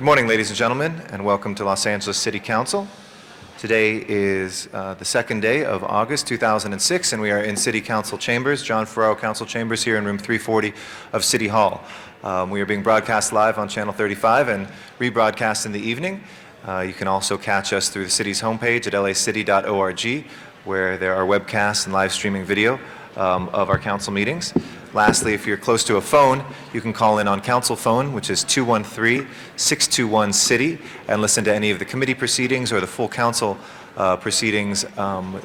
morning, ladies and gentlemen, and welcome to Los Angeles City Council. Today is the second day of August 2006, and we are in City Council chambers, John Ferraro Council chambers here in room 340 of City Hall. We are being broadcast live on Channel 35 and rebroadcast in the evening. You can also catch us through the city's homepage at lacity.org, where there are webcasts and live streaming video of our council meetings. Lastly, if you're close to a phone, you can call in on council phone, which is 213-621-CITY, and listen to any of the committee proceedings or the full council proceedings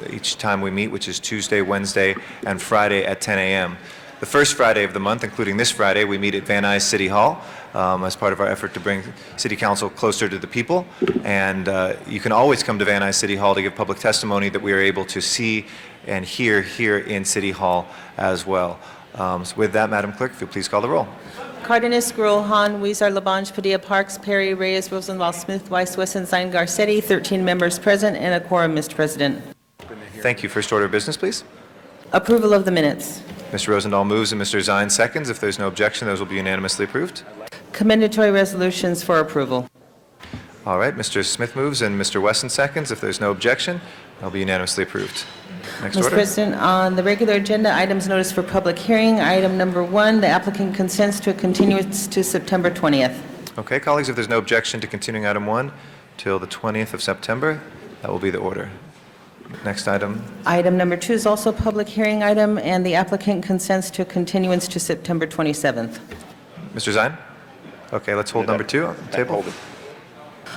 each time we meet, which is Tuesday, Wednesday, and Friday at 10 a.m. The first Friday of the month, including this Friday, we meet at Van Nuys City Hall as part of our effort to bring City Council closer to the people. And you can always come to Van Nuys City Hall to give public testimony that we are able to see and hear here in City Hall as well. So with that, Madam Clerk, if you'll please call the roll. Cardenas, Gruel, Hahn, Weezer, Labange, Padilla, Parks, Perry, Reyes, Rosenthal, Smith, Weiss, Wesson, Zine, Garcetti, 13 members present and a quorum, Mr. President. Thank you. First order of business, please. Approval of the minutes. Mr. Rosendahl moves and Mr. Zine seconds. If there's no objection, those will be unanimously approved. Commendatory resolutions for approval. All right, Mr. Smith moves and Mr. Wesson seconds. If there's no objection, they'll be unanimously approved. Next Mr. order. President, on the regular agenda, items noticed for public hearing. Item number 1, the applicant consents to a continuance to September 20th. Okay, colleagues, if there's no objection to continuing item 1 till the 20th of September, that will be the order. Next item. Item number 2 is also a public hearing item, and the applicant consents to a continuance to September 27th. Mr. Zine? Okay, let's hold number 2 on the table.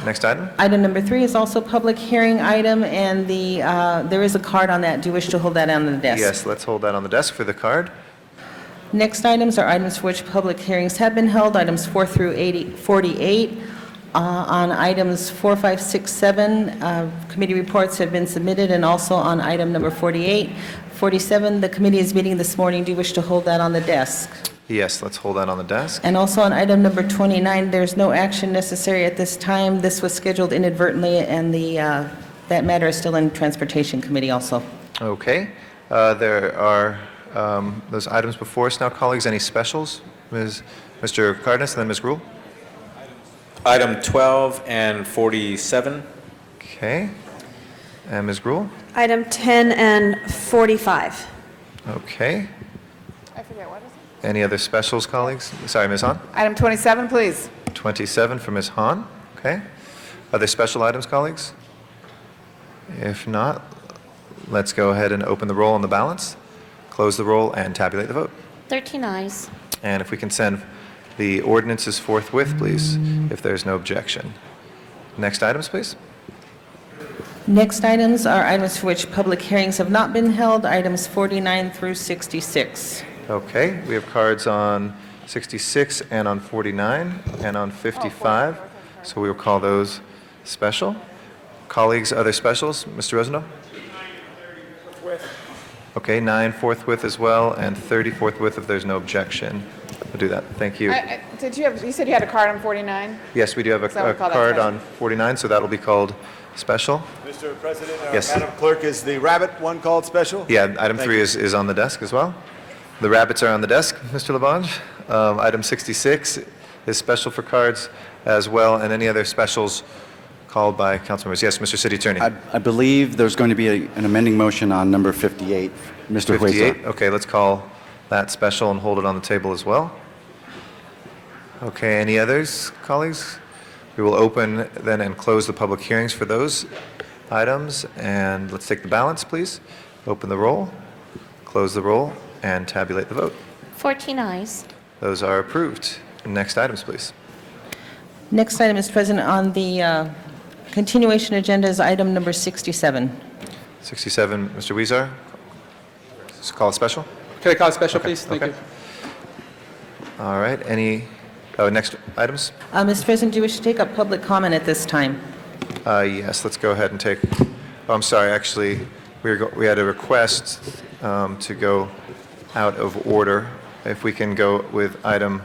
Next item. Item number 3 is also a public hearing item, and there is a card on that. Do you wish to hold that on the desk? Yes, let's hold that on the desk for the card. Next items are items for which public hearings have been held, items 4 through 48. On items 4, 5, 6, 7, committee reports have been submitted, and also on item number 48. 47, the committee is meeting this morning. Do you wish to hold that on the desk? Yes, let's hold that on the desk. And also on item number 29, there's no action necessary at this time. This was scheduled inadvertently, and that matter is still in Transportation Committee also. Okay. There are those items before us now, colleagues. Any specials? Mr. Cardenas and then Ms. Gruel. Item 12 and 47. Okay. And Ms. Gruel? Item 10 and 45. Okay. I forget, what is it? Any other specials, colleagues? Sorry, Ms. Hahn? Item 27, please. 27 for Ms. Hahn. Okay. Are there special items, colleagues? If not, let's go ahead and open the roll on the balance, close the roll, and tabulate the vote. 13 ayes. And if we can send the ordinances forthwith, please, if there's no objection. Next items, please. Next items are items for which public hearings have not been held, items 49 through 66. Okay, we have cards on 66 and on 49 and on 55, so we will call those special. Colleagues, other specials? Mr. Rosendahl? Okay, 9 forthwith as well, and 30 forthwith if there's no objection. We'll do that. Thank you. You said you had a card on 49? Yes, we do have a So we'll call that card special. on 49, so that'll be called special. Mr. President, Yes. Madam Clerk, is the rabbit one called special? Yeah, item Thank 3 you. is on the desk as well. The rabbits are on the desk, Mr. Labange. Item 66 is special for cards as well, and any other specials called by council members. Yes, Mr. City Attorney. I believe there's going to be an amending motion on number 58. Mr. 58, Huesa. okay, let's call that special and hold it on the table as well. Okay, any others, colleagues? We will open then and close the public hearings for those items, and let's take the balance, please. Open the roll, close the roll, and tabulate the vote. 14 ayes. Those are approved. Next items, please. Next item, Mr. President, on the continuation agenda is item number 67. 67, Mr. Weezer. Let's call it special. Can I call a special, please? Thank okay. you. All right, next items? Mr. President, do you wish to take up public comment at this time? Yes, let's go ahead and take, I'm sorry, actually, we had a request to go out of order. If we can go with item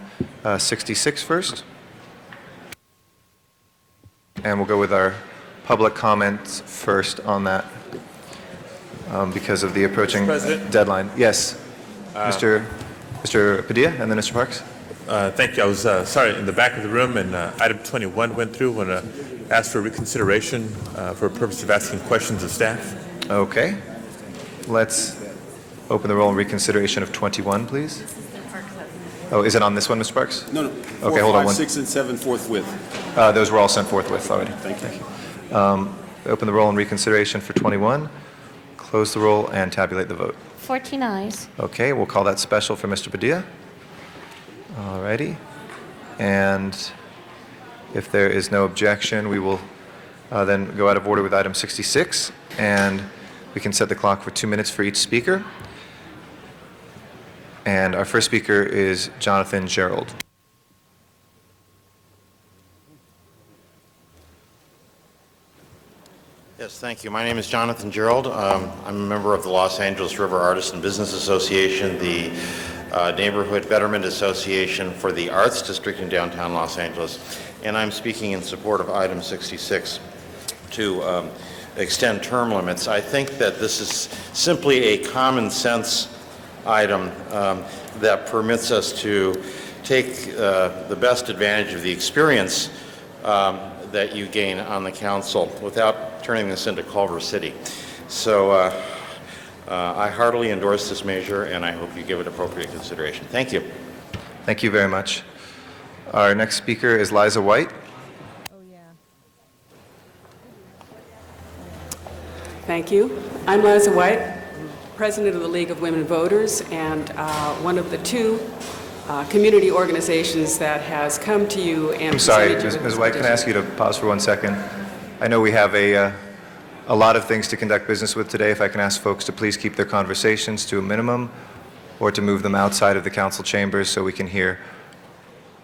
66 first. And we'll go with our public comments first on that because of the approaching President? deadline. Yes, Mr. Padilla and then Mr. Parks. Thank you. I was sorry, in the back of the room, and item 21 went through. Want to ask for reconsideration for purpose of asking questions of staff. Okay. Let's open the roll in reconsideration of 21, please. Oh, is it on this one, Mr. Parks? No. Okay, hold on 4, 5, one. 6, and 7 forthwith. Those were all sent forthwith already. Thank you. Open the roll in reconsideration for 21, close the roll, and tabulate the vote. 14 eyes. Okay, we'll call that special for Mr. Padilla. All righty. And if there is no objection, we will then go out of order with item 66, and we can set the clock for 2 minutes for each speaker. And our first speaker is Jonathan Gerald. Yes, thank you. My name is Jonathan Gerald. I'm a member of the Los Angeles River Artists and Business Association, the Neighborhood Betterment Association for the Arts District in downtown Los Angeles, and I'm speaking in support of item 66 to extend term limits. I think that this is simply a common sense item that permits us to take the best advantage of the experience that you gain on the council without turning this into Culver City. So I heartily endorse this measure, and I hope you give it appropriate consideration. Thank you. Thank you very much. Our next speaker is Liza White. Thank you. I'm Liza White, President of the League of Women Voters, and one of the two community organizations that has come to you and I'm sorry, presented you with Ms. this White, can I ask you to pause for 1 second? I know we have a lot of things to conduct business with today. If I can ask folks to please keep their conversations to a minimum or to move them outside of the council chambers so we can hear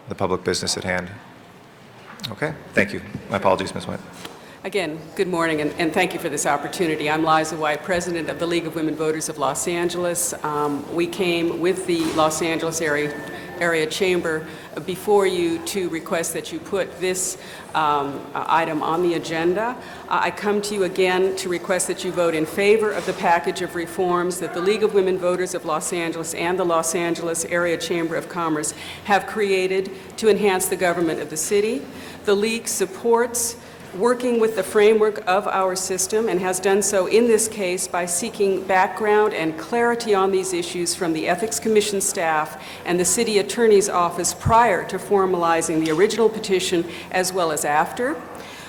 the public business at hand. Okay, thank you. My apologies, Ms. White. Again, good morning, and thank you for this opportunity. I'm Liza White, President of the League of Women Voters of Los Angeles. We came with the Los Angeles area chamber before you to request that you put this item on the agenda. I come to you again to request that you vote in favor of the package of reforms that the League of Women Voters of Los Angeles and the Los Angeles Area Chamber of Commerce have created to enhance the government of the city. The League supports working with the framework of our system and has done so in this case by seeking background and clarity on these issues from the Ethics Commission staff and the City Attorney's Office prior to formalizing the original petition as well as after.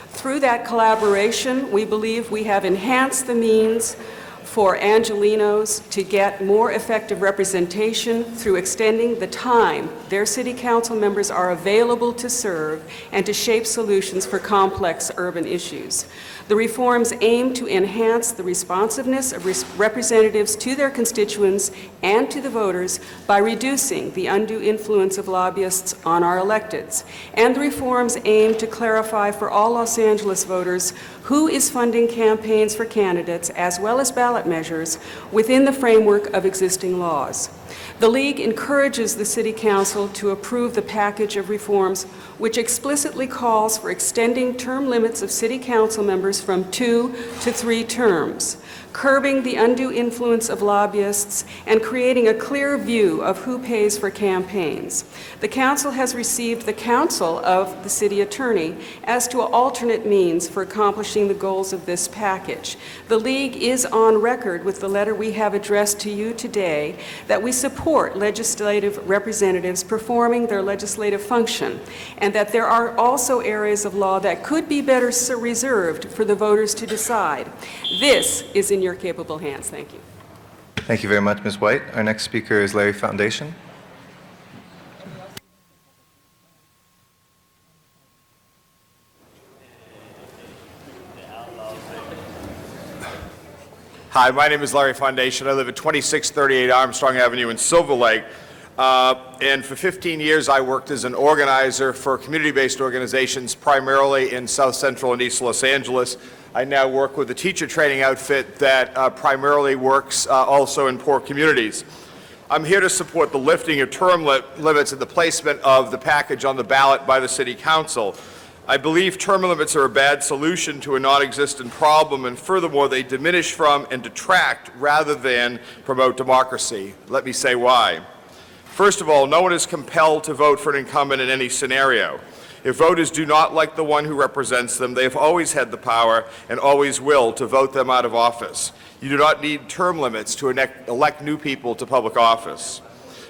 Through that collaboration, we believe we have enhanced the means for Angelenos to get more effective representation through extending the time their city council members are available to serve and to shape solutions for complex urban issues. The reforms aim to enhance the responsiveness of representatives to their constituents and to the voters by reducing the undue influence of lobbyists on our electeds. And the reforms aim to clarify for all Los Angeles voters who is funding campaigns for candidates as well as ballot measures within the framework of existing laws. The League encourages the City Council to approve the package of reforms which explicitly calls for extending term limits of City Council members from 2 to 3 terms, curbing the undue influence of lobbyists, and creating a clear view of who pays for campaigns. The Council has received the counsel of the City Attorney as to alternate means for accomplishing the goals of this package. The League is on record with the letter we have addressed to you today that we support legislative representatives performing their legislative function, and that there are also areas of law that could be better reserved for the voters to decide. This is in your capable hands. Thank you. Thank you very much, Ms. White. Our next speaker is Larry Foundation. Hi, my name is Larry Foundation. I live at 2638 Armstrong Avenue in Silver Lake. And for 15 years, I worked as an organizer for community-based organizations, primarily in South Central and East Los Angeles. I now work with a teacher training outfit that primarily works also in poor communities. I'm here to support the lifting of term limits and the placement of the package on the ballot by the City Council. I believe term limits are a bad solution to a non-existent problem, and furthermore, they diminish from and detract rather than promote democracy. Let me say why. First of all, no one is compelled to vote for an incumbent in any scenario. If voters do not like the one who represents them, they have always had the power and always will to vote them out of office. You do not need term limits to elect new people to public office.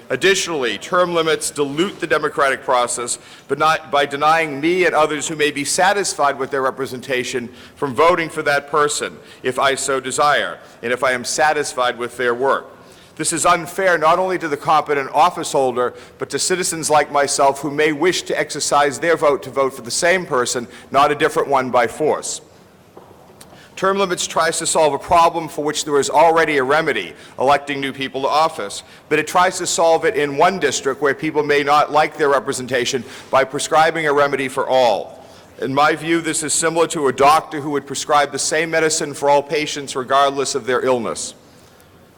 Additionally, term limits dilute the democratic process, but not by denying me and others who may be satisfied with their representation from voting for that person, if I so desire, and if I am satisfied with their work. This is unfair not only to the competent office holder, but to citizens like myself who may wish to exercise their vote to vote for the same person, not a different one by force. Term limits tries to solve a problem for which there is already a remedy, electing new people to office, but it tries to solve it in one district where people may not like their representation by prescribing a remedy for all. In my view, this is similar to a doctor who would prescribe the same medicine for all patients regardless of their illness.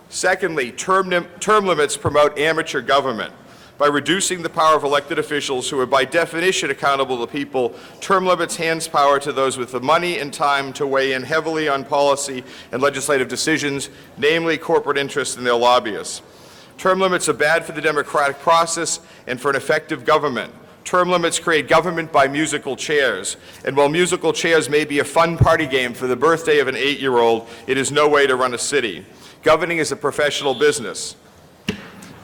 Secondly, term limits promote amateur government. By reducing the power of elected officials who are by definition accountable to people, term limits hands power to those with the money and time to weigh in heavily on policy and legislative decisions, namely corporate interests and their lobbyists. Term limits are bad for the democratic process and for an effective government. Term limits create government by musical chairs, and while musical chairs may be a fun party game for the birthday of an 8-year-old, it is no way to run a city. Governing is a professional business.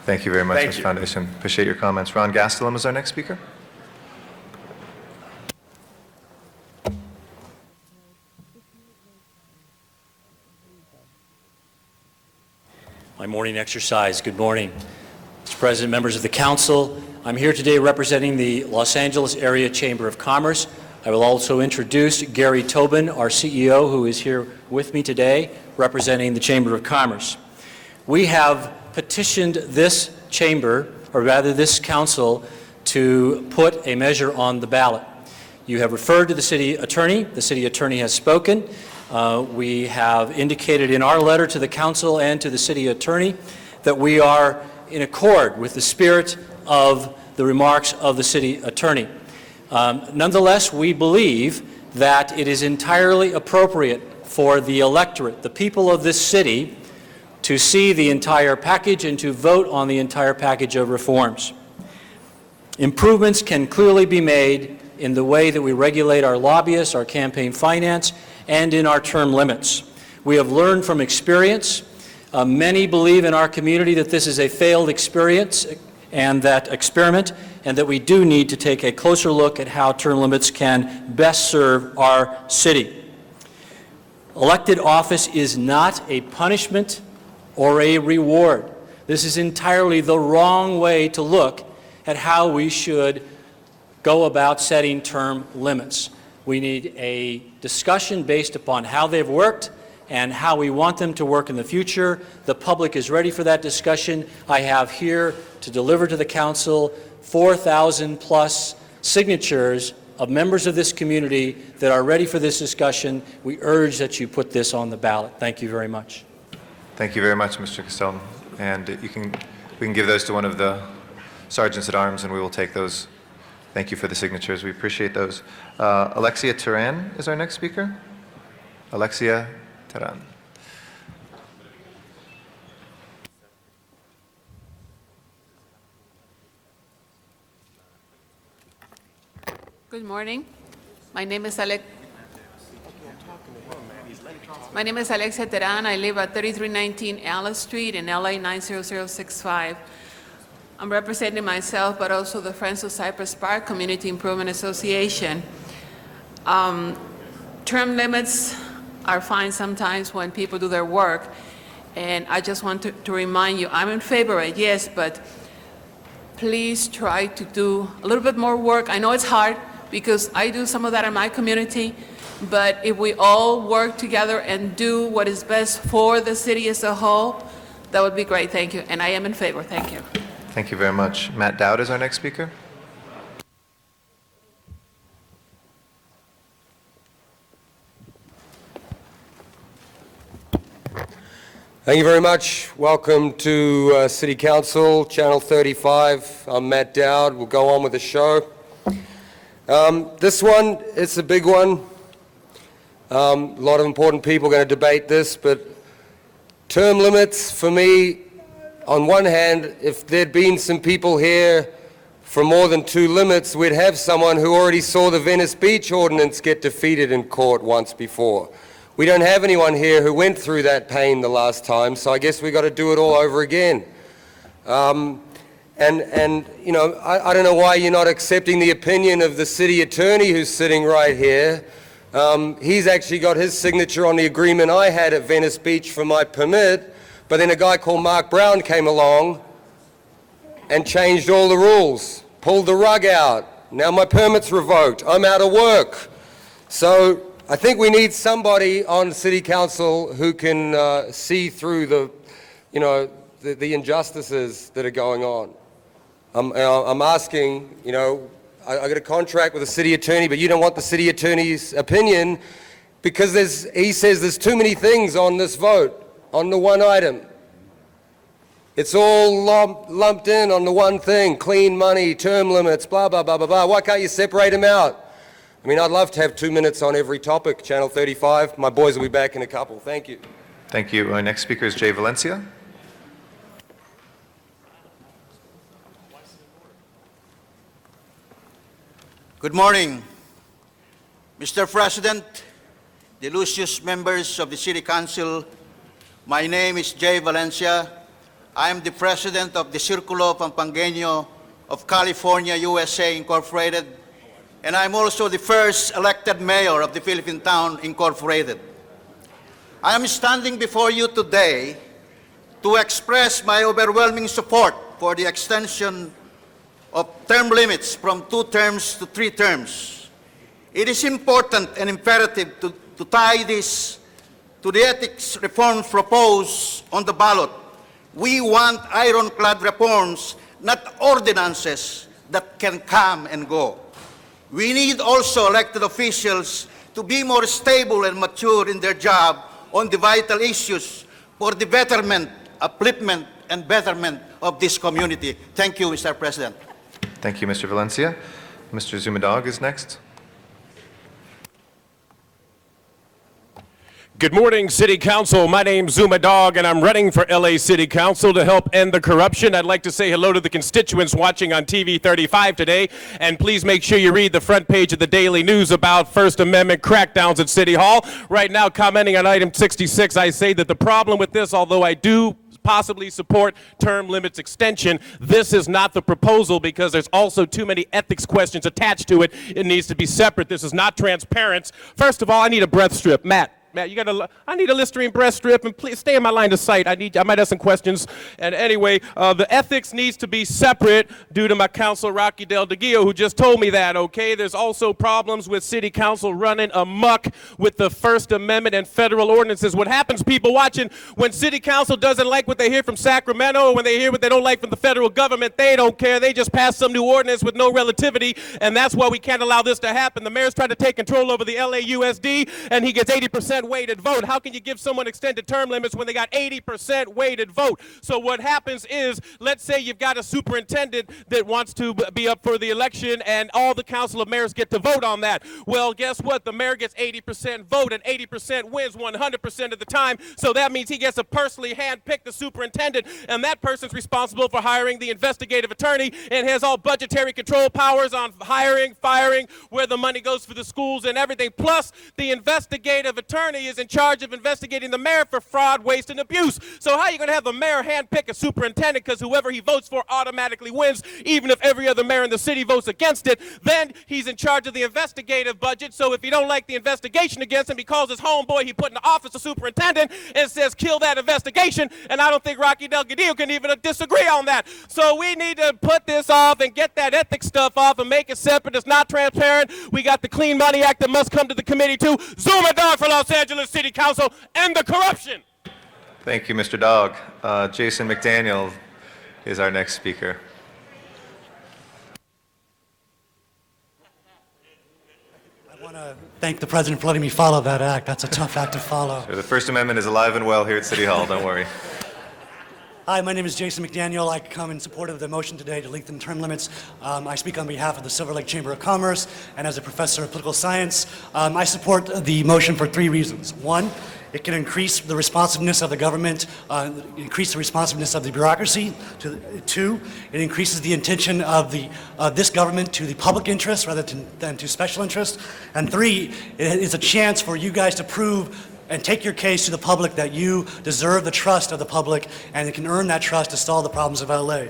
Thank you very much, Thank Mr. you. Foundation. Appreciate your comments. Ron Gastelum is our next speaker. My morning exercise. Good morning. Mr. President, members of the council, I'm here today representing the Los Angeles Area Chamber of Commerce. I will also introduce Gary Tobin, our CEO, who is here with me today, representing the Chamber of Commerce. We have petitioned this chamber, or rather this council, to put a measure on the ballot. You have referred to the city attorney. The city attorney has spoken. We have indicated in our letter to the council and to the city attorney that we are in accord with the spirit of the remarks of the city attorney. Nonetheless, we believe that it is entirely appropriate for the electorate, the people of this city, to see the entire package and to vote on the entire package of reforms. Improvements can clearly be made in the way that we regulate our lobbyists, our campaign finance, and in our term limits. We have learned from experience. Many believe in our community that this is a failed experience and that experiment, and that we do need to take a closer look at how term limits can best serve our city. Elected office is not a punishment or a reward. This is entirely the wrong way to look at how we should go about setting term limits. We need a discussion based upon how they've worked and how we want them to work in the future. The public is ready for that discussion. I have here to deliver to the council 4,000 plus signatures of members of this community that are ready for this discussion. We urge that you put this on the ballot. Thank you very much. Thank you very much, Mr. Gastelum. And we can give those to one of the sergeants at arms, and we will take those. Thank you for the signatures. We appreciate those. Alexia Teran is our next speaker. Alexia Teran. Good morning. My name is Alexia Teran. I live at 3319 Alice Street in LA 90065. I'm representing myself, but also the Friends of Cypress Park Community Improvement Association. Term limits are fine sometimes when people do their work, and I just want to remind you, I'm in favor of it, yes, but please try to do a little bit more work. I know it's hard, because I do some of that in my community, but if we all work together and do what is best for the city as a whole, that would be great. Thank you. And I am in favor. Thank you. Thank you very much. Matt Dowd is our next speaker. Thank you very much. Welcome to City Council, Channel 35. I'm Matt Dowd. We'll go on with the show. This one, it's a big one. A lot of important people are going to debate this, but term limits, for me, on one hand, if there'd been some people here for more than 2 limits, we'd have someone who already saw the Venice Beach ordinance get defeated in court once before. We don't have anyone here who went through that pain the last time, so I guess we've got to do it all over again. And you know, I don't know why you're not accepting the opinion of the city attorney who's sitting right here. He's actually got his signature on the agreement I had at Venice Beach for my permit, but then a guy called Mark Brown came along and changed all the rules, pulled the rug out. Now my permit's revoked. I'm out of work. So I think we need somebody on City Council who can see through the, you know, the injustices that are going on. I'm asking, you know, I got a contract with the city attorney, but you don't want the city attorney's opinion because he says there's too many things on this vote, on the one item. It's all lumped in on the one thing, clean money, term limits, blah, blah, blah, blah, blah. Why can't you separate them out? I mean, I'd love to have 2 minutes on every topic, Channel 35. My boys will be back in a couple. Thank you. Thank you. Our next speaker is Jay Valencia. Good morning, Mr. President, the illustrious members of the City Council. My name is Jay Valencia. I am the president of the Círculo Pampangueño of California, USA, Incorporated, and I'm also the first elected mayor of the Philippine Town, Incorporated. I am standing before you today to express my overwhelming support for the extension of term limits from 2 terms to 3 terms. It is important and imperative to tie this to the ethics reforms proposed on the ballot. We want ironclad reforms, not ordinances that can come and go. We need also elected officials to be more stable and mature in their job on the vital issues for the betterment, upliftment, and betterment of this community. Thank you, Mr. President. Thank you, Mr. Valencia. Mr. Zumadog is next. Good morning, City Council. My name's Zuma Dog, and I'm running for LA City Council to help end the corruption. I'd like to say hello to the constituents watching on TV 35 today, and please make sure you read the front page of the Daily News about First Amendment crackdowns at City Hall. Right now, commenting on item 66, I say that the problem with this, although I do possibly support term limits extension, this is not the proposal because there's also too many ethics questions attached to it. It needs to be separate. This is not transparent. First of all, I need a breath strip. Matt, I need a Listerine breast strip, and please stay in my line of sight. I might have some questions. And anyway, the ethics needs to be separate due to my counsel, Rocky Del DeGio, who just told me that, okay? There's also problems with City Council running amok with the First Amendment and federal ordinances. What happens, people watching, when City Council doesn't like what they hear from Sacramento, or when they hear what they don't like from the federal government, they don't care. They just pass some new ordinance with no relativity, and that's why we can't allow this to happen. The mayor's trying to take control over the LAUSD, and he gets 80% weighted vote. How can you give someone extended term limits when they got 80% weighted vote? So what happens is, let's say you've got a superintendent that wants to be up for the election, and all the council of mayors get to vote on that. Well, guess what? The mayor gets 80% vote, and 80% wins 100% of the time. So that means he gets to personally handpick the superintendent, and that person's responsible for hiring the investigative attorney and has all budgetary control powers on hiring, firing, where the money goes for the schools and everything. Plus, the investigative attorney is in charge of investigating the mayor for fraud, waste, and abuse. So how are you going to have the mayor handpick a superintendent because whoever he votes for automatically wins, even if every other mayor in the city votes against it? Then he's in charge of the investigative budget, so if you don't like the investigation against him, he calls his homeboy he put in the office of superintendent and says, kill that investigation, and I don't think Rocky Del Gadillo can even disagree on that. So we need to put this off and get that ethics stuff off and make it separate. It's not transparent. We got the Clean Money Act that must come to the committee too. Zuma Dog for Los Angeles City Council, and the corruption. Thank you, Mr. Dog. Jason McDaniel is our next speaker. I want to thank the president for letting me follow that act. That's a tough act to follow. Sure, the First Amendment is alive and well here at City Hall. Don't worry. Hi, my name is Jason McDaniel. I come in support of the motion today to lengthen term limits. I speak on behalf of the Silver Lake Chamber of Commerce, and as a professor of political science, I support the motion for 3 reasons. One, It can increase the responsiveness of the government, increase the responsiveness of the bureaucracy. Two, it increases the intention of this government to the public interest rather than to special interest. And three, it is a chance for you guys to prove and take your case to the public that you deserve the trust of the public, and it can earn that trust to solve the problems of LA.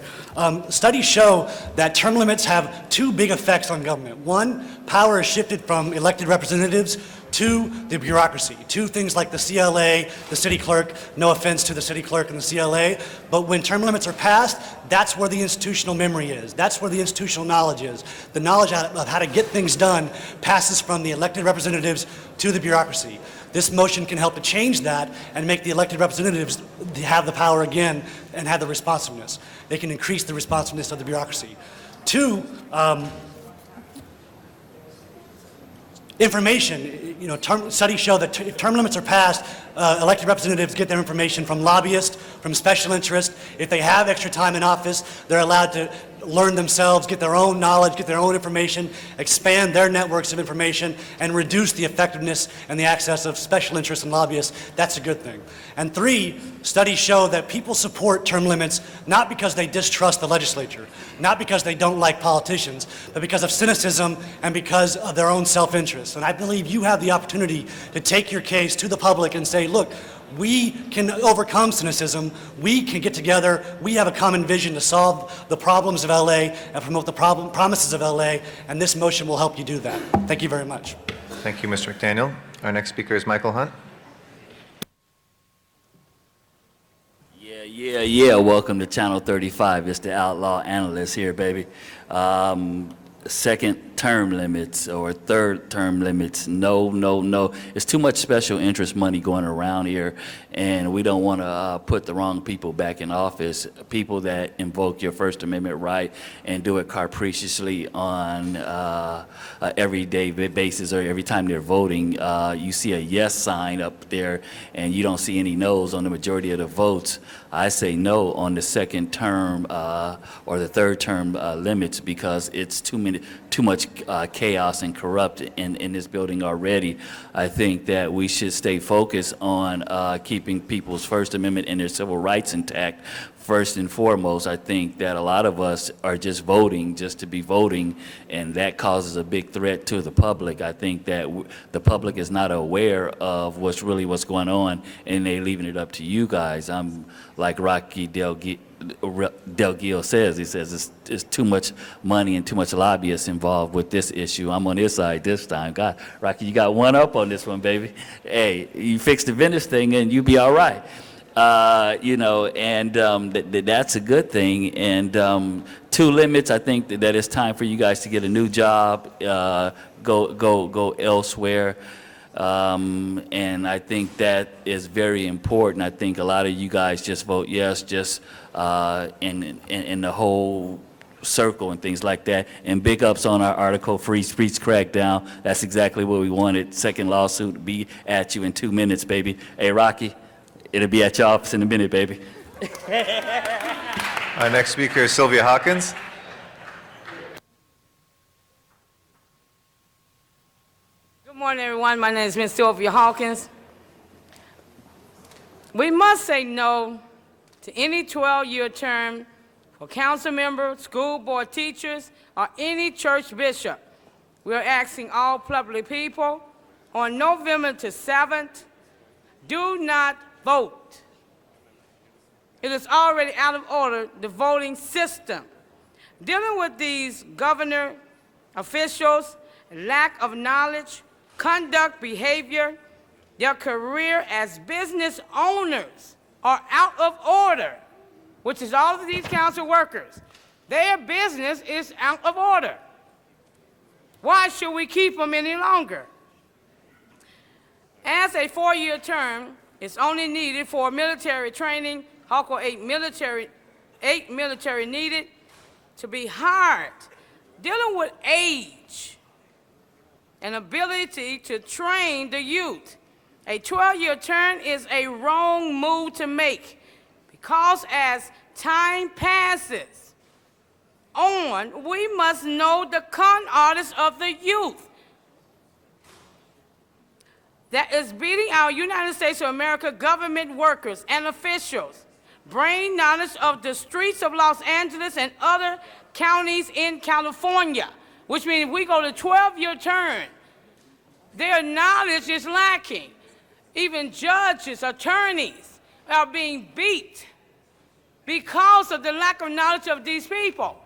Studies show that term limits have two big effects on government. One, power is shifted from elected representatives to the bureaucracy, to things like the CLA, the city clerk, no offense to the city clerk and the CLA, but when term limits are passed, that's where the institutional memory is. That's where the institutional knowledge is. The knowledge of how to get things done passes from the elected representatives to the bureaucracy. This motion can help to change that and make the elected representatives have the power again and have the responsiveness. They can increase the responsiveness of the bureaucracy. Two, information. Studies show that if term limits are passed, elected representatives get their information from lobbyists, from special interests. If they have extra time in office, they're allowed to learn themselves, get their own knowledge, get their own information, expand their networks of information, and reduce the effectiveness and the access of special interests and lobbyists. That's a good thing. And three, studies show that people support term limits not because they distrust the legislature, not because they don't like politicians, but because of cynicism and because of their own self-interest. And I believe you have the opportunity to take your case to the public and say, look, we can overcome cynicism, we can get together, we have a common vision to solve the problems of LA and promote the promises of LA, and this motion will help you do that. Thank you very much. Thank you, Mr. McDaniel. Our next speaker is Michael Hunt. Yeah. Welcome to Channel 35. It's the outlaw analyst here, baby. Second term limits or third term limits, no. It's too much special interest money going around here, and we don't want to put the wrong people back in office, people that invoke your First Amendment right and do it capriciously on everyday basis or every time they're voting. You see a yes sign up there and you don't see any no's on the majority of the votes. I say no on the second term or the third term limits because it's too much chaos and corrupt in this building already. I think that we should stay focused on keeping people's First Amendment and their civil rights intact. First and foremost, I think that a lot of us are just voting just to be voting, and that causes a big threat to the public. I think that the public is not aware of what's going on, and they're leaving it up to you guys. I'm like Rocky Del Gil says. He says it's too much money and too much lobbyists involved with this issue. I'm on his side this time. God, Rocky, you got one up on this one, baby. Hey, you fix the Venice thing and you be all right. That's a good thing. And two limits, I think that it's time for you guys to get a new job, go elsewhere. And I think that is very important. I think a lot of you guys just vote yes, just in the whole circle and things like that. And big ups on our article, Free Speech Crackdown. That's exactly what we wanted. Second lawsuit to be at you in 2 minutes, baby. Hey, Rocky, it'll be at your office in a minute, baby. Our next speaker is Sylvia Hawkins. Good morning, everyone. My name is Ms. Sylvia Hawkins. We must say no to any 12-year term for council members, school board teachers, or any church bishop. We are asking all public people on November the 7th, do not vote. It is already out of order, the voting system. Dealing with these governor officials, lack of knowledge, conduct, behavior, their career as business owners are out of order, which is all of these council workers. Their business is out of order. Why should we keep them any longer? As a 4-year term is only needed for military training, Hawker 8 military needed to be hired. Dealing with age and ability to train the youth, a 12-year term is a wrong move to make because as time passes on, we must know the con artists of the youth. that is beating our United States of America government workers and officials brain knowledge of the streets of Los Angeles and other counties in California, which means if we go to 12-year term, their knowledge is lacking. Even judges, attorneys are being beat because of the lack of knowledge of these people.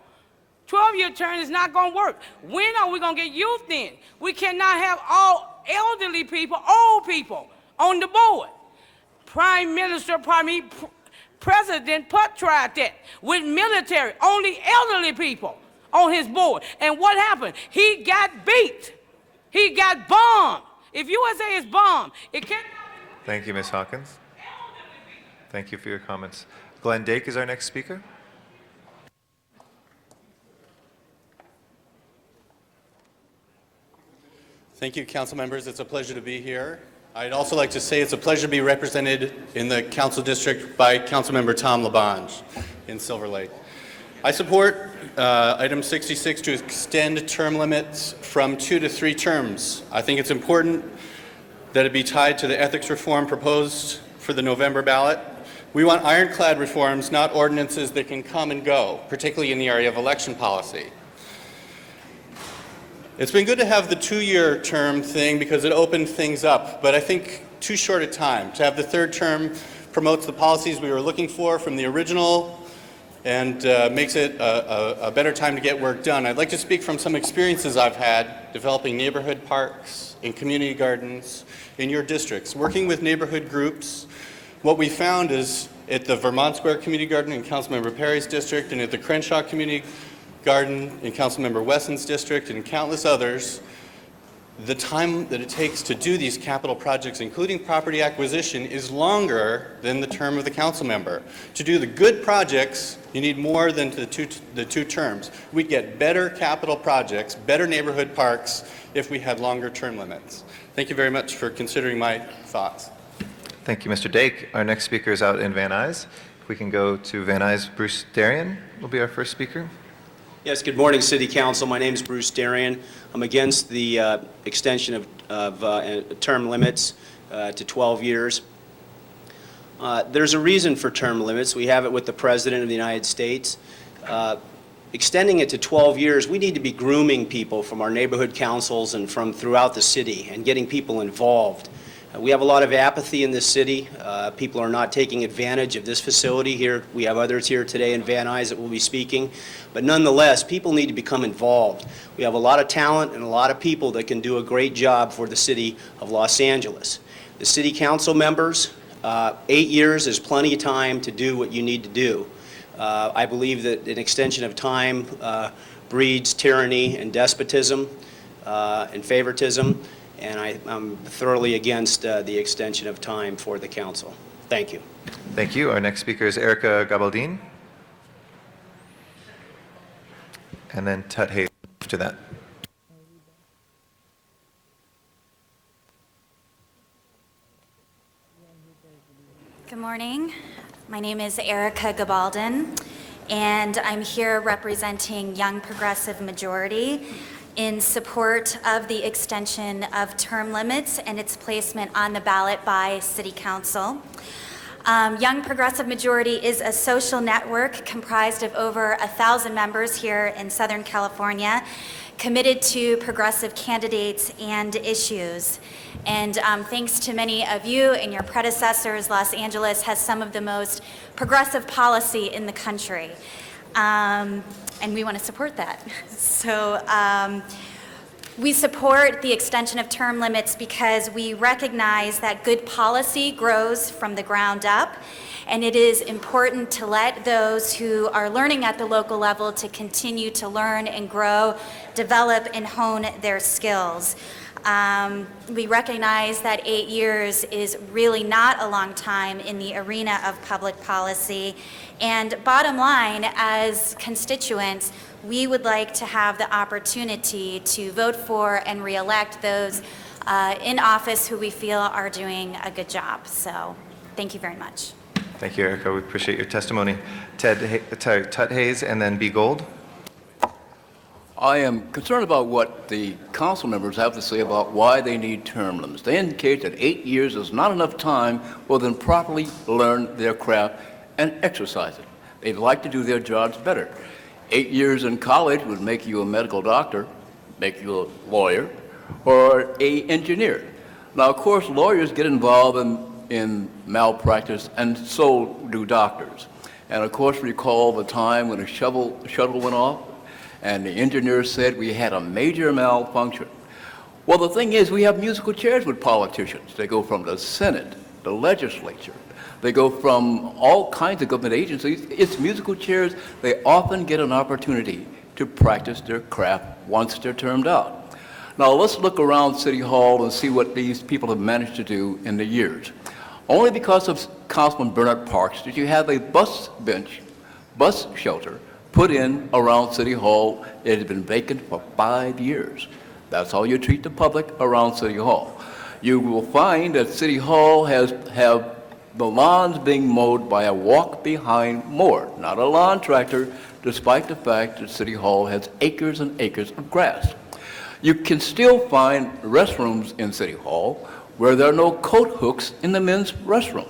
12-year term is not going to work. When are we going to get youth in? We cannot have all elderly people, old people, on the board. President Put tried that with military, only elderly people on his board. And what happened? He got beat. He got bombed. If USA is bombed, it can't. Thank you, Ms. Hawkins. Thank you for your comments. Glenn Dake is our next speaker. Thank you, council members. It's a pleasure to be here. I'd also like to say it's a pleasure to be represented in the council district by Councilmember Tom LaBonge in Silver Lake. I support item 66 to extend term limits from 2 to 3 terms. I think it's important that it be tied to the ethics reform proposed for the November ballot. We want ironclad reforms, not ordinances that can come and go, particularly in the area of election policy. It's been good to have the 2-year term thing because it opened things up, but I think too short a time. To have the 3rd term promotes the policies we were looking for from the original and makes it a better time to get work done. I'd like to speak from some experiences I've had developing neighborhood parks and community gardens in your districts. Working with neighborhood groups, what we found is at the Vermont Square Community Garden in Councilmember Perry's district and at the Crenshaw Community Garden in Councilmember Wesson's district and countless others, the time that it takes to do these capital projects, including property acquisition, is longer than the term of the council member. To do the good projects, you need more than the two terms. We'd get better capital projects, better neighborhood parks, if we had longer term limits. Thank you very much for considering my thoughts. Thank you, Mr. Dake. Our next speaker is out in Van Nuys. If we can go to Van Nuys, Bruce Darian will be our first speaker. Yes, good morning, City Council. My name is Bruce Darian. I'm against the extension of term limits to 12 years. There's a reason for term limits. We have it with the President of the United States. Extending it to 12 years, we need to be grooming people from our neighborhood councils and from throughout the city and getting people involved. We have a lot of apathy in this city. People are not taking advantage of this facility here. We have others here today in Van Nuys that will be speaking. But nonetheless, people need to become involved. We have a lot of talent and a lot of people that can do a great job for the city of Los Angeles. The city council members, 8 years is plenty of time to do what you need to do. I believe that an extension of time breeds tyranny and despotism and favoritism. And I'm thoroughly against the extension of time for the council. Thank you. Thank you. Our next speaker is Erica Gabaldin. And then Tut Hayes after that. Good morning. My name is Erica Gabaldin, and I'm here representing Young Progressive Majority in support of the extension of term limits and its placement on the ballot by City Council. Young Progressive Majority is a social network comprised of over 1,000 members here in Southern California, committed to progressive candidates and issues. And thanks to many of you and your predecessors, Los Angeles has some of the most progressive policy in the country. And we want to support that. So we support the extension of term limits because we recognize that good policy grows from the ground up, and it is important to let those who are learning at the local level to continue to learn and grow, develop and hone their skills. We recognize that 8 years is really not a long time in the arena of public policy. And bottom line, as constituents, we would like to have the opportunity to vote for and re-elect those in office who we feel are doing a good job. So thank you very much. Thank you, Erica. We appreciate your testimony. Tut Hayes and then B. Gold. I am concerned about what the council members have to say about why they need term limits. They indicate that 8 years is not enough time for them to properly learn their craft and exercise it. They'd like to do their jobs better. 8 years in college would make you a medical doctor, make you a lawyer, or an engineer. Now, of course, lawyers get involved in malpractice, and so do doctors. And of course, recall the time when a shuttle went off, and the engineer said we had a major malfunction. Well, the thing is, we have musical chairs with politicians. They go from the Senate, the legislature. They go from all kinds of government agencies. It's musical chairs. They often get an opportunity to practice their craft once they're termed out. Now, let's look around City Hall and see what these people have managed to do in the years. Only because of Councilman Bernard Parks did you have a bus shelter put in around City Hall. It had been vacant for 5 years. That's how you treat the public around City Hall. You will find that City Hall have the lawns being mowed by a walk-behind mower, not a lawn tractor, despite the fact that City Hall has acres and acres of grass. You can still find restrooms in City Hall where there are no coat hooks in the men's restroom.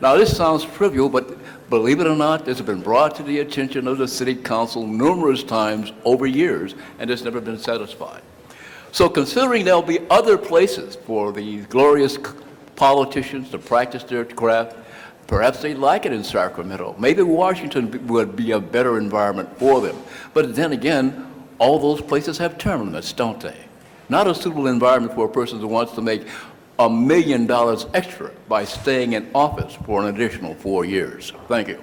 Now, this sounds trivial, but believe it or not, this has been brought to the attention of the City Council numerous times over years, and it's never been satisfied. So considering there'll be other places for these glorious politicians to practice their craft, perhaps they'd like it in Sacramento. Maybe Washington would be a better environment for them. But then again, all those places have term limits, don't they? Not a suitable environment for a person who wants to make $1 million extra by staying in office for an additional 4 years. Thank you.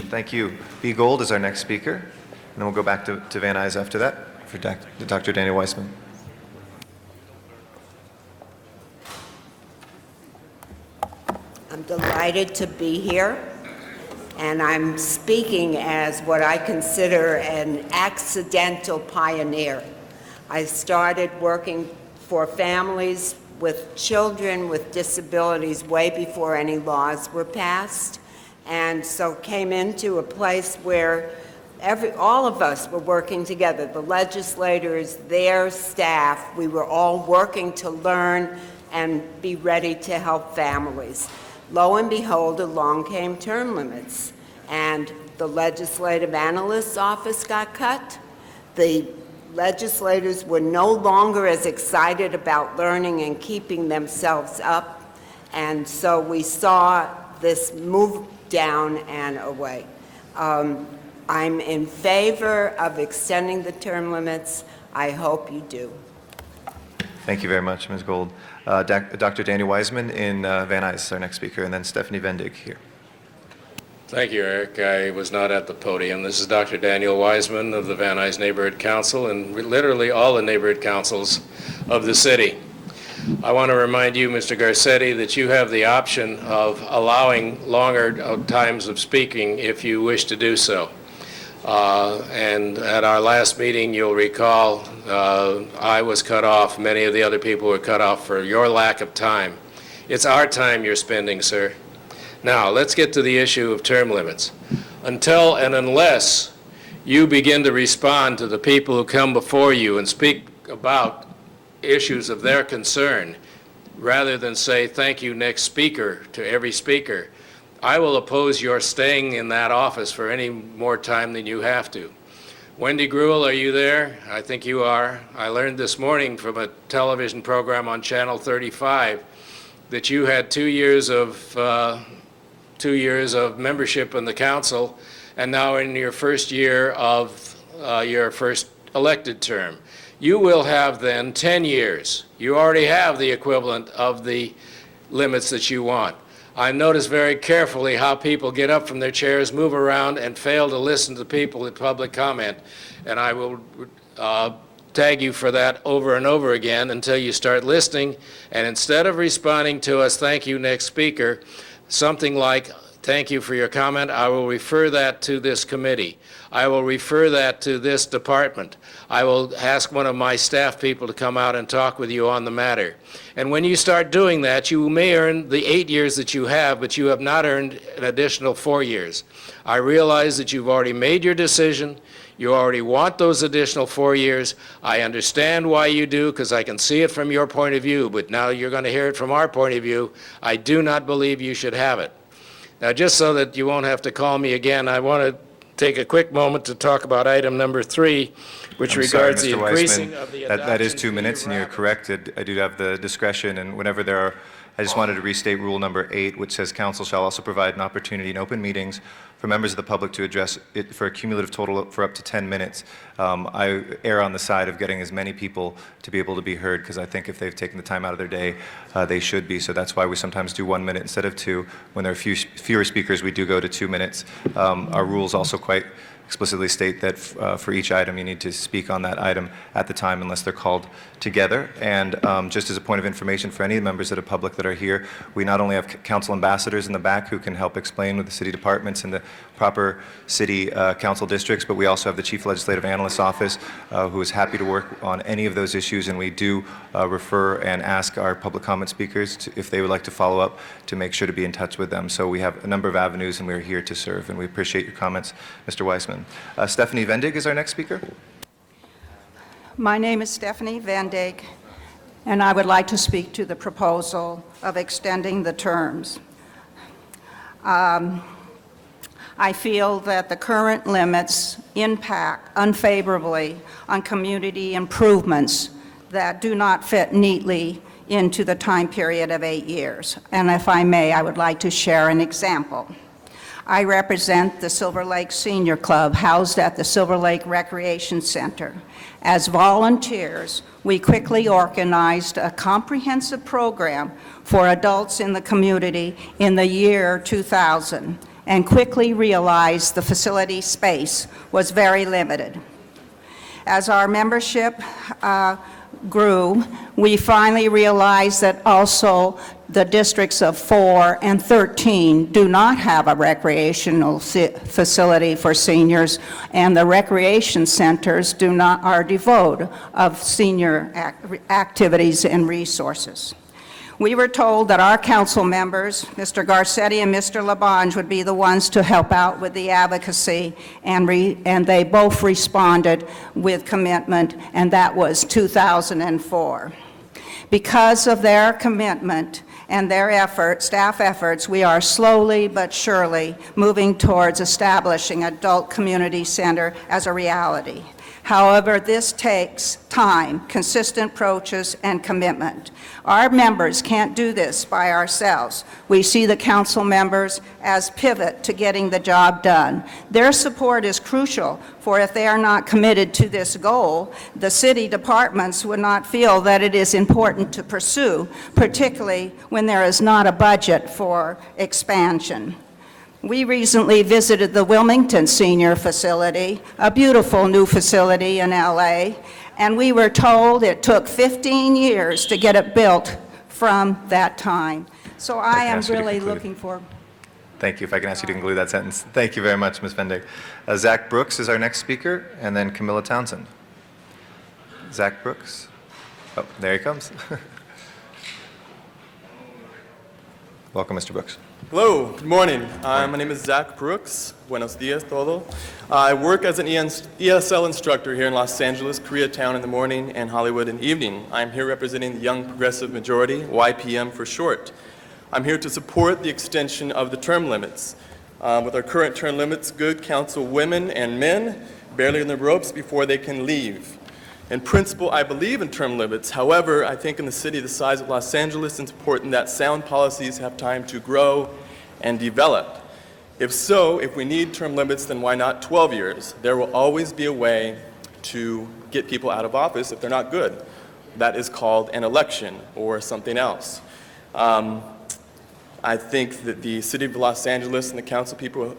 Thank you. B. Gold is our next speaker, and then we'll go back to Van Nuys after that for Dr. Daniel Weissman. I'm delighted to be here, and I'm speaking as what I consider an accidental pioneer. I started working for families with children with disabilities way before any laws were passed, and so came into a place where all of us were working together, the legislators, their staff. We were all working to learn and be ready to help families. Lo and behold, along came term limits, and the legislative analyst's office got cut. The legislators were no longer as excited about learning and keeping themselves up, and so we saw this move down and away. I'm in favor of extending the term limits. I hope you do. Thank you very much, Ms. Gold. Dr. Daniel Weissman in Van Nuys, our next speaker, and then Stephanie Vendig here. Thank you, Eric. I was not at the podium. This is Dr. Daniel Weissman of the Van Nuys Neighborhood Council and literally all the neighborhood councils of the city. I want to remind you, Mr. Garcetti, that you have the option of allowing longer times of speaking if you wish to do so. And at our last meeting, you'll recall, I was cut off. Many of the other people were cut off for your lack of time. It's our time you're spending, sir. Now, let's get to the issue of term limits. Until and unless you begin to respond to the people who come before you and speak about issues of their concern, rather than say, thank you, next speaker, to every speaker, I will oppose your staying in that office for any more time than you have to. Wendy Gruel, are you there? I think you are. I learned this morning from a television program on Channel 35 that you had 2 years of membership in the council, and now in your first year of your first elected term. You will have then 10 years. You already have the equivalent of the limits that you want. I notice very carefully how people get up from their chairs, move around, and fail to listen to people in public comment. And I will tag you for that over and over again until you start listening. And instead of responding to us, thank you, next speaker, something like, Thank you for your comment. I will refer that to this committee. I will refer that to this department. I will ask one of my staff people to come out and talk with you on the matter. And when you start doing that, you may earn the 8 years that you have, but you have not earned an additional 4 years. I realize that you've already made your decision. You already want those additional 4 years. I understand why you do, because I can see it from your point of view, but now you're going to hear it from our point of view. I do not believe you should have it. Now, just so that you won't have to call me again, I want to take a quick moment to talk about item number 3, which regards the increasing of the adoption. That is 2 minutes, and you're corrected. I do have the discretion, and whenever there are, I just wanted to restate rule number 8, which says council shall also provide an opportunity in open meetings for members of the public to address it for a cumulative total for up to 10 minutes. I err on the side of getting as many people to be able to be heard, because I think if they've taken the time out of their day, they should be. So that's why we sometimes do 1 minute instead of 2. When there are fewer speakers, we do go to 2 minutes. Our rules also quite explicitly state that for each item, you need to speak on that item at the time unless they're called together. And just as a point of information for any members of the public that are here, we not only have council ambassadors in the back who can help explain with the city departments and the proper city council districts, but we also have the Chief Legislative Analyst's Office who is happy to work on any of those issues, and we do refer and ask our public comment speakers if they would like to follow up to make sure to be in touch with them. So we have a number of avenues, and we're here to serve, and we appreciate your comments, Mr. Weissman. Stephanie Vendig is our next speaker. My name is Stephanie Vendig, and I would like to speak to the proposal of extending the terms. I feel that the current limits impact unfavorably on community improvements that do not fit neatly into the time period of 8 years. And if I may, I would like to share an example. I represent the Silver Lake Senior Club housed at the Silver Lake Recreation Center. As volunteers, we quickly organized a comprehensive program for adults in the community in the year 2000 and quickly realized the facility space was very limited. As our membership grew, we finally realized that also the districts of 4 and 13 do not have a recreational facility for seniors, and the recreation centers are devoid of senior activities and resources. We were told that our council members, Mr. Garcetti and Mr. Labange, would be the ones to help out with the advocacy, and they both responded with commitment, and that was 2004. Because of their commitment and their staff efforts, we are slowly but surely moving towards establishing Adult Community Center as a reality. However, this takes time, consistent approaches, and commitment. Our members can't do this by ourselves. We see the council members as pivot to getting the job done. Their support is crucial, for if they are not committed to this goal, the city departments would not feel that it is important to pursue, particularly when there is not a budget for expansion. We recently visited the Wilmington Senior Facility, a beautiful new facility in LA, and we were told it took 15 years to get it built from that time. So I am really looking for... Thank you. If I can ask you to conclude that sentence. Thank you very much, Ms. Vendig. Zach Brooks is our next speaker, and then Camilla Townsend. Zach Brooks. Oh, there he comes. Welcome, Mr. Brooks. Hello, good morning. My name is Zach Brooks. Buenos dias, todo. I work as an ESL instructor here in Los Angeles, Koreatown in the morning, and Hollywood in the evening. I'm here representing the Young Progressive Majority, YPM for short. I'm here to support the extension of the term limits. With our current term limits, good council women and men barely in the ropes before they can leave. In principle, I believe in term limits. However, I think in the city the size of Los Angeles, it's important that sound policies have time to grow and develop. If so, if we need term limits, then why not 12 years? There will always be a way to get people out of office if they're not good. That is called an election or something else. I think that the city of Los Angeles and the council people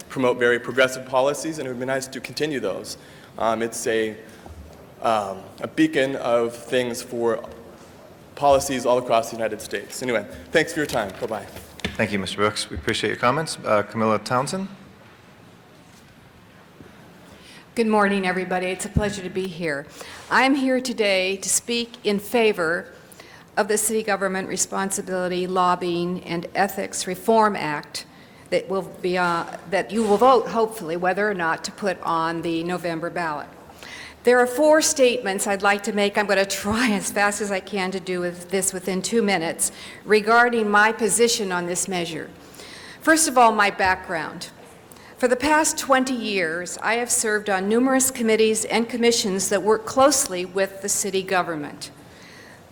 promote very progressive policies, and it would be nice to continue those. It's a beacon of things for policies all across the United States. Anyway, thanks for your time. Bye-bye. Thank you, Mr. Brooks. We appreciate your comments. Camilla Townsend? Good morning, everybody. It's a pleasure to be here. I'm here today to speak in favor of the City Government Responsibility, Lobbying, and Ethics Reform Act that will be that you will vote, hopefully, whether or not to put on the November ballot. There are 4 statements I'd like to make. I'm going to try as fast as I can to do this within 2 minutes regarding my position on this measure. First of all, my background. For the past 20 years, I have served on numerous committees and commissions that work closely with the city government.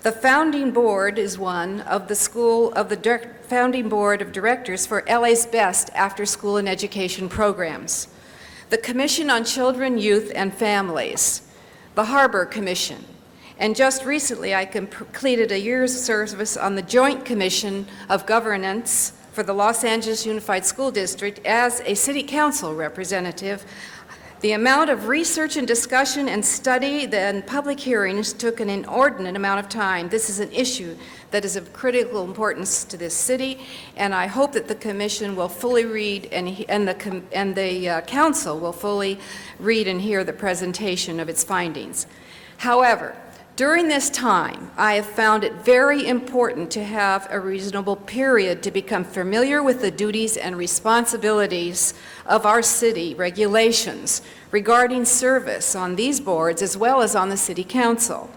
The founding board is one of the founding board of directors for LA's Best After School and Education programs, the Commission on Children, Youth, and Families, the Harbor Commission, and just recently I completed a year's service on the Joint Commission of Governance for the Los Angeles Unified School District as a city council representative. The amount of research and discussion and study and public hearings took an inordinate amount of time. This is an issue that is of critical importance to this city, and I hope that the Commission will fully read and the Council will fully read and hear the presentation of its findings. However, during this time, I have found it very important to have a reasonable period to become familiar with the duties and responsibilities of our city regulations regarding service on these boards as well as on the City Council.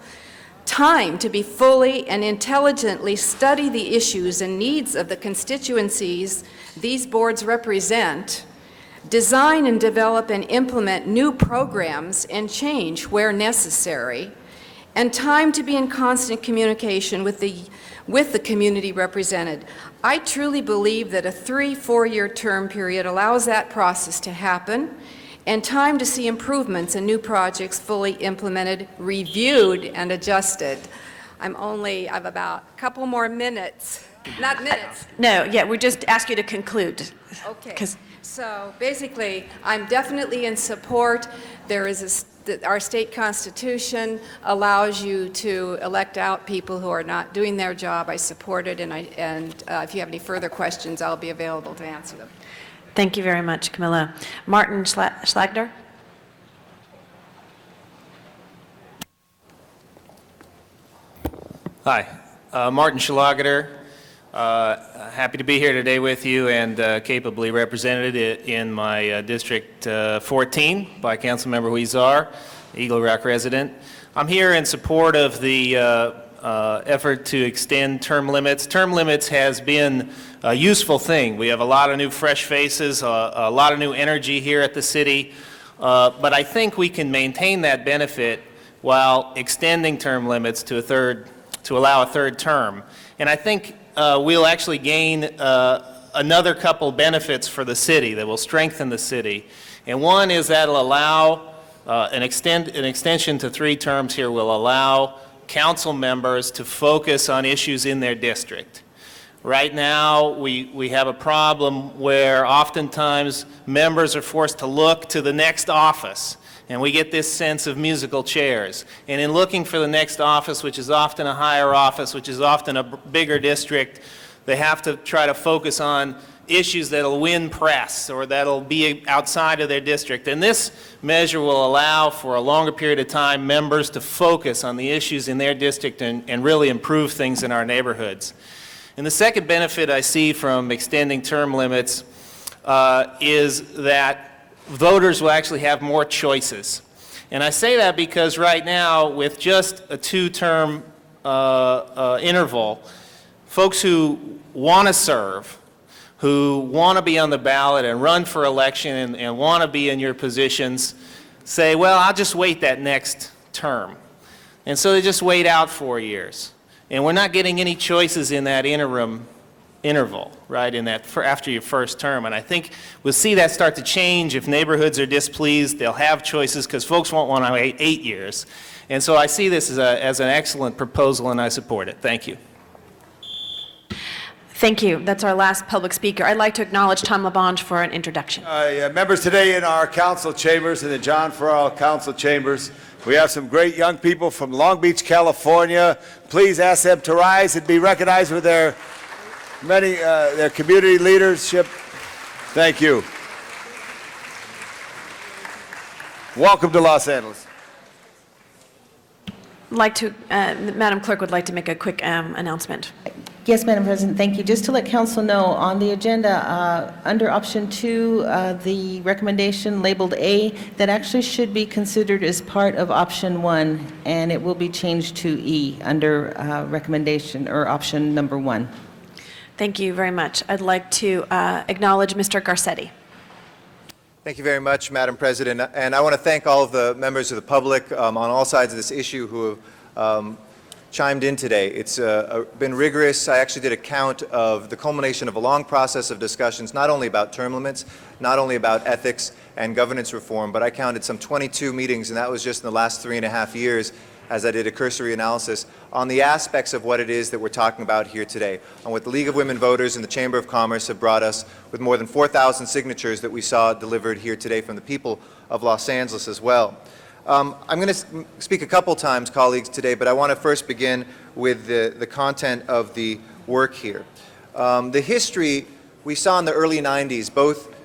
Time to be fully and intelligently study the issues and needs of the constituencies these boards represent, design and develop and implement new programs and change where necessary, and time to be in constant communication with the community represented. I truly believe that a 3-4-year term period allows that process to happen, and time to see improvements and new projects fully implemented, reviewed, and adjusted. I've about a couple more minutes. Not minutes. No, yeah, we just ask you to conclude. Okay. So basically, I'm definitely in support. There is our state constitution allows you to elect out people who are not doing their job. I support it, and if you have any further questions, I'll be available to answer them. Thank you very much, Camilla. Martin Schlagner? Hi, Martin Schlagner. Happy to be here today with you and capably represented in my District 14 by Councilmember Huizar, Eagle Rock resident. I'm here in support of the effort to extend term limits. Term limits has been a useful thing. We have a lot of new fresh faces, a lot of new energy here at the city, but I think we can maintain that benefit while extending term limits to allow a third term. And I think we'll actually gain another couple benefits for the city that will strengthen the city. And one is that it'll allow an extension to 3 terms here will allow council members to focus on issues in their district. Right now, we have a problem where oftentimes members are forced to look to the next office, and we get this sense of musical chairs. And in looking for the next office, which is often a higher office, which is often a bigger district, they have to try to focus on issues that'll win press or that'll be outside of their district. And this measure will allow for a longer period of time members to focus on the issues in their district and really improve things in our neighborhoods. And the second benefit I see from extending term limits is that voters will actually have more choices. And I say that because right now, with just a 2-term interval, folks who want to serve, who want to be on the ballot and run for election and want to be in your positions, say, well, I'll just wait that next term. And so they just wait out 4 years. And we're not getting any choices in that interval, right, in that after your first term. And I think we'll see that start to change. If neighborhoods are displeased, they'll have choices because folks won't want to wait 8 years. And so I see this as an excellent proposal, and I support it. Thank you. Thank you. That's our last public speaker. I'd like to acknowledge Tom LaBonge for an introduction. Members, today in our council chambers, in the John Farrell Council Chambers, we have some great young people from Long Beach, California. Please ask them to rise and be recognized with their their community leadership. Thank you. Welcome to Los Angeles. Madam Clerk would like to make a quick announcement. Yes, Madam President, thank you. Just to let council know, on the agenda, under option 2, the recommendation labeled A, that actually should be considered as part of option 1, and it will be changed to E under recommendation or option number 1. Thank you very much. I'd like to acknowledge Mr. Garcetti. Thank you very much, Madam President. And I want to thank all of the members of the public on all sides of this issue who have chimed in today. It's been rigorous. I actually did a count of the culmination of a long process of discussions, not only about term limits, not only about ethics and governance reform, but I counted some 22 meetings, and that was just in the last 3.5 years as I did a cursory analysis on the aspects of what it is that we're talking about here today, on what the League of Women Voters and the Chamber of Commerce have brought us with more than 4,000 signatures that we saw delivered here today from the people of Los Angeles as well. I'm going to speak a couple times, colleagues, today, but I want to first begin with the content of the work here. The history we saw in the early 90s, both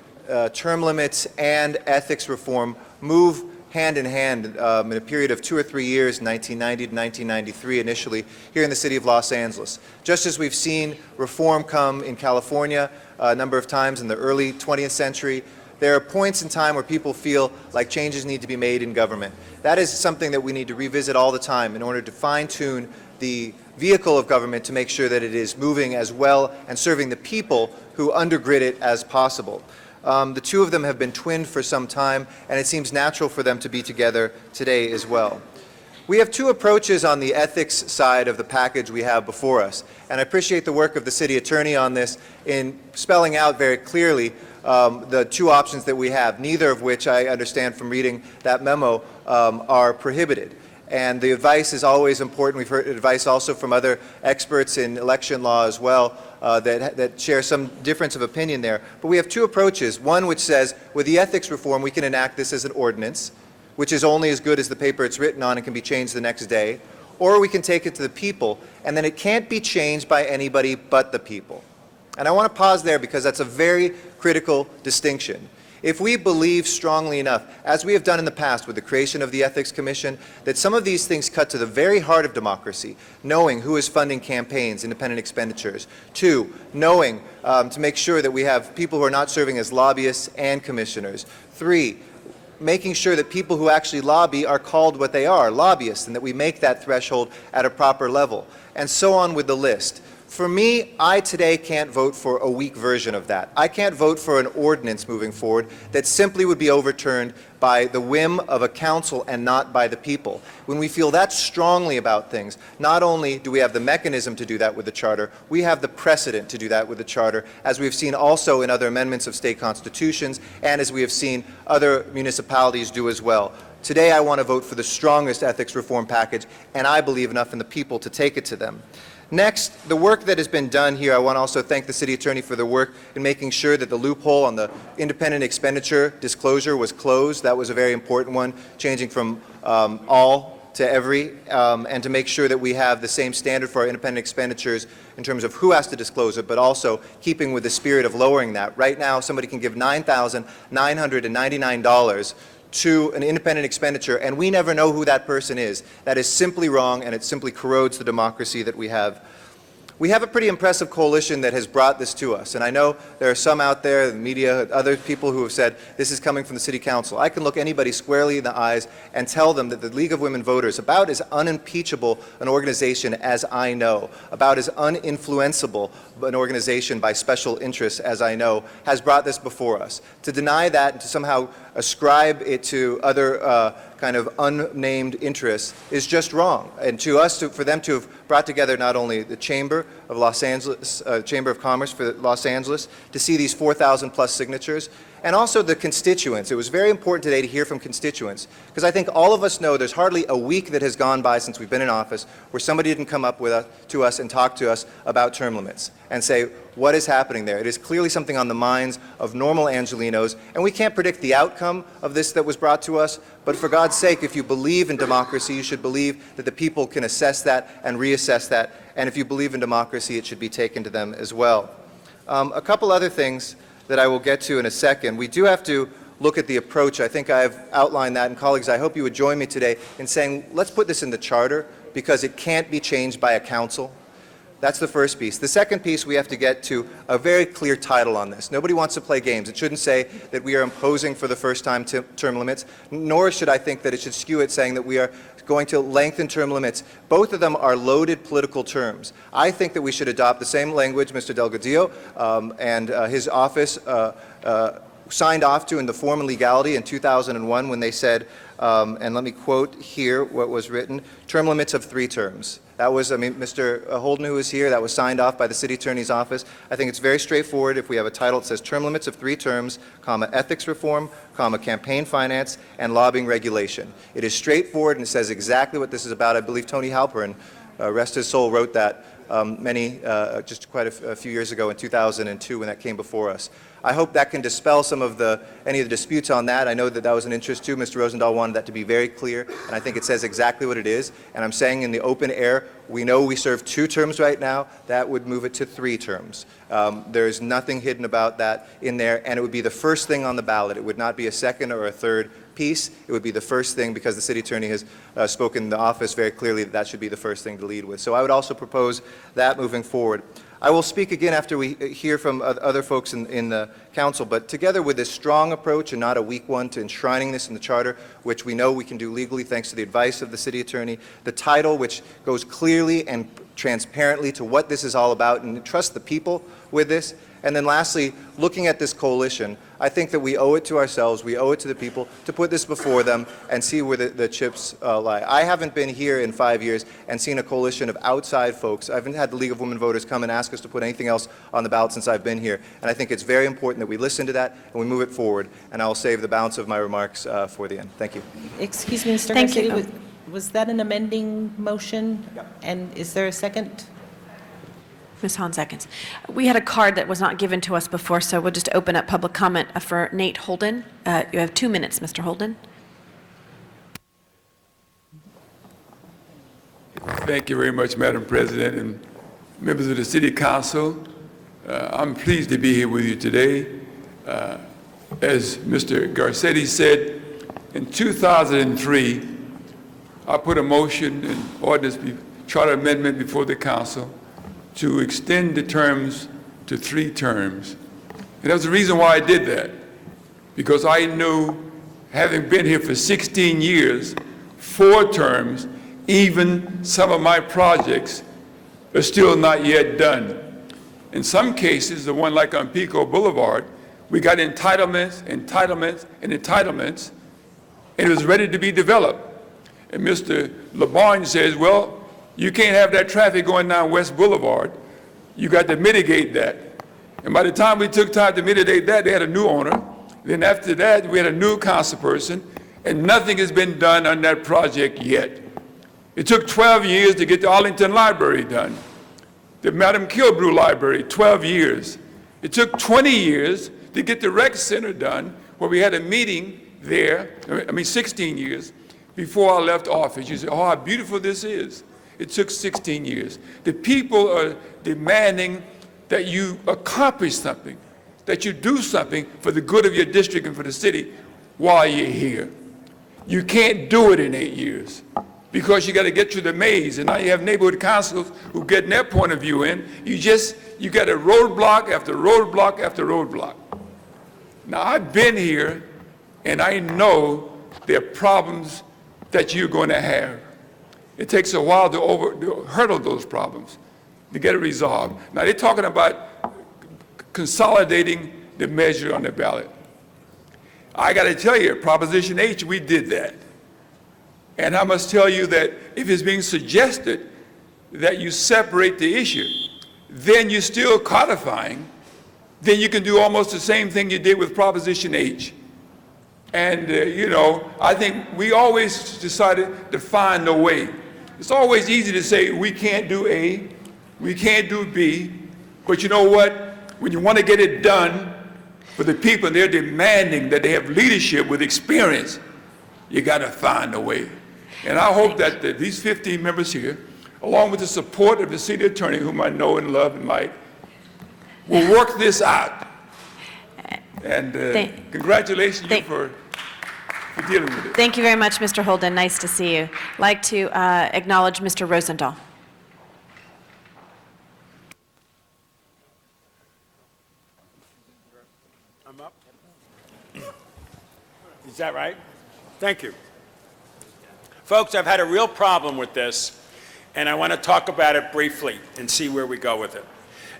term limits and ethics reform move hand in hand in a period of 2 or 3 years, 1990 to 1993 initially, here in the city of Los Angeles. Just as we've seen reform come in California a number of times in the early 20th century, there are points in time where people feel like changes need to be made in government. That is something that we need to revisit all the time in order to fine-tune the vehicle of government to make sure that it is moving as well and serving the people who undergird it as possible. The two of them have been twinned for some time, and it seems natural for them to be together today as well. We have two approaches on the ethics side of the package we have before us, and I appreciate the work of the city attorney on this in spelling out very clearly the two options that we have, neither of which I understand from reading that memo are prohibited. And the advice is always important. We've heard advice also from other experts in election law as well that share some difference of opinion there. But we have two approaches. One which says, with the ethics reform, we can enact this as an ordinance, which is only as good as the paper it's written on and can be changed the next day. Or we can take it to the people, and then it can't be changed by anybody but the people. And I want to pause there because that's a very critical distinction. If we believe strongly enough, as we have done in the past with the creation of the Ethics Commission, that some of these things cut to the very heart of democracy, knowing who is funding campaigns, independent expenditures. 2, knowing to make sure that we have people who are not serving as lobbyists and commissioners. 3, making sure that people who actually lobby are called what they are, lobbyists, and that we make that threshold at a proper level. And so on with the list. For me, I today can't vote for a weak version of that. I can't vote for an ordinance moving forward that simply would be overturned by the whim of a council and not by the people. When we feel that strongly about things, not only do we have the mechanism to do that with the charter, we have the precedent to do that with the charter, as we've seen also in other amendments of state constitutions and as we have seen other municipalities do as well. Today I want to vote for the strongest ethics reform package, and I believe enough in the people to take it to them. Next, the work that has been done here, I want to also thank the city attorney for the work in making sure that the loophole on the independent expenditure disclosure was closed. That was a very important one, changing from all to every, and to make sure that we have the same standard for our independent expenditures in terms of who has to disclose it, but also keeping with the spirit of lowering that. Right now, somebody can give $9,999 to an independent expenditure, and we never know who that person is. That is simply wrong, and it simply corrodes the democracy that we have. We have a pretty impressive coalition that has brought this to us, and I know there are some out there, the media, other people who have said this is coming from the City Council. I can look anybody squarely in the eyes and tell them that the League of Women Voters, about as unimpeachable an organization as I know, about as uninfluenceable an organization by special interests as I know, has brought this before us. To deny that and to somehow ascribe it to other kind of unnamed interests is just wrong. And to us, for them to have brought together not only the Chamber of Los Angeles, Chamber of Commerce for Los Angeles, to see these 4,000 plus signatures, and also the constituents. It was very important today to hear from constituents, because I think all of us know there's hardly a week that has gone by since we've been in office where somebody didn't come up to us and talk to us about term limits and say, what is happening there. It is clearly something on the minds of normal Angelinos, and we can't predict the outcome of this that was brought to us, but for God's sake, if you believe in democracy, you should believe that the people can assess that and reassess that, and if you believe in democracy, it should be taken to them as well. A couple other things that I will get to in a second. We do have to look at the approach. I think I've outlined that, and colleagues, I hope you would join me today in saying, let's put this in the charter, because it can't be changed by a council. That's the first piece. The second piece, we have to get to a very clear title on this. Nobody wants to play games. It shouldn't say that we are imposing for the first time term limits, nor should I think that it should skew it saying that we are going to lengthen term limits. Both of them are loaded political terms. I think that we should adopt the same language Mr. Delgadillo and his office signed off to in the form and legality in 2001 when they said, and let me quote here what was written, term limits of 3 terms. That was, Mr. Holden, who was here, that was signed off by the City Attorney's Office. I think it's very straightforward if we have a title that says term limits of 3 terms, comma, ethics reform, comma, campaign finance, and lobbying regulation. It is straightforward and it says exactly what this is about. I believe Tony Halperin, rest his soul, wrote that just quite a few years ago in 2002 when that came before us. I hope that can dispel some of any of the disputes on that. I know that that was an interest too. Mr. Rosendahl wanted that to be very clear, and I think it says exactly what it is. And I'm saying in the open air, we know we serve 2 terms right now. That would move it to 3 terms. There's nothing hidden about that in there, and it would be the first thing on the ballot. It would not be a second or a third piece. It would be the first thing, because the city attorney has spoken in the office very clearly that that should be the first thing to lead with. So I would also propose that moving forward. I will speak again after we hear from other folks in the council, but together with this strong approach and not a weak one to enshrining this in the charter, which we know we can do legally thanks to the advice of the city attorney, the title which goes clearly and transparently to what this is all about and trust the people with this. And then lastly, looking at this coalition, I think that we owe it to ourselves, we owe it to the people to put this before them and see where the chips lie. I haven't been here in 5 years and seen a coalition of outside folks. I haven't had the League of Women Voters come and ask us to put anything else on the ballot since I've been here. And I think it's very important that we listen to that and we move it forward. And I'll save the balance of my remarks for the end. Thank you. Excuse me, Mr. Thank you. Garcetti, was that an amending motion? Yep. And is there a second? Ms. Hahn seconds. We had a card that was not given to us before, so we'll just open up public comment for Nate Holden. You have 2 minutes, Mr. Holden. Thank you very much, Madam President and members of the City Council. I'm pleased to be here with you today. As Mr. Garcetti said, in 2003, I put a motion and ordinance charter amendment before the council to extend the terms to 3 terms. And that's the reason why I did that, because I knew, having been here for 16 years, 4 terms, even some of my projects are still not yet done. In some cases, the one like on Pico Boulevard, we got entitlements, and it was ready to be developed. And Mr. LeBarge says, well, you can't have that traffic going down West Boulevard. You got to mitigate that. And by the time we took time to mitigate that, they had a new owner. Then after that, we had a new council person, and nothing has been done on that project yet. It took 12 years to get the Arlington Library done. The Madam Kilbrew Library, 12 years. It took 20 years to get the rec center done, where we had a meeting there, 16 years, before I left office. You say, oh, how beautiful this is. It took 16 years. The people are demanding that you accomplish something, that you do something for the good of your district and for the city while you're here. You can't do it in 8 years because you got to get through the maze, and now you have neighborhood councils who get their point of view in. You got a roadblock after roadblock after roadblock. Now, I've been here, and I know there are problems that you're going to have. It takes a while to hurdle those problems, to get it resolved. Now, they're talking about consolidating the measure on the ballot. I got to tell you, Proposition H, we did that. And I must tell you that if it's being suggested that you separate the issue, then you're still codifying, then you can do almost the same thing you did with Proposition H. And, I think we always decided to find a way. It's always easy to say we can't do A, we can't do B, but you know what? when you want to get it done for the people, they're demanding that they have leadership with experience, you got to find a way. And I hope that these 15 members here, along with the support of the city attorney, whom I know and love and like, will work this out. And congratulations you for dealing with it. Thank you very much, Mr. Holden. Nice to see you. I'd like to acknowledge Mr. Rosendahl. I'm up. Is that right? Thank you. Folks, I've had a real problem with this, and I want to talk about it briefly and see where we go with it.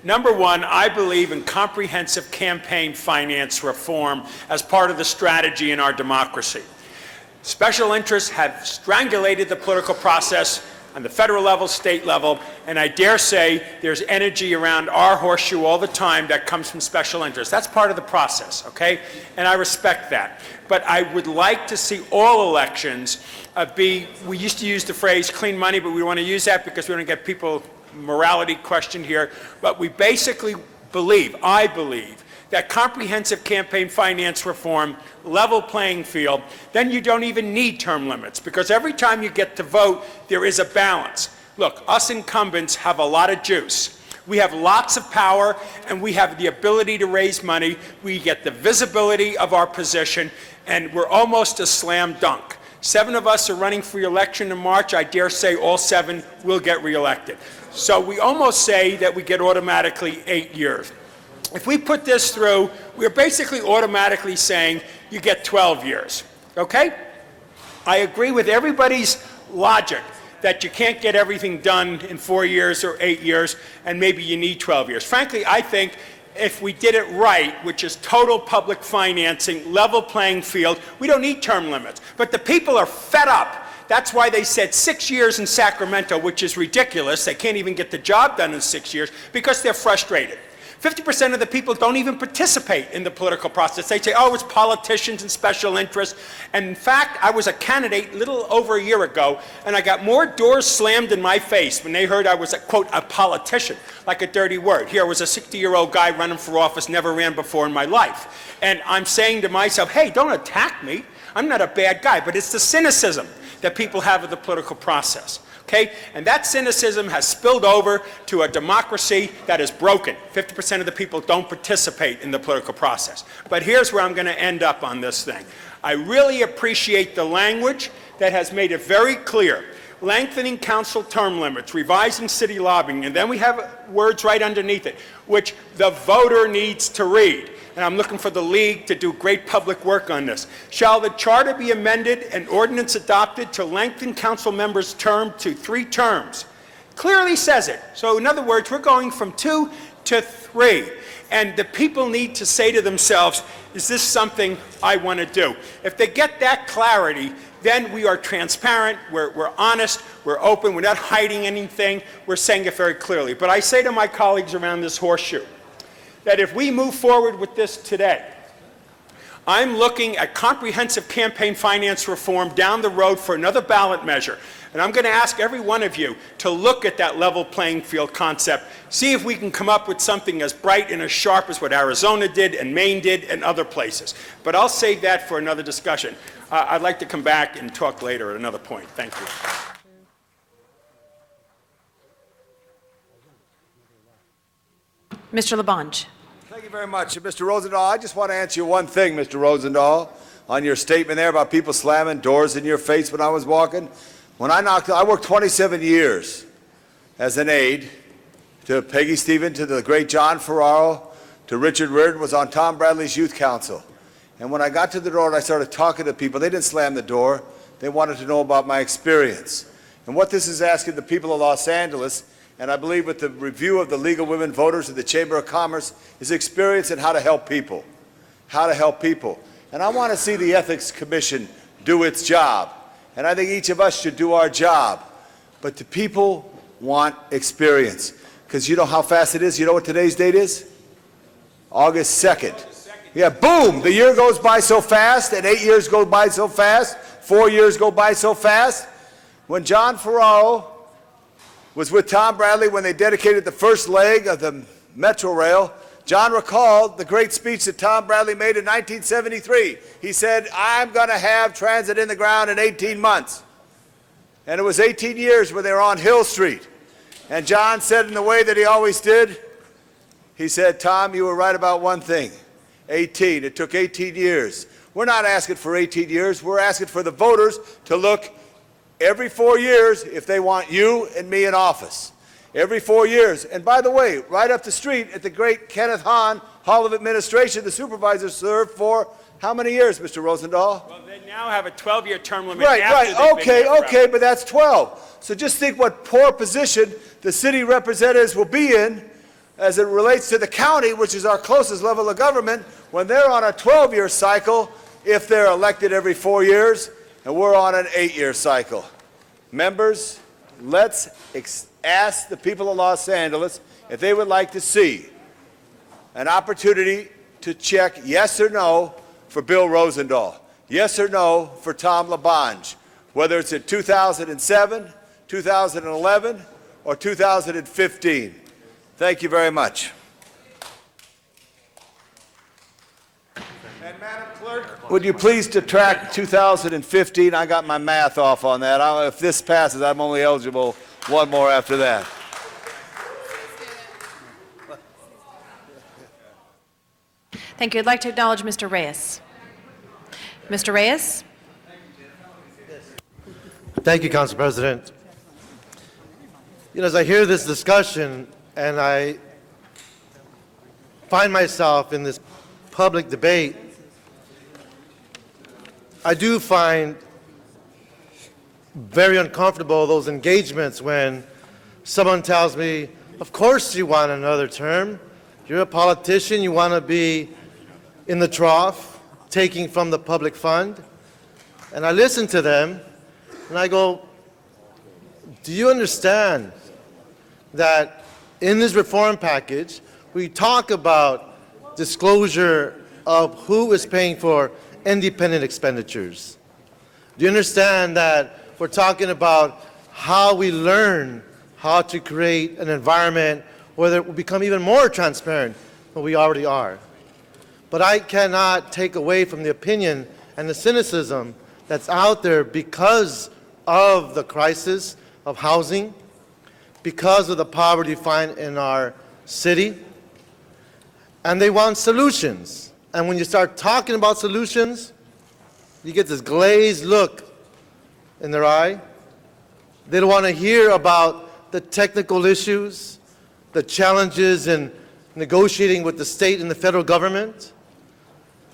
Number one, I believe in comprehensive campaign finance reform as part of the strategy in our democracy. Special interests have strangulated the political process on the federal level, state level, and I dare say there's energy around our horseshoe all the time that comes from special interests. That's part of the process, okay? And I respect that. But I would like to see all elections we used to use the phrase clean money, but we want to use that because we don't get people morality questioned here. But we basically I believe, that comprehensive campaign finance reform, level playing field, then you don't even need term limits, because every time you get to vote, there is a balance. Look, us incumbents have a lot of juice. We have lots of power, and we have the ability to raise money. We get the visibility of our position, and we're almost a slam dunk. 7 of us are running for re-election in March. I dare say all 7 will get re-elected. So we almost say that we get automatically 8 years. If we put this through, we're basically automatically saying you get 12 years, okay? I agree with everybody's logic that you can't get everything done in 4 years or 8 years, and maybe you need 12 years. Frankly, I think if we did it right, which is total public financing, level playing field, we don't need term limits. But the people are fed up. That's why they said 6 years in Sacramento, which is ridiculous. They can't even get the job done in 6 years because they're frustrated. 50% of the people don't even participate in the political process. They say, oh, it's politicians and special interests. And in fact, I was a candidate a little over a year ago, and I got more doors slammed in my face when they heard I was, quote, a politician, like a dirty word. Here I was a 60-year-old guy running for office, never ran before in my life. And I'm saying to myself, hey, don't attack me. I'm not a bad guy. But it's the cynicism that people have of the political process. Okay? And that cynicism has spilled over to a democracy that is broken. 50% of the people don't participate in the political process. But here's where I'm going to end up on this thing. I really appreciate the language that has made it very clear. Lengthening council term limits, revising city lobbying, and then we have words right underneath it, which the voter needs to read. And I'm looking for the league to do great public work on this. Shall the charter be amended and ordinance adopted to lengthen council members' term to 3 terms? Clearly says it. So in other words, we're going from 2 to 3. And the people need to say to themselves, is this something I want to do? If they get that clarity, then we are transparent, we're honest, we're open, we're not hiding anything, we're saying it very clearly. But I say to my colleagues around this horseshoe, that if we move forward with this today, I'm looking at comprehensive campaign finance reform down the road for another ballot measure. And I'm going to ask every one of you to look at that level playing field concept, see if we can come up with something as bright and as sharp as what Arizona did and Maine did and other places. But I'll save that for another discussion. I'd like to come back and talk later at another point. Thank you. Mr. Labange. Thank you very much. Mr. Rosendahl, I just want to answer you one thing, Mr. Rosendahl, on your statement there about people slamming doors in your face when I was walking. When I worked 27 years as an aide to Peggy Stevens, to the great John Ferraro, to Richard Riordan, was on Tom Bradley's youth council. And when I got to the door and I started talking to people, they didn't slam the door. They wanted to know about my experience. And what this is asking the people of Los Angeles, and I believe with the review of the League of Women Voters of the Chamber of Commerce, is experience in how to help people. How to help people. And I want to see the Ethics Commission do its job. And I think each of us should do our job. But the people want experience. Because you know how fast it is? You know what today's date is? August 2nd. Yeah, boom! The year goes by so fast, and 8 years go by so fast, 4 years go by so fast. When John Ferraro was with Tom Bradley when they dedicated the first leg of the Metro Rail, John recalled the great speech that Tom Bradley made in 1973. He said, I'm going to have transit in the ground in 18 months. And it was 18 years where they were on Hill Street. And John said in the way that he always did, he said, Tom, you were right about one thing. 18. It took 18 years. We're not asking for 18 years. We're asking for the voters to look every 4 years if they want you and me in office. Every 4 years. And by the way, right up the street at the great Kenneth Hahn Hall of Administration, the supervisor served for how many years, Mr. Rosendahl? Well, they now have a 12-year term limit. Right, after right. they've been there Okay, forever. but that's 12. So just think what poor position the city representatives will be in as it relates to the county, which is our closest level of government, when they're on a 12-year cycle if they're elected every 4 years, and we're on an 8-year cycle. Members, let's ask the people of Los Angeles if they would like to see an opportunity to check yes or no for Bill Rosendahl, yes or no for Tom LaBonge, whether it's in 2007, 2011, or 2015. Thank you very much. And Madam Clerk, would you please detract 2015? I got my math off on that. If this passes, I'm only eligible one more after that. Thank you. I'd like to acknowledge Mr. Reyes. Mr. Reyes? Thank you, Council President. You know, as I hear this discussion and I find myself in this public debate, I do find very uncomfortable those engagements when someone tells me, of course you want another term. You're a politician, you want to be in the trough, taking from the public fund. And I listen to them and I go, do you understand that in this reform package, we talk about disclosure of who is paying for independent expenditures? Do you understand that we're talking about how we learn how to create an environment where it will become even more transparent than we already are? But I cannot take away from the opinion and the cynicism that's out there because of the crisis of housing, because of the poverty we find in our city, and they want solutions. And when you start talking about solutions, you get this glazed look in their eye. They don't want to hear about the technical issues, the challenges in negotiating with the state and the federal government.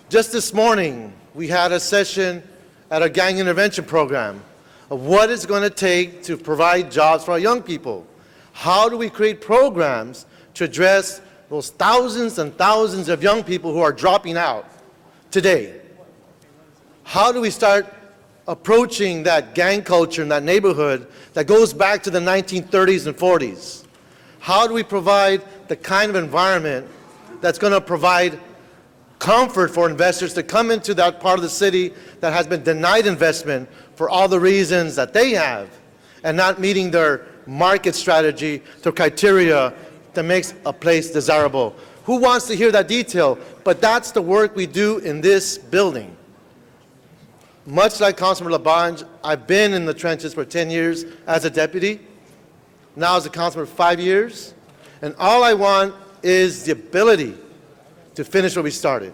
Just this morning, we had a session at our gang intervention program of what it's going to take to provide jobs for our young people. How do we create programs to address those thousands and thousands of young people who are dropping out today? How do we start approaching that gang culture in that neighborhood that goes back to the 1930s and 40s? How do we provide the kind of environment that's going to provide comfort for investors to come into that part of the city that has been denied investment for all the reasons that they have and not meeting their market strategy, their criteria that makes a place desirable? Who wants to hear that detail? But that's the work we do in this building. Much like Councilman LaBonge, I've been in the trenches for 10 years as a deputy, now as a councilman for 5 years, and all I want is the ability to finish what we started,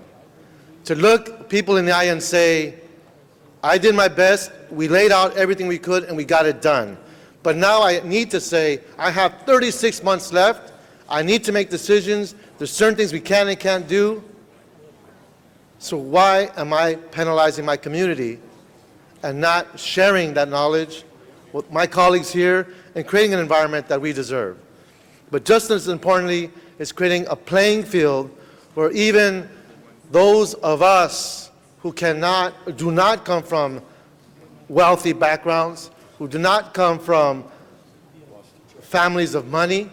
to look people in the eye and say, I did my best, we laid out everything we could, and we got it done. But now I need to say, I have 36 months left, I need to make decisions, there's certain things we can and can't do, so why am I penalizing my community and not sharing that knowledge with my colleagues here and creating an environment that we deserve? But just as importantly is creating a playing field where even those of us who do not come from wealthy backgrounds, who do not come from families of money,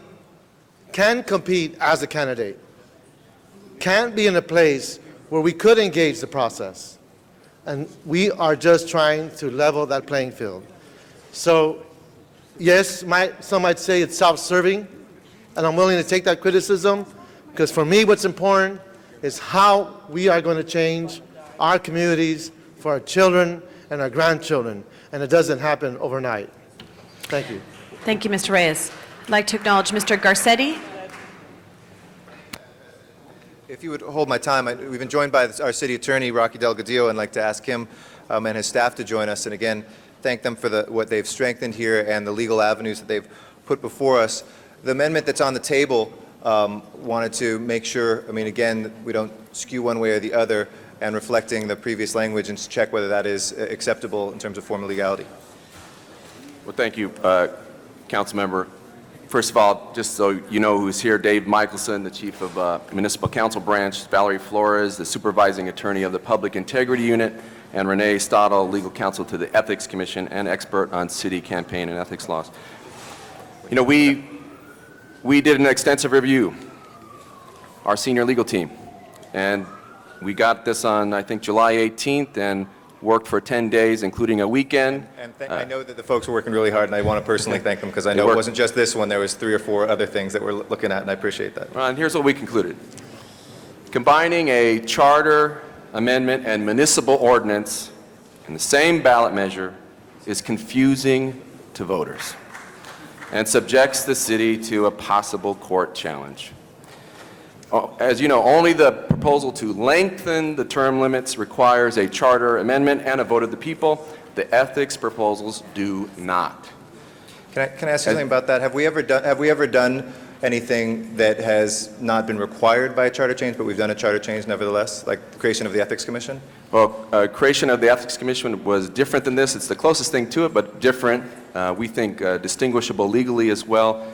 can compete as a candidate, can be in a place where we could engage the process. And we are just trying to level that playing field. So, yes, some might say it's self-serving, and I'm willing to take that criticism, Because for me, what's important is how we are going to change our communities for our children and our grandchildren, and it doesn't happen overnight. Thank you. Thank you, Mr. Reyes. I'd like to acknowledge Mr. Garcetti. If you would hold my time, we've been joined by our city attorney, Rocky Delgadillo, and I'd like to ask him and his staff to join us, and again, thank them for what they've strengthened here and the legal avenues that they've put before us. The amendment that's on the table wanted to make sure, I mean, again, we don't skew one way or the other, and reflecting the previous language, and to check whether that is acceptable in terms of form of legality. Well, thank you, Council Member. First of all, just so you know who's here, Dave Michelson, the Chief of Municipal Council Branch, Valerie Flores, the Supervising Attorney of the Public Integrity Unit, and Renee Stottle, Legal Counsel to the Ethics Commission and expert on city campaign and ethics laws. You know, we did an extensive review, our senior legal team, and we got this on, I think, July 18th, and worked for 10 days, including a weekend. And I know that the folks were working really hard, and I want to personally thank them, because I know it wasn't just this one. There was 3 or 4 other things that we're looking at, and I appreciate that. And here's what we concluded. Combining a charter amendment and municipal ordinance in the same ballot measure is confusing to voters and subjects the city to a possible court challenge. As you know, only the proposal to lengthen the term limits requires a charter amendment and a vote of the people. The ethics proposals do not. Can I ask you something about that? Have we ever done anything that has not been required by a charter change, but we've done a charter change nevertheless, like the creation of the Ethics Commission? Well, creation of the Ethics Commission was different than this. It's the closest thing to it, but different. We think distinguishable legally as well.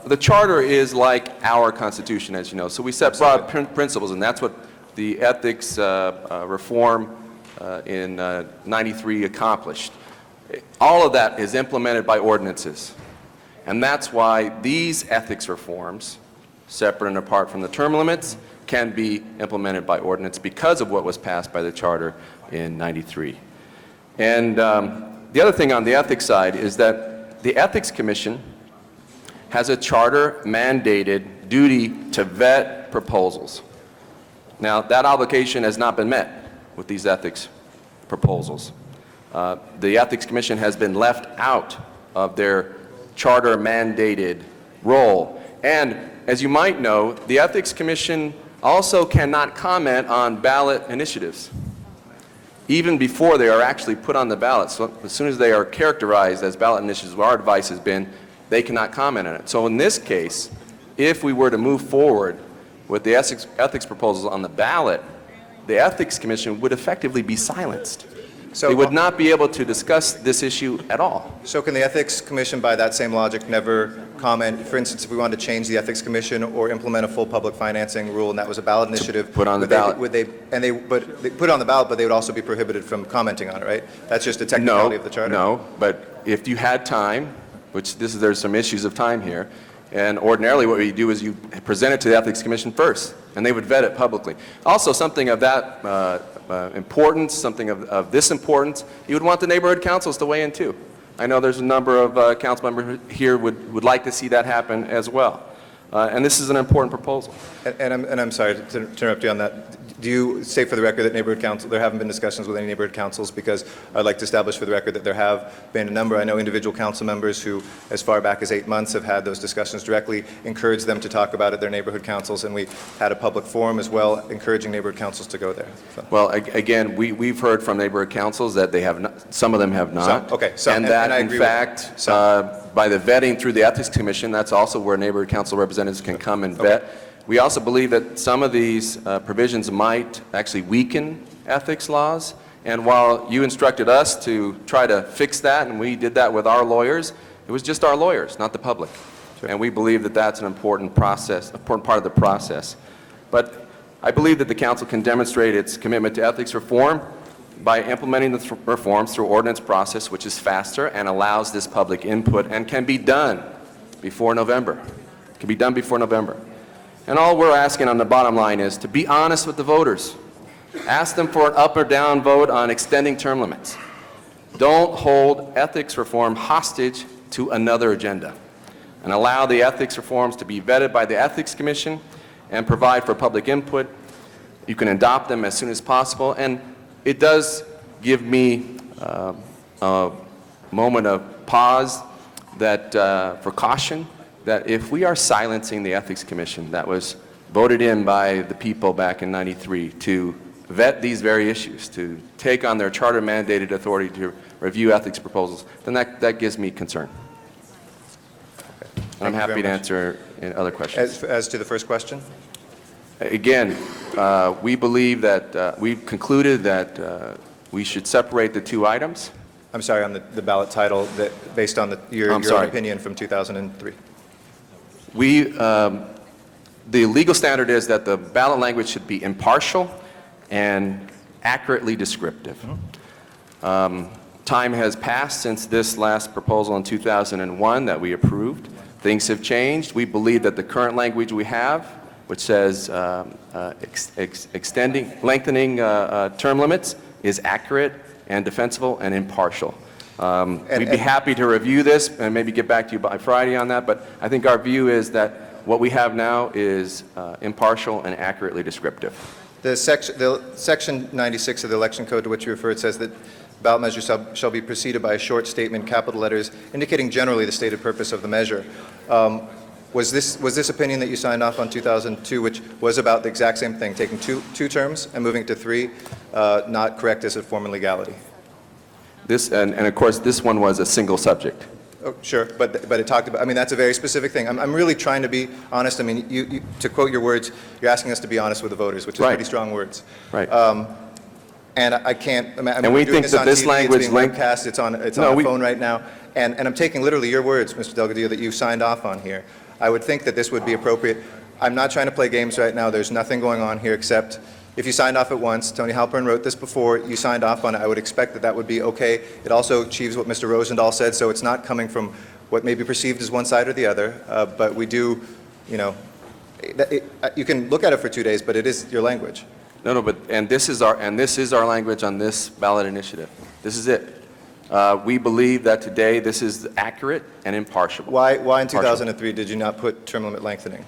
The charter is like our Constitution, as you know. So we set broad principles, and that's what the ethics reform in '93 accomplished. All of that is implemented by ordinances. And that's why these ethics reforms, separate and apart from the term limits, can be implemented by ordinance because of what was passed by the charter in '93. And the other thing on the ethics side is that the Ethics Commission has a charter-mandated duty to vet proposals. Now, that obligation has not been met with these ethics proposals. The Ethics Commission has been left out of their charter-mandated role. And as you might know, the Ethics Commission also cannot comment on ballot initiatives, even before they are actually put on the ballot. So as soon as they are characterized as ballot initiatives, our advice has been they cannot comment on it. So in this case, if we were to move forward with the ethics proposals on the ballot, the Ethics Commission would effectively be silenced. So they would not be able to discuss this issue at all. So can the Ethics Commission, by that same logic, never comment, for instance, if we wanted to change the Ethics Commission or implement a full public financing rule and that was a ballot initiative? Put on the ballot. They put it on the ballot, but they would also be prohibited from commenting on it, right? That's just a technicality of the charter? No, but if you had time, which there's some issues of time here, and ordinarily what you do is you present it to the Ethics Commission first, and they would vet it publicly. Also, something of that importance, something of this importance, you would want the neighborhood councils to weigh in too. I know there's a number of council members here would like to see that happen as well. And this is an important proposal. And I'm sorry to interrupt you on that. Do you say for the record that neighborhood council, there haven't been discussions with any neighborhood councils? Because I'd like to establish for the record that there have been a number. I know individual council members who, as far back as 8 months, have had those discussions directly, encouraged them to talk about it, their neighborhood councils, and we had a public forum as well, encouraging neighborhood councils to go there. So. Well, again, we've heard from neighborhood councils that they have not, some of them have not. And that, in fact, by the vetting through the Ethics Commission, that's also where neighborhood council representatives can come and vet. We also believe that some of these provisions might actually weaken ethics laws. And while you instructed us to try to fix that, and we did that with our lawyers, it was just our lawyers, not the public. Sure. And we believe that that's an important process, important part of the process. But I believe that the council can demonstrate its commitment to ethics reform by implementing the reforms through ordinance process, which is faster and allows this public input and can be done before November. It can be done before November. And all we're asking on the bottom line is to be honest with the voters. Ask them for an up or down vote on extending term limits. Don't hold ethics reform hostage to another agenda. And allow the ethics reforms to be vetted by the Ethics Commission and provide for public input. You can adopt them as soon as possible, and it does give me a moment of pause that, for caution, that if we are silencing the Ethics Commission that was voted in by the people back in '93 to vet these very issues, to take on their charter-mandated authority to review ethics proposals, then that gives me concern. And I'm happy to answer other questions. As to the first question? Again, we believe that we've concluded that we should separate the two items. I'm sorry, on the ballot title, that based on your own opinion from 2003. The legal standard is that the ballot language should be impartial and accurately descriptive. Time has passed since this last proposal in 2001 that we approved. Things have changed. We believe that the current language we have, which says lengthening term limits, is accurate and defensible and impartial. We'd be happy to review this and maybe get back to you by Friday on that, but I think our view is that what we have now is impartial and accurately descriptive. The section 96 of the Election Code to which you referred says that ballot measures shall be preceded by a short statement, capital letters, indicating generally the stated purpose of the measure. Was this opinion that you signed off on 2002, which was about the exact same thing, taking two terms and moving it to 3, not correct as a form of legality? And of course, this one was a single subject. Oh, sure, but it talked about, I mean, that's a very specific thing. I'm really trying to be honest. I mean, to quote your words, you're asking us to be honest with the voters, which is pretty strong words. Right. And I can't, I mean, and we think that this language it's being webcast, it's on a phone right now, and I'm taking literally your words, Mr. Delgadillo, that you signed off on here. I would think that this would be appropriate. I'm not trying to play games right now. There's nothing going on here except if you signed off at once, Tony Halpern wrote this before, you signed off on it, I would expect that that would be okay. It also achieves what Mr. Rosendahl said, so it's not coming from what may be perceived as one side or the other, but we do, you know, you can look at it for 2 days, but it is your language. No, but this is our language on this ballot initiative. This is it. We believe that today this is accurate and impartial. Why in 2003 did you not put term limit lengthening?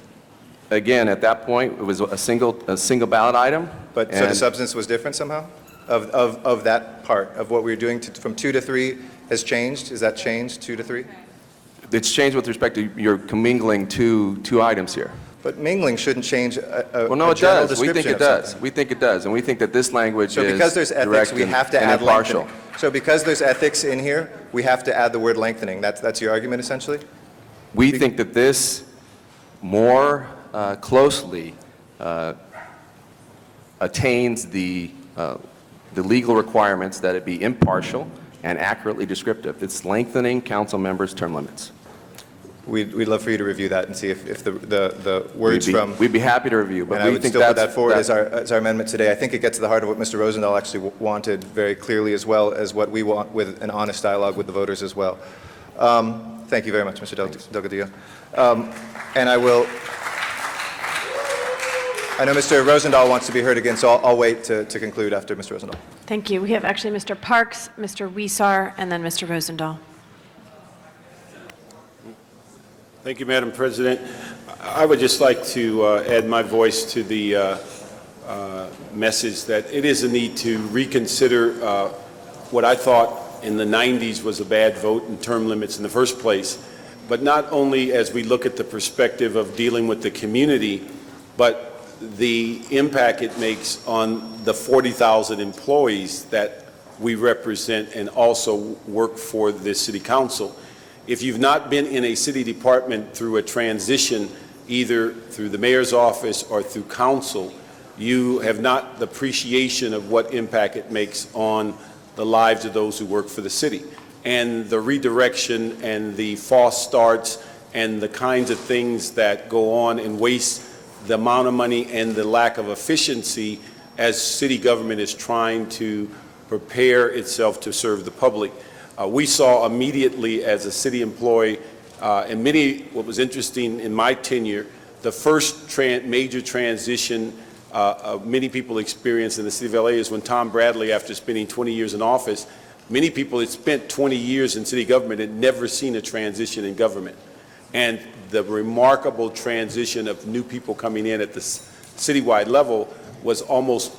Again, at that point, it was a single ballot item. But so the substance was different somehow? Of that part, of what we were doing from 2 to 3 has changed? Is that changed, 2 to 3? It's changed with respect to you're commingling two items here. But mingling shouldn't change well, no, a it general does. We think it does. We think it does. And we think that this language so is because there's ethics, we have to add impartial. lengthening. So because there's ethics in here, we have to add the word lengthening. That's your argument, essentially? We think that this more closely attains the legal requirements that it be impartial and accurately descriptive. It's lengthening council members' term limits. We'd love for you to review that and see if the words from... We'd be happy to review, but and we I would think still put that forward that's as our amendment today. I think it gets to the heart of what Mr. Rosendahl actually wanted very clearly, as well as what we want with an honest dialogue with the voters as well. Thank you very much, Mr. Delgadillo. And I know Mr. Rosendahl wants to be heard again, so I'll wait to conclude after Mr. Rosendahl. Thank you. We have actually Mr. Parks, Mr. Weisar, and then Mr. Rosendahl. Thank you, Madam President. I would just like to add my voice to the message that it is a need to reconsider what I thought in the 90s was a bad vote in term limits in the first place, but not only as we look at the perspective of dealing with the community, but the impact it makes on the 40,000 employees that we represent and also work for the City Council. If you've not been in a city department through a transition, either through the mayor's office or through council, you have not the appreciation of what impact it makes on the lives of those who work for the city. And the redirection and the false starts and the kinds of things that go on and waste the amount of money and the lack of efficiency as city government is trying to prepare itself to serve the public. We saw immediately as a city employee, and what was interesting in my tenure, the first major transition many people experienced in the city of LA is when Tom Bradley, after spending 20 years in office, many people had spent 20 years in city government and never seen a transition in government. and the remarkable transition of new people coming in at the citywide level was almost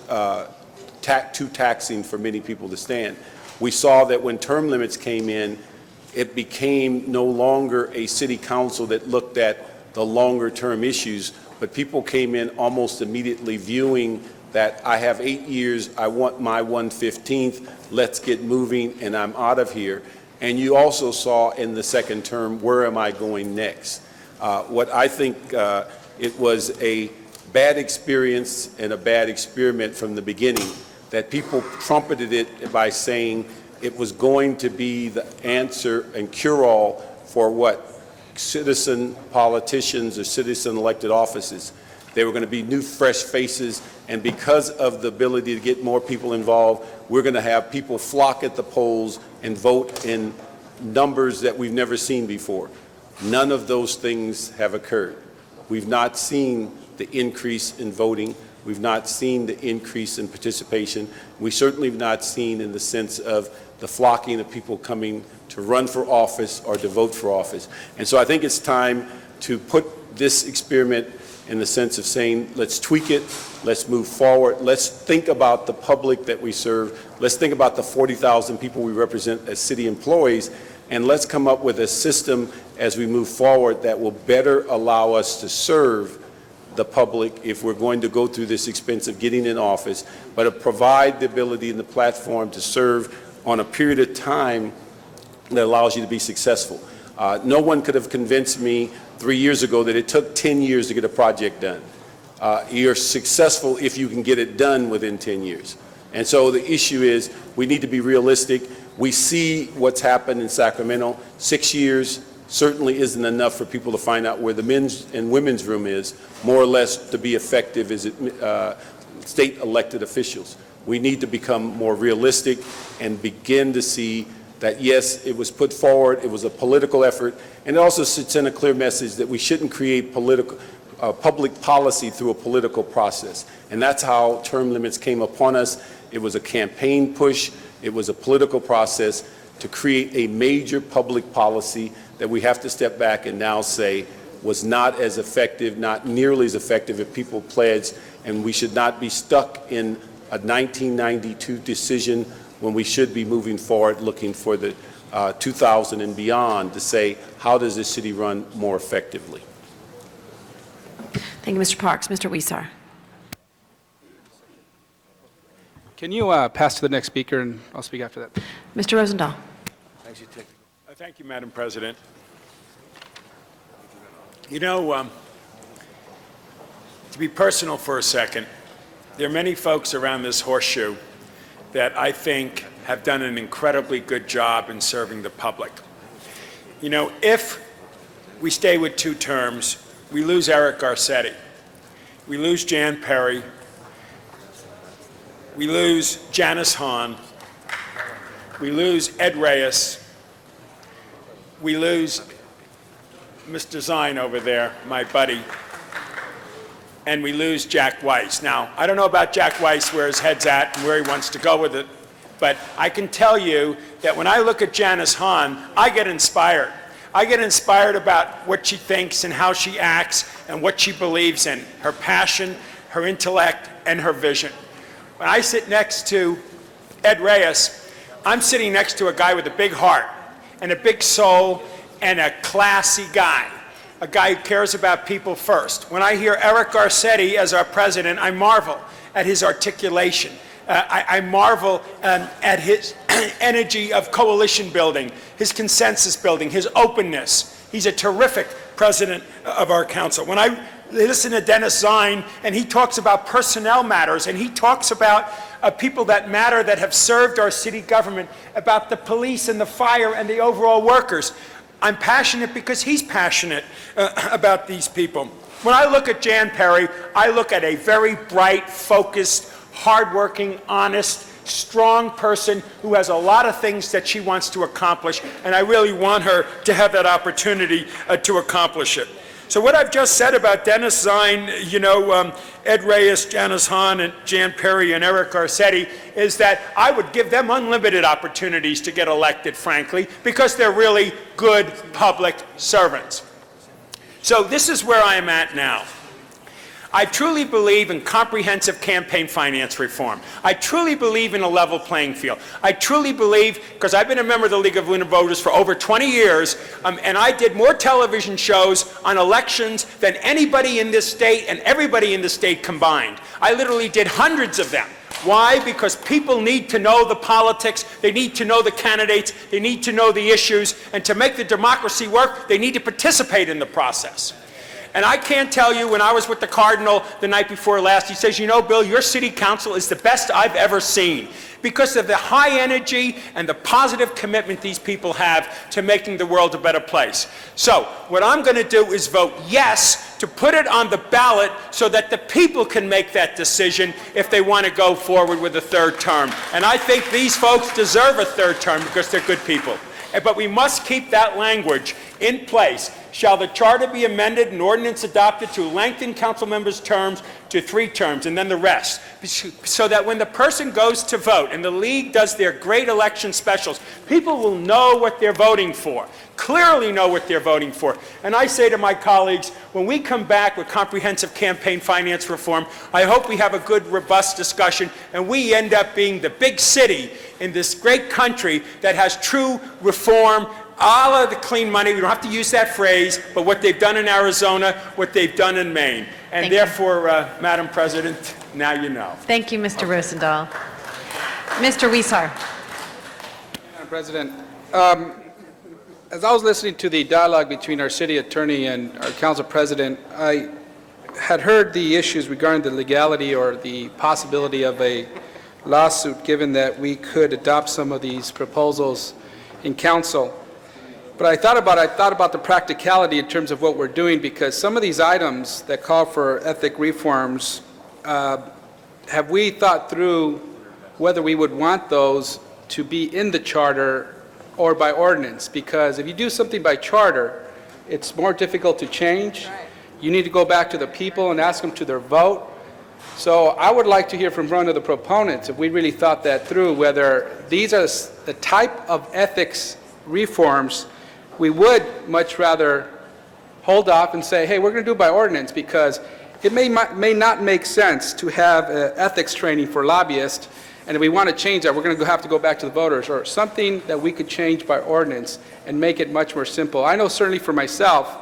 too taxing for many people to stand. We saw that when term limits came in, it became no longer a city council that looked at the longer term issues, but people came in almost immediately viewing that I have 8 years, I want my 1/15th, let's get moving, and I'm out of here. And you also saw in the second term, where am I going next? What I think it was a bad experience and a bad experiment from the beginning, that people trumpeted it by saying it was going to be the answer and cure-all for what citizen politicians or citizen elected offices. They were going to be new, fresh faces, and because of the ability to get more people involved, we're going to have people flock at the polls and vote in numbers that we've never seen before. None of those things have occurred. We've not seen the increase in voting. We've not seen the increase in participation. We certainly have not seen in the sense of the flocking of people coming to run for office or to vote for office. And so I think it's time to put this experiment in the sense of saying, let's tweak it, let's move forward, let's think about the public that we serve, let's think about the 40,000 people we represent as city employees, and let's come up with a system as we move forward that will better allow us to serve the public if we're going to go through this expense of getting in office, but to provide the ability and the platform to serve on a period of time that allows you to be successful. No one could have convinced me 3 years ago that it took 10 years to get a project done. You're successful if you can get it done within 10 years. And so the issue is we need to be realistic. We see what's happened in Sacramento. 6 years certainly isn't enough for people to find out where the men's and women's room is, more or less to be effective as state elected officials. We need to become more realistic and begin to see that, yes, it was put forward, it was a political effort, and it also sends a clear message that we shouldn't create public policy through a political process. And that's how term limits came upon us. It was a campaign push, it was a political process to create a major public policy that we have to step back and now say was not as effective, not nearly as effective as people pledged, and we should not be stuck in a 1992 decision when we should be moving forward looking for the 2000 and beyond to say, how does this city run more effectively? Thank you, Mr. Parks. Mr. Weeser. Can you pass to the next speaker, and I'll speak after that. Mr. Rosendahl. Thank you, Madam President. You know, to be personal for a second, there are many folks around this horseshoe that I think have done an incredibly good job in serving the public. You know, if we stay with 2 terms, we lose Eric Garcetti, we lose Jan Perry, we lose Janice Hahn, we lose Ed Reyes, we lose Mr. Zine over there, my buddy, and we lose Jack Weiss. Now, I don't know about Jack Weiss, where his head's at and where he wants to go with it, but I can tell you that when I look at Janice Hahn, I get inspired. I get inspired about what she thinks and how she acts and what she believes in, her passion, her intellect, and her vision. When I sit next to Ed Reyes, I'm sitting next to a guy with a big heart and a big soul and a classy guy, a guy who cares about people first. When I hear Eric Garcetti as our president, I marvel at his articulation. I marvel at his energy of coalition building, his consensus building, his openness. He's a terrific president of our council. When I listen to Dennis Zine, and he talks about personnel matters, and he talks about people that matter that have served our city government, about the police and the fire and the overall workers. I'm passionate because he's passionate about these people. When I look at Jan Perry, I look at a very bright, focused, hardworking, honest, strong person who has a lot of things that she wants to accomplish, and I really want her to have that opportunity to accomplish it. So what I've just said about Dennis Zine, you know, Ed Reyes, Janice Hahn, and Jan Perry, and Eric Garcetti, is that I would give them unlimited opportunities to get elected, frankly, because they're really good public servants. So this is where I am at now. I truly believe in comprehensive campaign finance reform. I truly believe in a level playing field. I truly believe, because I've been a member of the League of Women Voters for over 20 years, and I did more television shows on elections than anybody in this state and everybody in the state combined. I literally did hundreds of them. Why? Because people need to know the politics, they need to know the candidates, they need to know the issues, and to make the democracy work, they need to participate in the process. And I can't tell you, when I was with the Cardinal the night before last, he says, you know, Bill, your city council is the best I've ever seen because of the high energy and the positive commitment these people have to making the world a better place. So what I'm going to do is vote yes to put it on the ballot so that the people can make that decision if they want to go forward with a third term. And I think these folks deserve a third term because they're good people. But we must keep that language in place. Shall the charter be amended and ordinance adopted to lengthen council members' terms to 3 terms and then the rest, so that when the person goes to vote and the league does their great election specials, people will know what they're voting for, clearly know what they're voting for. And I say to my colleagues, when we come back with comprehensive campaign finance reform, I hope we have a good, robust discussion and we end up being the big city in this great country that has true reform, all of the clean money. We don't have to use that phrase, but what they've done in Arizona, what they've done in Maine. And therefore, Madam President, now you know. Thank you, Mr. Rosendahl. Mr. Weisar. Madam President, as I was listening to the dialogue between our city attorney and our council president, I had heard the issues regarding the legality or the possibility of a lawsuit, given that we could adopt some of these proposals in council. But I thought about the practicality in terms of what we're doing, because some of these items that call for ethic reforms, have we thought through whether we would want those to be in the charter or by ordinance? Because if you do something by charter, it's more difficult to change. You need to go back to the people and ask them to their vote. So I would like to hear from one of the proponents if we really thought that through, whether these are the type of ethics reforms we would much rather hold off and say, hey, we're going to do it by ordinance, because it may not make sense to have ethics training for lobbyists, and if we want to change that, we're going to have to go back to the voters, or something that we could change by ordinance and make it much more simple. I know certainly for myself,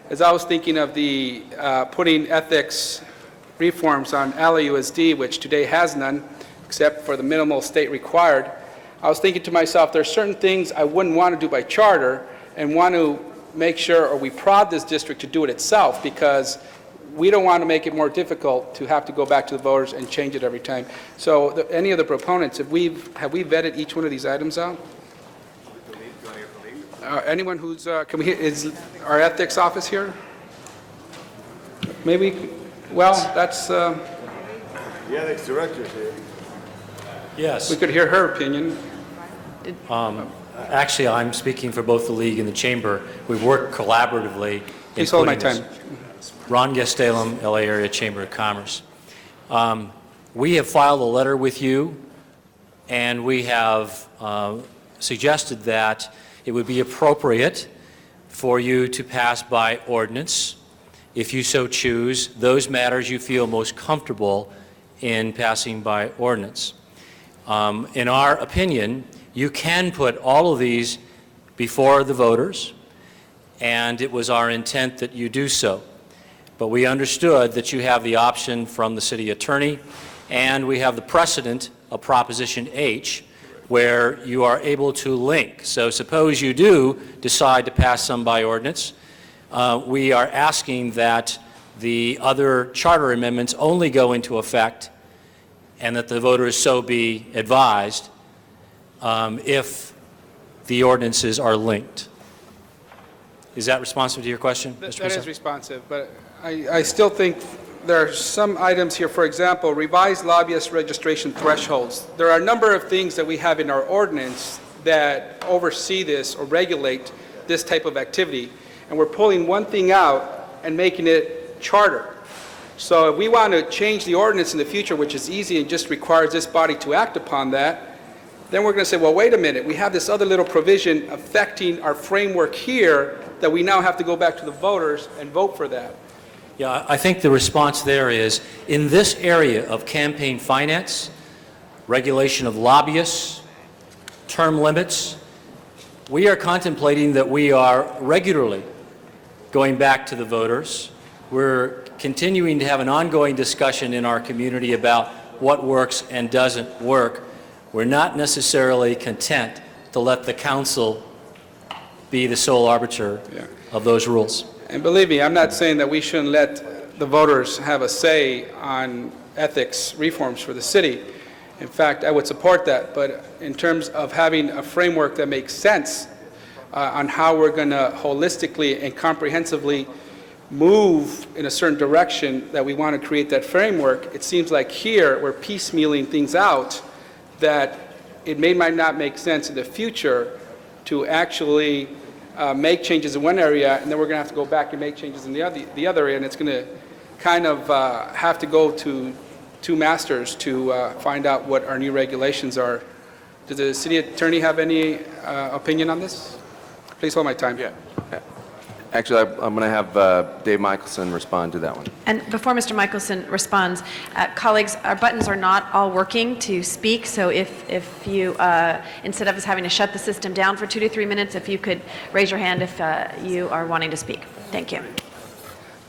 as I was thinking of the putting ethics reforms on LAUSD, which today has none, except for the minimal state required, I was thinking to myself, there are certain things I wouldn't want to do by charter and want to make sure, or we prod this district to do it itself, because we don't want to make it more difficult to have to go back to the voters and change it every time. So any of the proponents, have we vetted each one of these items out? Anyone who's, is our ethics office here? Maybe, well, that's... The ethics director's here. Yes. We could hear her opinion. Actually, I'm speaking for both the league and the chamber. We've worked collaboratively. Please hold my time. Ron Gastelum, LA Area Chamber of Commerce. We have filed a letter with you, and we have suggested that it would be appropriate for you to pass by ordinance, if you so choose, those matters you feel most comfortable in passing by ordinance. In our opinion, you can put all of these before the voters, and it was our intent that you do so. But we understood that you have the option from the city attorney, and we have the precedent of Proposition H, where you are able to link. So suppose you do decide to pass some by ordinance, we are asking that the other charter amendments only go into effect and that the voters so be advised if the ordinances are linked. Is that responsive to your question, Mr. That is responsive, but I still think there are some items here, for example, revised lobbyist registration thresholds. There are a number of things that we have in our ordinance that oversee this or regulate this type of activity, and we're pulling one thing out and making it charter. So if we want to change the ordinance in the future, which is easy and just requires this body to act upon that, then we're going to say, well, wait a minute, we have this other little provision affecting our framework here. that we now have to go back to the voters and vote for that. Yeah, I think the response there is, in this area of campaign finance, regulation of lobbyists, term limits, we are contemplating that we are regularly going back to the voters. We're continuing to have an ongoing discussion in our community about what works and doesn't work. We're not necessarily content to let the council be the sole arbiter of those rules. And believe me, I'm not saying that we shouldn't let the voters have a say on ethics reforms for the city. In fact, I would support that, but in terms of having a framework that makes sense on how we're going to holistically and comprehensively move in a certain direction that we want to create that framework, it seems like here we're piecemealing things out that it might not make sense in the future to actually make changes in one area, and then we're going to have to go back and make changes in the other area, and it's going to kind of have to go to two masters to find out what our new regulations are. Does the city attorney have any opinion on this? Please hold my time. Yeah. Actually, I'm going to have Dave Michelson respond to that one. And before Mr. Michelson responds, colleagues, our buttons are not all working to speak, so if you, instead of us having to shut the system down for 2 to 3 minutes, if you could raise your hand if you are wanting to speak. Thank you.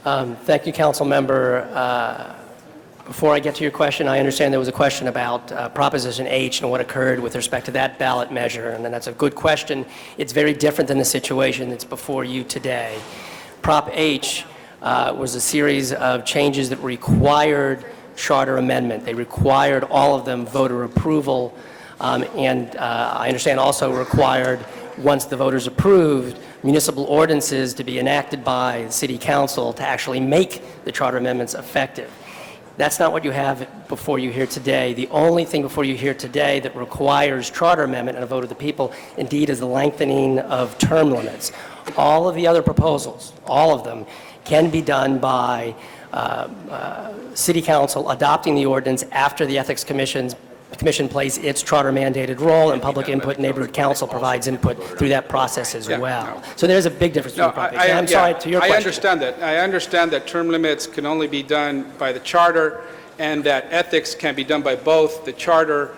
Thank you, Council Member. Before I get to your question, I understand there was a question about Proposition H and what occurred with respect to that ballot measure, and that's a good question. It's very different than the situation that's before you today. Prop H was a series of changes that required charter amendment. They required all of them voter approval, and I understand also required, once the voters approved, municipal ordinances to be enacted by the City Council to actually make the charter amendments effective. That's not what you have before you here today. The only thing before you here today that requires charter amendment and a vote of the people, indeed, is the lengthening of term limits. All of the other proposals, all of them, can be done by City Council adopting the ordinance after the Ethics Commission plays its charter-mandated role, and public input, neighborhood council provides input through that process as well. So there's a big difference between Prop H. I'm sorry, to your question. I understand that. I understand that term limits can only be done by the charter, and that ethics can be done by both the charter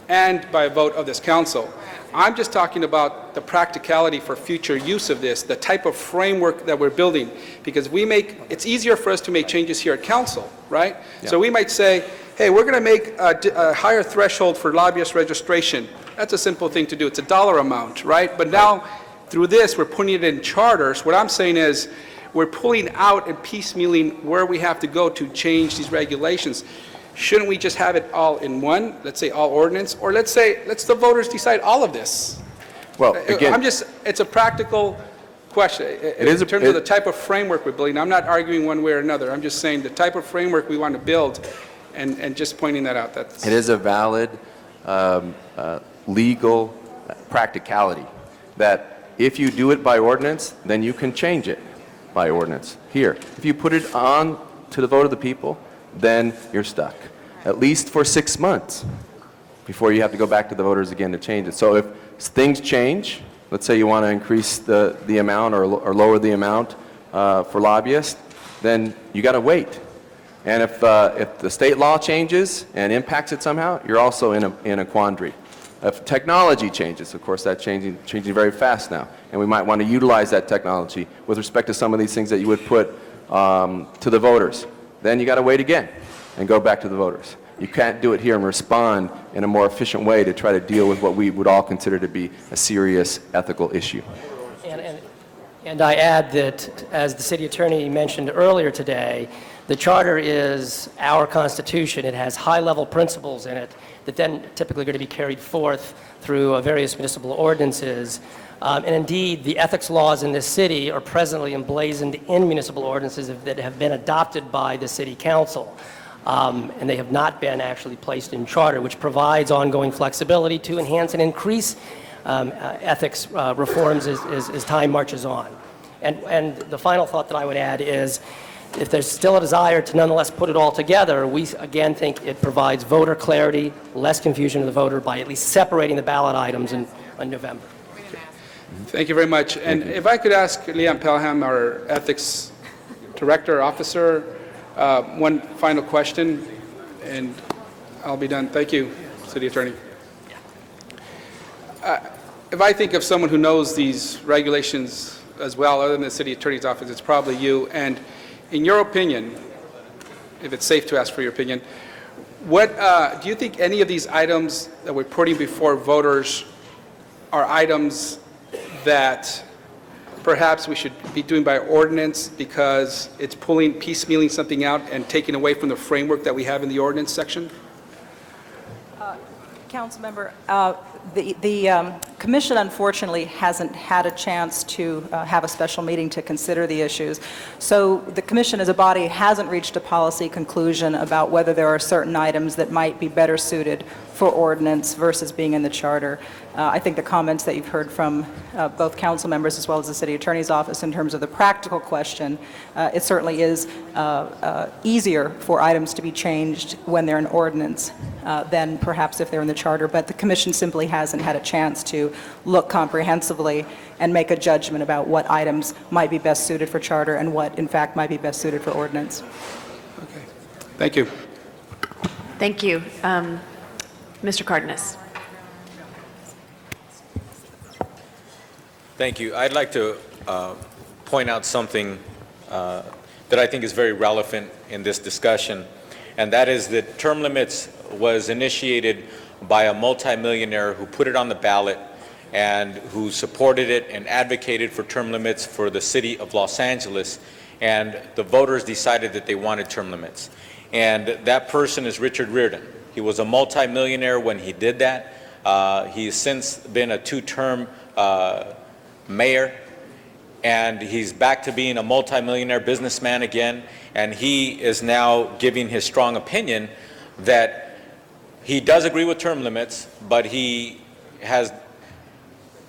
and by a vote of this council. I'm just talking about the practicality for future use of this, the type of framework that we're building, because it's easier for us to make changes here at council, right? Yeah. So we might say, hey, we're going to make a higher threshold for lobbyist registration. That's a simple thing to do. It's a dollar amount, right? But now, through this, we're putting it in charters. What I'm saying is we're pulling out and piecemealing where we have to go to change these regulations. Shouldn't we just have it all in one, let's say all ordinance, or let's say, let's the voters decide all of this? Well, again, it's a practical question. In terms of the type of framework we're building, I'm not arguing one way or another. I'm just saying the type of framework we want to build, and just pointing that out. It is a valid legal practicality that if you do it by ordinance, then you can change it by ordinance. Here, if you put it on to the vote of the people, then you're stuck, at least for 6 months before you have to go back to the voters again to change it. So if things change, let's say you want to increase the amount or lower the amount for lobbyists, then you got to wait. And if the state law changes and impacts it somehow, you're also in a quandary. If technology changes, of course, that's changing very fast now, and we might want to utilize that technology with respect to some of these things that you would put to the voters. Then you got to wait again and go back to the voters. You can't do it here and respond in a more efficient way to try to deal with what we would all consider to be a serious ethical issue. And I add that, as the city attorney mentioned earlier today, the charter is our constitution. It has high-level principles in it that then typically are going to be carried forth through various municipal ordinances. And indeed, the ethics laws in this city are presently emblazoned in municipal ordinances that have been adopted by the city council. And they have not been actually placed in charter, which provides ongoing flexibility to enhance and increase ethics reforms as time marches on. And the final thought that I would add is, if there's still a desire to nonetheless put it all together, we again think it provides voter clarity, less confusion to the voter by at least separating the ballot items in November. Thank you very much. And if I could ask Leanne Pelham, our ethics director, officer, one final question, and I'll be done. Thank you, City Attorney. If I think of someone who knows these regulations as well, other than the City Attorney's Office, it's probably you. And in your opinion, if it's safe to ask for your opinion, what do you think any of these items that we're putting before voters are items that perhaps we should be doing by ordinance because it's piecemealing something out and taking away from the framework that we have in the ordinance section? Councilmember, the commission unfortunately hasn't had a chance to have a special meeting to consider the issues. So the commission as a body hasn't reached a policy conclusion about whether there are certain items that might be better suited for ordinance versus being in the charter. I think the comments that you've heard from both council members as well as the city attorney's office in terms of the practical question, it certainly is easier for items to be changed when they're in ordinance than perhaps if they're in the charter, but the commission simply hasn't had a chance to look comprehensively and make a judgment about what items might be best suited for charter and what in fact might be best suited for ordinance. Okay. Thank you. Thank you. Mr. Cardenas. Thank you. I'd like to point out something that I think is very relevant in this discussion, and that is that term limits was initiated by a multimillionaire who put it on the ballot and who supported it and advocated for term limits for the city of Los Angeles, and the voters decided that they wanted term limits. And that person is Richard Riordan. He was a multimillionaire when he did that. He's since been a two-term mayor, and he's back to being a multimillionaire businessman again, and he is now giving his strong opinion that he does agree with term limits, but he has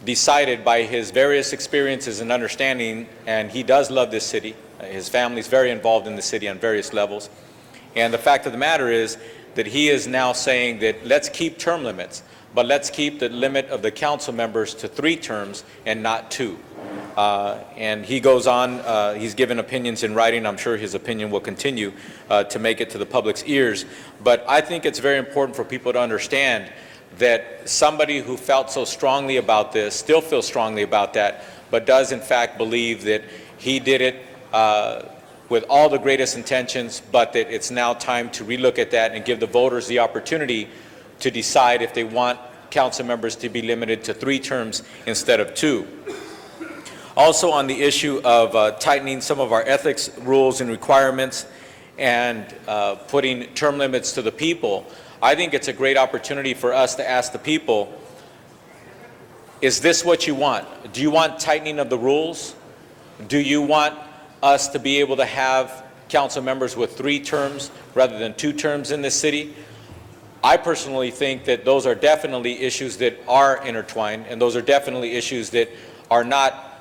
decided by his various experiences and understanding, and he does love this city. His family's very involved in the city on various levels. And the fact of the matter is that he is now saying that let's keep term limits, but let's keep the limit of the council members to 3 terms and not 2. And he goes on, he's given opinions in writing. I'm sure his opinion will continue to make it to the public's ears. But I think it's very important for people to understand that somebody who felt so strongly about this still feels strongly about that, but does in fact believe that he did it with all the greatest intentions, but that it's now time to relook at that and give the voters the opportunity to decide if they want council members to be limited to 3 terms instead of 2. Also on the issue of tightening some of our ethics rules and requirements and putting term limits to the people, I think it's a great opportunity for us to ask the people, is this what you want? Do you want tightening of the rules? Do you want us to be able to have council members with 3 terms rather than 2 terms in this city? I personally think that those are definitely issues that are intertwined, and those are definitely issues that are not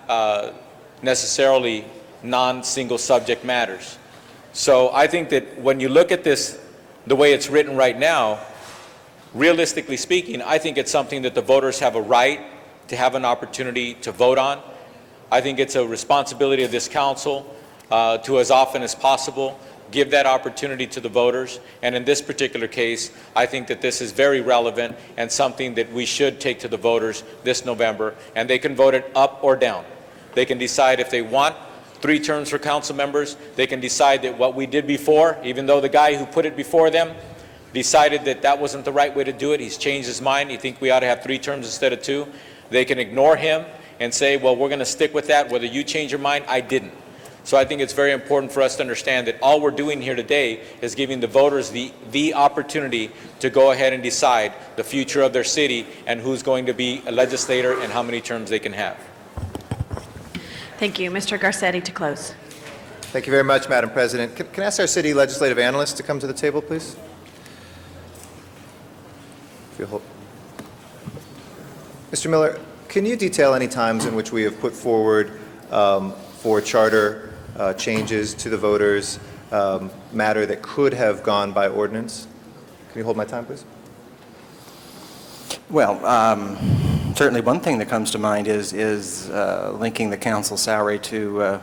necessarily non-single subject matters. So I think that when you look at this the way it's written right now, realistically speaking, I think it's something that the voters have a right to have an opportunity to vote on. I think it's a responsibility of this council to, as often as possible, give that opportunity to the voters. And in this particular case, I think that this is very relevant and something that we should take to the voters this November, and they can vote it up or down. They can decide if they want 3 terms for council members. They can decide that what we did before, even though the guy who put it before them decided that that wasn't the right way to do it, he's changed his mind, he thinks we ought to have 3 terms instead of 2. They can ignore him and say, well, we're going to stick with that, whether you change your mind, I didn't. So I think it's very important for us to understand that all we're doing here today is giving the voters the opportunity to go ahead and decide the future of their city and who's going to be a legislator and how many terms they can have. Thank you. Mr. Garcetti to close. Thank you very much, Madam President. Can I ask our city legislative analyst to come to the table, please? Mr. Miller, can you detail any times in which we have put forward for charter changes to the voters matter that could have gone by ordinance? Can you hold my time, please? Well, Certainly one thing that comes to mind is linking the council salary to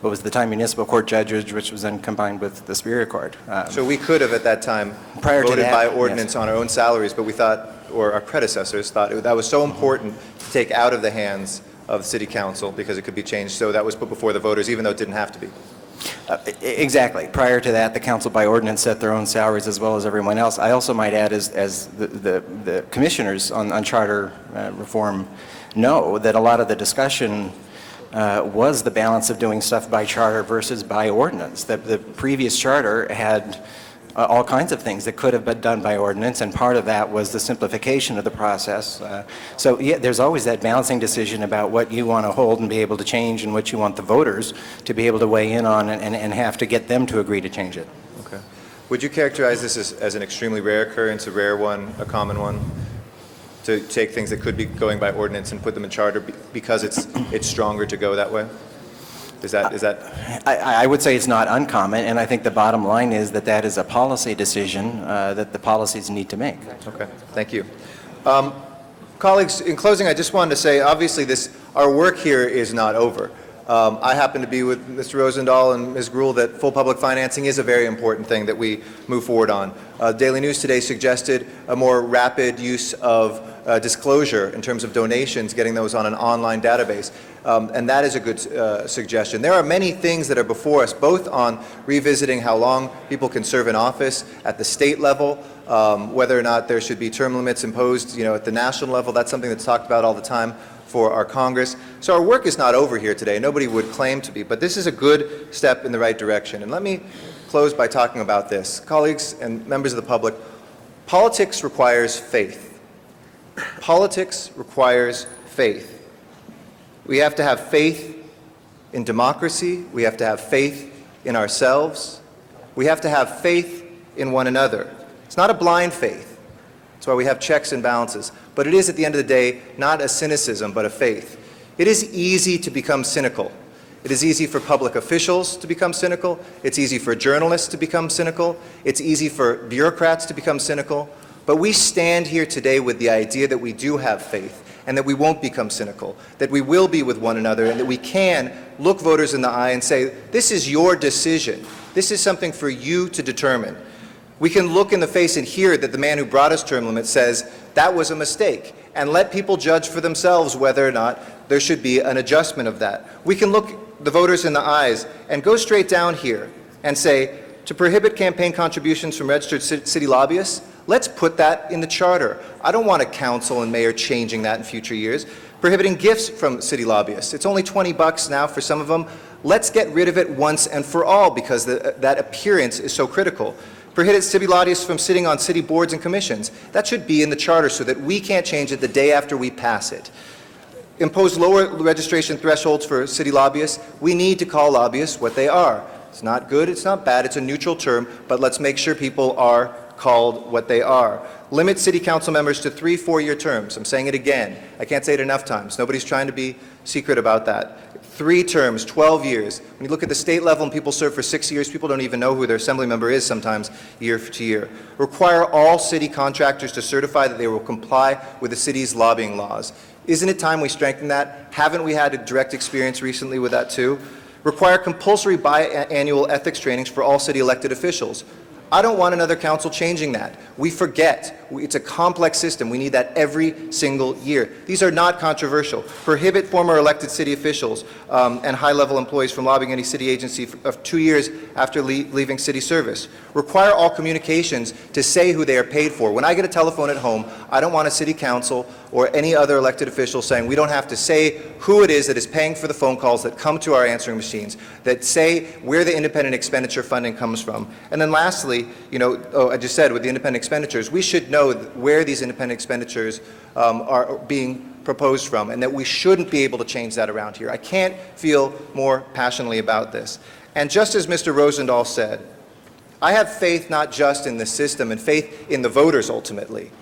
what was the time municipal court judges, which was then combined with the Superior Court. So we could have at that time Prior to voted that, by yes. ordinance on our own salaries, but we thought, or our predecessors thought, that was so important to take out of the hands of city council because it could be changed. So that was put before the voters, even though it didn't have to be. Exactly. Prior to that, the council by ordinance set their own salaries as well as everyone else. I also might add, as the commissioners on charter reform know, that a lot of the discussion was the balance of doing stuff by charter versus by ordinance. The previous charter had all kinds of things that could have been done by ordinance, and part of that was the simplification of the process. So yeah, there's always that balancing decision about what you want to hold and be able to change and what you want the voters to be able to weigh in on and have to get them to agree to change it. Okay. Would you characterize this as an extremely rare occurrence, a rare one, a common one? To take things that could be going by ordinance and put them in charter because it's stronger to go that way? Is that? I would say it's not uncommon, and I think the bottom line is that is a policy decision that the policies need to make. Okay, thank you. Colleagues, in closing, I just wanted to say, obviously, our work here is not over. I happen to be with Mr. Rosendahl and Ms. Gruhl that full public financing is a very important thing that we move forward on. Daily News today suggested a more rapid use of disclosure in terms of donations, getting those on an online database. And that is a good suggestion. There are many things that are before us, both on revisiting how long people can serve in office at the state level, whether or not there should be term limits imposed, at the national level. That's something that's talked about all the time for our Congress. So our work is not over here today. Nobody would claim to be, but this is a good step in the right direction. And let me close by talking about this. Colleagues and members of the public, politics requires faith. Politics requires faith. We have to have faith in democracy. We have to have faith in ourselves. We have to have faith in one another. It's not a blind faith. That's why we have checks and balances. But it is, at the end of the day, not a cynicism, but a faith. It is easy to become cynical. It is easy for public officials to become cynical. It's easy for journalists to become cynical. It's easy for bureaucrats to become cynical. But we stand here today with the idea that we do have faith and that we won't become cynical, that we will be with one another, and that we can look voters in the eye and say, this is your decision. This is something for you to determine. We can look in the face and hear that the man who brought us term limits says that was a mistake, and let people judge for themselves whether or not there should be an adjustment of that. We can look the voters in the eyes and go straight down here and say, to prohibit campaign contributions from registered city lobbyists, let's put that in the charter. I don't want a council and mayor changing that in future years. Prohibiting gifts from city lobbyists. It's only $20 now for some of them. Let's get rid of it once and for all because that appearance is so critical. Prohibit city lobbyists from sitting on city boards and commissions. That should be in the charter so that we can't change it the day after we pass it. Impose lower registration thresholds for city lobbyists. We need to call lobbyists what they are. It's not good, it's not bad, it's a neutral term, but let's make sure people are called what they are. Limit city council members to 3 4-year terms. I'm saying it again. I can't say it enough times. Nobody's trying to be secret about that. 3 terms, 12 years. When you look at the state level and people serve for 6 years, people don't even know who their assembly member is sometimes year to year. Require all city contractors to certify that they will comply with the city's lobbying laws. Isn't it time we strengthen that? Haven't we had a direct experience recently with that too? Require compulsory biannual ethics trainings for all city elected officials. I don't want another council changing that. We forget. It's a complex system. We need that every single year. These are not controversial. Prohibit former elected city officials and high-level employees from lobbying any city agency of 2 years after leaving city service. Require all communications to say who they are paid for. When I get a telephone at home, I don't want a city council or any other elected official saying we don't have to say who it is that is paying for the phone calls that come to our answering machines, that say where the independent expenditure funding comes from. And then lastly, I just said with the independent expenditures, we should know where these independent expenditures are being proposed from, and that we shouldn't be able to change that around here. I can't feel more passionately about this. And just as Mr. Rosendahl said, I have faith not just in the system and faith in the voters ultimately.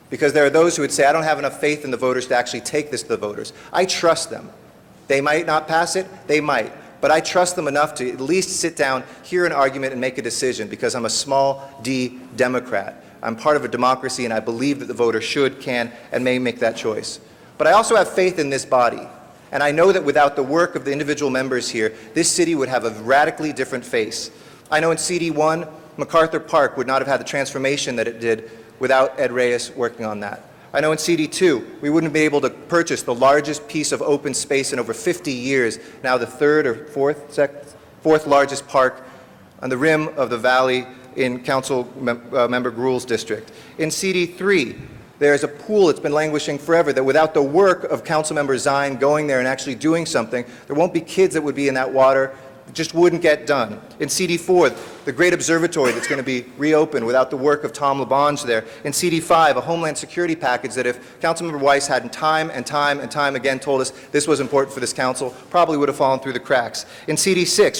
Because there are those who would say, I don't have enough faith in the voters to actually take this to the voters. I trust them. They might not pass it, they might. But I trust them enough to at least sit down, hear an argument, and make a decision because I'm a small D Democrat. I'm part of a democracy, and I believe that the voter should, can, and may make that choice. But I also have faith in this body. And I know that without the work of the individual members here, this city would have a radically different face. I know in CD1, MacArthur Park would not have had the transformation that it did without Ed Reyes working on that. I know in CD2, we wouldn't be able to purchase the largest piece of open space in over 50 years, now the third or fourth largest park on the rim of the valley in Member Gruhl's district. In CD3, there's a pool that's been languishing forever that without the work of Councilmember Zine going there and actually doing something, there won't be kids that would be in that water. It just wouldn't get done. In CD4, the great observatory that's going to be reopened without the work of Tom LaBonge there. In CD5, a Homeland Security package that if Councilmember Weiss hadn't time and time and time again told us this was important for this council, probably would have fallen through the cracks. In CD6,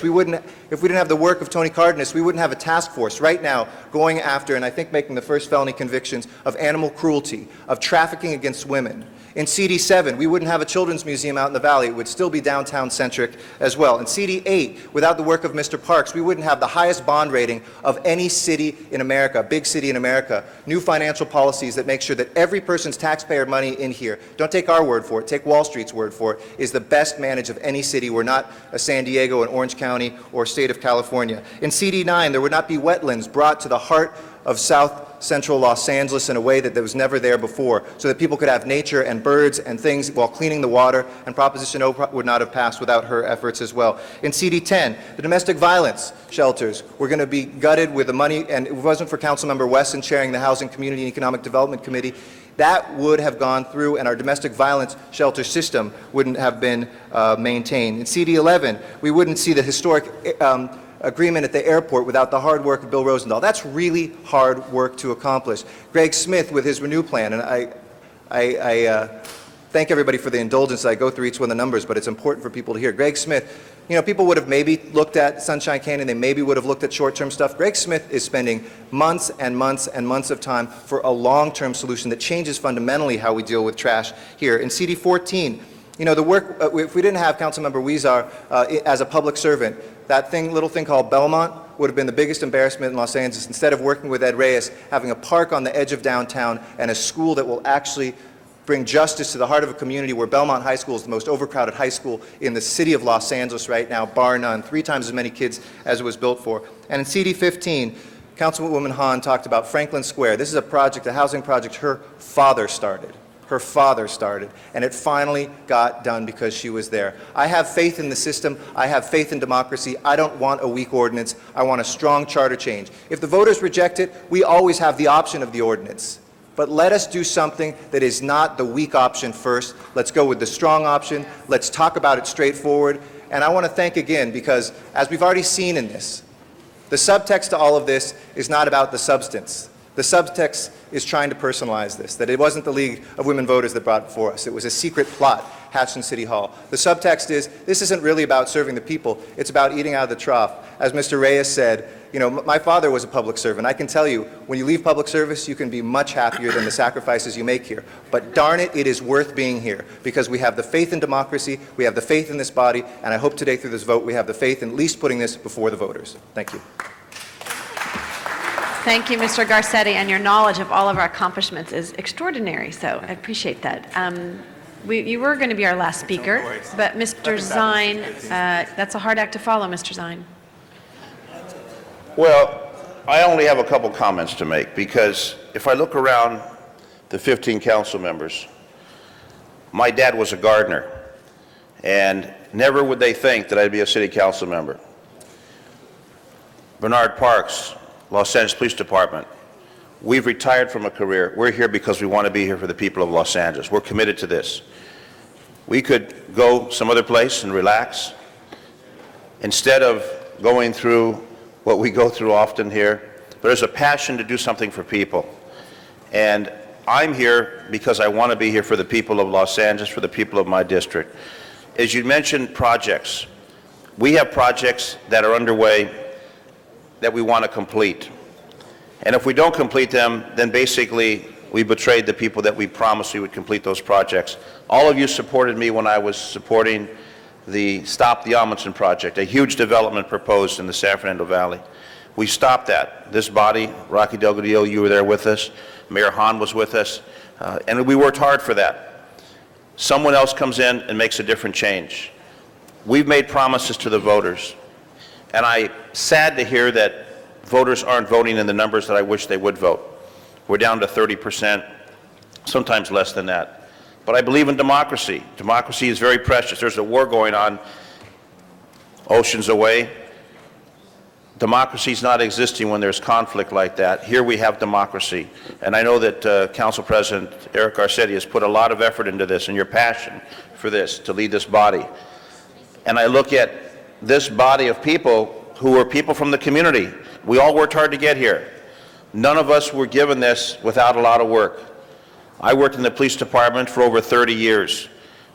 if we didn't have the work of Tony Cardenas, we wouldn't have a task force right now going after, and I think making the first felony convictions of animal cruelty, of trafficking against women. In CD7, we wouldn't have a children's museum out in the valley. It would still be downtown-centric as well. In CD8, without the work of Mr. Parks, we wouldn't have the highest bond rating of any city in America, big city in America. New financial policies that make sure that every person's taxpayer money in here, don't take our word for it, take Wall Street's word for it, is the best managed of any city. We're not a San Diego, an Orange County, or state of California. In CD9, there would not be wetlands brought to the heart of South Central Los Angeles in a way that was never there before, so that people could have nature and birds and things while cleaning the water, and Proposition O would not have passed without her efforts as well. In CD10, the domestic violence shelters were going to be gutted with the money, and it wasn't for Councilmember Wesson chairing the Housing, Community, and Economic Development Committee. That would have gone through, and our domestic violence shelter system wouldn't have been maintained. In CD11, we wouldn't see the historic agreement at the airport without the hard work of Bill Rosendahl. That's really hard work to accomplish. Greg Smith with his Renew Plan, and I thank everybody for the indulgence. I go through each one of the numbers, but it's important for people to hear. Greg Smith, you know, people would have maybe looked at Sunshine Canyon, they maybe would have looked at short-term stuff. Greg Smith is spending months and months and months of time for a long-term solution that changes fundamentally how we deal with trash here. In CD14, you know, the work, if we didn't have Councilmember Huizar as a public servant, that little thing called Belmont would have been the biggest embarrassment in Los Angeles. Instead of working with Ed Reyes, having a park on the edge of downtown and a school that will actually bring justice to the heart of a community where Belmont High School is the most overcrowded high school in the city of Los Angeles right now, bar none, 3 times as many kids as it was built for. And in CD15, Councilwoman Hahn talked about Franklin Square. This is a project, a housing project her father started. Her father started, and it finally got done because she was there. I have faith in the system. I have faith in democracy. I don't want a weak ordinance. I want a strong charter change. If the voters reject it, we always have the option of the ordinance. But let us do something that is not the weak option first. Let's go with the strong option. Let's talk about it straightforward. And I want to thank again, because as we've already seen in this, the subtext to all of this is not about the substance. The subtext is trying to personalize this, that it wasn't the League of Women Voters that brought it for us. It was a secret plot hatched in City Hall. The subtext is, this isn't really about serving the people. It's about eating out of the trough. As Mr. Reyes said, you know, my father was a public servant. I can tell you, when you leave public service, you can be much happier than the sacrifices you make here. But darn it, it is worth being here, because we have the faith in democracy, we have the faith in this body, and I hope today through this vote we have the faith in at least putting this before the voters. Thank you. Thank you, Mr. Garcetti, and your knowledge of all of our accomplishments is extraordinary, so I appreciate that. You were going to be our last speaker, but Mr. Zine, that's a hard act to follow, Mr. Zine. Well, I only have a couple comments to make, because if I look around the 15 council members, my dad was a gardener, and never would they think that I'd be a city council member. Bernard Parks, Los Angeles Police Department. We've retired from a career. We're here because we want to be here for the people of Los Angeles. We're committed to this. We could go some other place and relax instead of going through what we go through often here. But there's a passion to do something for people. And I'm here because I want to be here for the people of Los Angeles, for the people of my district. As you mentioned, projects. We have projects that are underway that we want to complete. And if we don't complete them, then basically we betrayed the people that we promised we would complete those projects. All of you supported me when I was supporting the Stop the Amundsen project, a huge development proposed in the San Fernando Valley. We stopped that. This body, Rocky Delgadillo, you were there with us, Mayor Hahn was with us, and we worked hard for that. Someone else comes in and makes a different change. We've made promises to the voters, and I'm sad to hear that voters aren't voting in the numbers that I wish they would vote. We're down to 30%, sometimes less than that. But I believe in democracy. Democracy is very precious. There's a war going on oceans away. Democracy is not existing when there's conflict like that. Here we have democracy. And I know that Council President Eric Garcetti has put a lot of effort into this and your passion for this, to lead this body. And I look at this body of people who are people from the community. We all worked hard to get here. None of us were given this without a lot of work. I worked in the police department for over 30 years,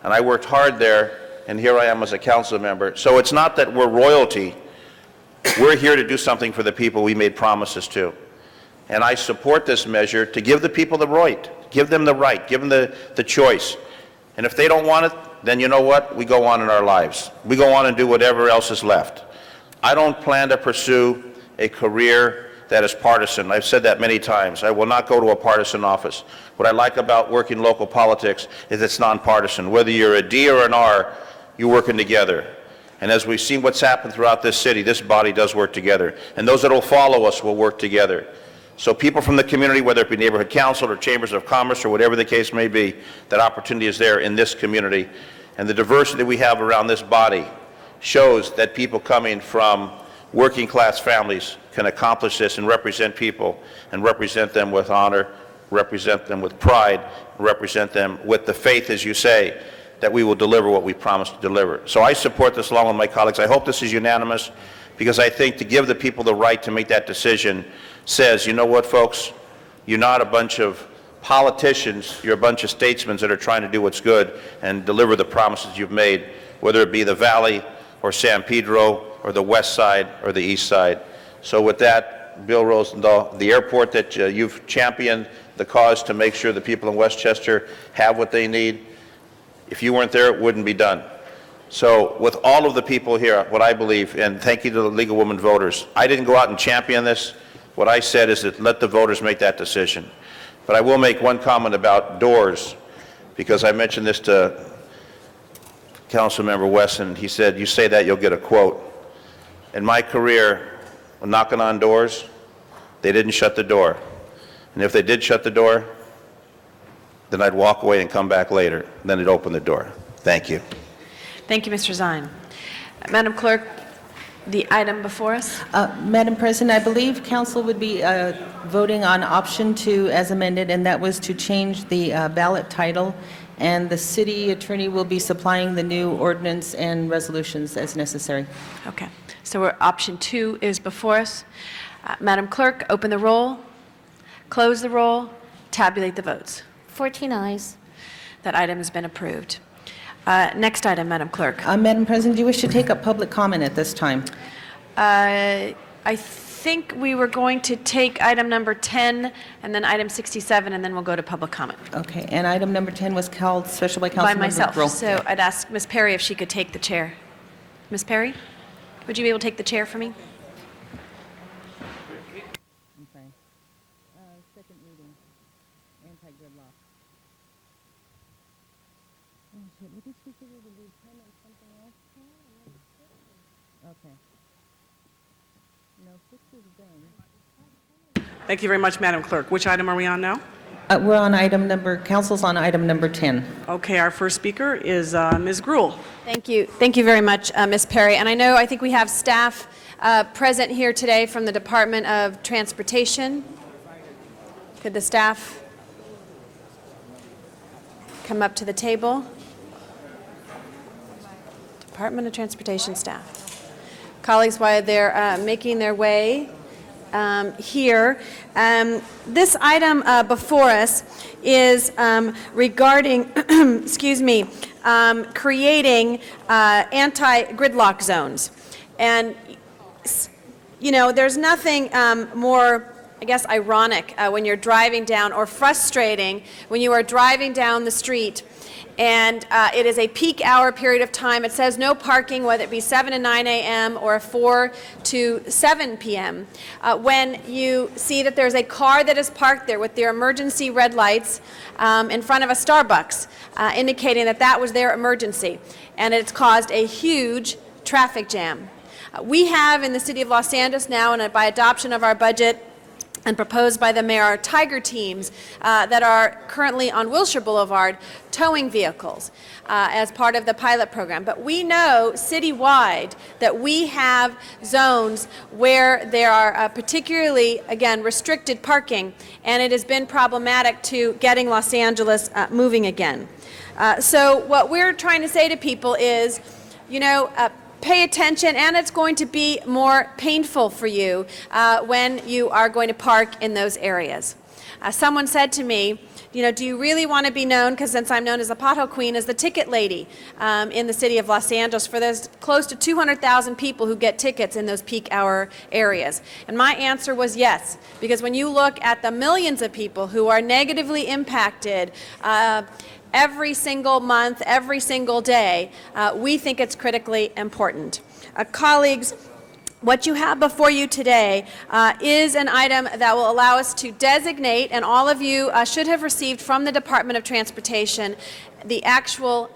and I worked hard there, and here I am as a council member. So it's not that we're royalty. We're here to do something for the people we made promises to. And I support this measure to give the people the right, give them the right, give them the choice. And if they don't want it, then you know what? We go on in our lives. We go on and do whatever else is left. I don't plan to pursue a career that is partisan. I've said that many times. I will not go to a partisan office. What I like about working local politics is it's nonpartisan. Whether you're a D or an R, you're working together. And as we've seen what's happened throughout this city, this body does work together. And those that will follow us will work together. So people from the community, whether it be neighborhood council or chambers of commerce or whatever the case may be, that opportunity is there in this community. And the diversity we have around this body shows that people coming from working class families can accomplish this and represent people and represent them with honor, represent them with pride, represent them with the faith, as you say, that we will deliver what we promised to deliver. So I support this along with my colleagues. I hope this is unanimous, because I think to give the people the right to make that decision says, you know what, folks, you're not a bunch of politicians, you're a bunch of statesmen that are trying to do what's good and deliver the promises you've made, whether it be the Valley or San Pedro or the West Side or the East Side. So with that, Bill Rosendahl, the airport that you've championed the cause to make sure the people in Westchester have what they need, if you weren't there, it wouldn't be done. So with all of the people here, what I believe, and thank you to the League of Women Voters, I didn't go out and champion this. What I said is that let the voters make that decision. But I will make one comment about doors, because I mentioned this to Councilmember Wesson. He said, you say that, you'll get a quote. In my career, when knocking on doors, they didn't shut the door. And if they did shut the door, then I'd walk away and come back later. Then they'd open the door. Thank you. Thank you, Mr. Zine. Madam Clerk, the item before us. Madam President, I believe council would be voting on option 2 as amended, and that was to change the ballot title, and the city attorney will be supplying the new ordinance and resolutions as necessary. Okay. So option 2 is before us. Madam Clerk, open the roll, close the roll, tabulate the votes. 14 ayes. That item has been approved. Next item, Madam Clerk. Madam President, do you wish to take up public comment at this time? I think we were going to take item number 10 and then item 67, and then we'll go to public comment. Okay, and item number 10 was called special by Councilmember By myself. Rowe. So I'd ask Ms. Perry if she could take the chair. Ms. Perry, would you be able to take the chair for me? Second reading, anti-gridlock. Okay. No, 6 is done. Thank you very much, Madam Clerk. Which item are we on now? We're on item number, council's on item number 10. Okay, our first speaker is Ms. Gruhl. Thank you. Thank you very much, Ms. Perry. And I think we have staff present here today from the Department of Transportation. Could the staff come up to the table? Department of Transportation staff. Colleagues, while they're making their way here, this item before us is regarding, excuse me, creating anti-gridlock zones. And, you know, there's nothing more I guess, ironic when you're driving down, or frustrating when you are driving down the street and it is a peak hour period of time. It says no parking, whether it be 7 to 9 a.m. or 4 to 7 p.m. When you see that there's a car that is parked there with their emergency red lights in front of a Starbucks, indicating that that was their emergency, and it's caused a huge traffic jam. We have in the City of Los Angeles now, and by adoption of our budget, and proposed by the mayor, are Tiger teams that are currently on Wilshire Boulevard towing vehicles as part of the pilot program. But we know citywide that we have zones where there are particularly, again, restricted parking, and it has been problematic to getting Los Angeles moving again. So what we're trying to say to people is, you know, pay attention, and it's going to be more painful for you when you are going to park in those areas. Someone said to me, you know, do you really want to be known, because since I'm known as the pothole queen, as the ticket lady in the city of Los Angeles for those close to 200,000 people who get tickets in those peak hour areas? And my answer was yes, because when you look at the millions of people who are negatively impacted every single month, every single day, we think it's critically important. Colleagues, what you have before you today is an item that will allow us to designate, and all of you should have received from the Department of Transportation, the actual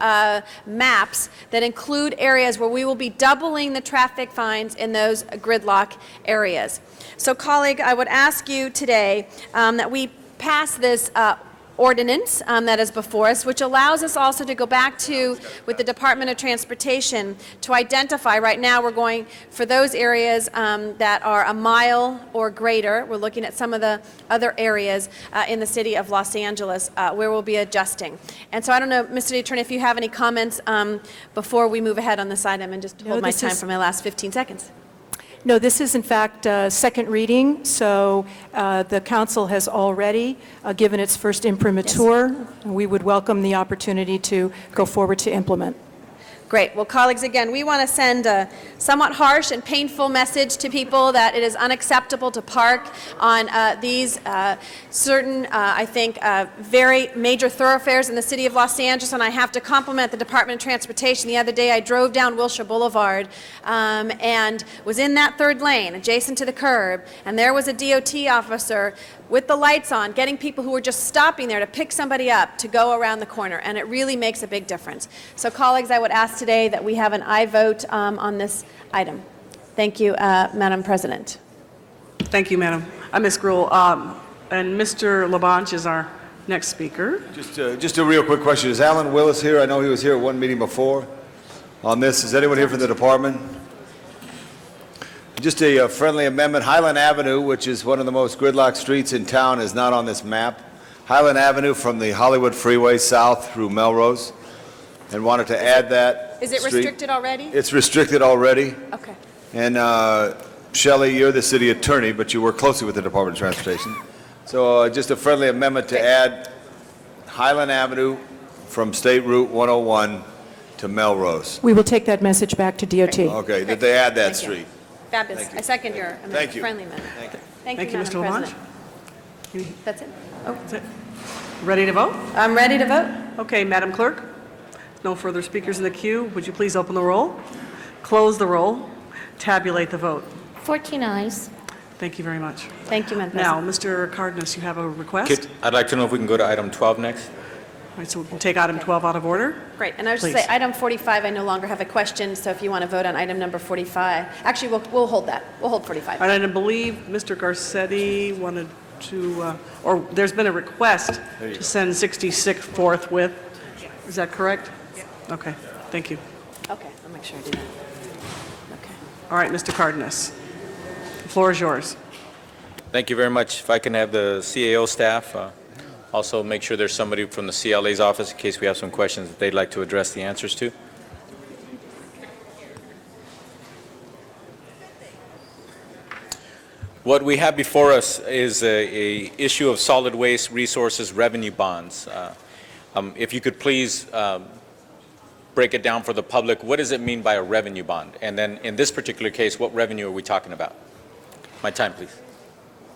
maps that include areas where we will be doubling the traffic fines in those gridlock areas. So, colleague, I would ask you today that we pass this ordinance that is before us, which allows us also to go back to, with the Department of Transportation, to identify. Right now we're going for those areas that are a mile or greater. We're looking at some of the other areas in the city of Los Angeles where we'll be adjusting. And so I don't know, Mr. Attorney, if you have any comments before we move ahead on this item, and just hold my time for my last 15 seconds. No, this is in fact second reading, so the council has already given its first imprimatur. Yes. We would welcome the opportunity to go forward to implement. Great. Well, colleagues, again, we want to send a somewhat harsh and painful message to people that it is unacceptable to park on these certain, I think, very major thoroughfares in the city of Los Angeles. And I have to compliment the Department of Transportation. The other day, I drove down Wilshire Boulevard and was in that third lane, adjacent to the curb, and there was a DOT officer with the lights on, getting people who were just stopping there to pick somebody up to go around the corner, and it really makes a big difference. So, colleagues, I would ask today that we have an aye vote on this item. Thank you, Madam President. Thank you, Madam. Ms. Gruhl, and Mr. Labange is our next speaker. Just a real quick question. Is Alan Willis here? I know he was here at one meeting before on this. Is anyone here from the department? Just a friendly amendment. Highland Avenue, which is one of the most gridlock streets in town, is not on this map. Highland Avenue from the Hollywood Freeway south through Melrose, and wanted to add that Is it street. restricted already? It's restricted already. Okay. And Shelley, you're the city attorney, but you work closely with the Department of Transportation. So just a friendly amendment to add Highland Avenue from State Route 101 to Melrose. We will take that message back to DOT. Okay, that they add that Thank you. street. Fabulous. I second your amendment. Thank you. Friendly amendment. Thank Thank you, you, Madam Mr. President. That's it? Oh, That's it. Ready to vote? I'm ready to vote. Okay, Madam Clerk, no further speakers in the queue. Would you please open the roll, close the roll, tabulate the vote? 14 ayes. Thank you very much. Thank you, Madam Now, President. Mr. Cardenas, you have a request? I'd like to know if we can go to item 12 next. All right, so we can take item 12 out of order? Great. And I was just say, Please. item 45, I no longer have a question, so if you want to vote on item number 45, actually, we'll hold that. We'll hold 45. And I believe Mr. Garcetti wanted to, or there's been a request to send 66 forthwith. Is that correct? Okay, thank you. Okay, I'll make sure I do that. Okay. All right, Mr. Cardenas, the floor is yours. Thank you very much. If I can have the CAO staff also make sure there's somebody from the CLA's office in case we have some questions that they'd like to address the answers to. What we have before us is a issue of solid waste resources revenue bonds. If you could please break it down for the public, what does it mean by a revenue bond? And then in this particular case, what revenue are we talking about? My time, please.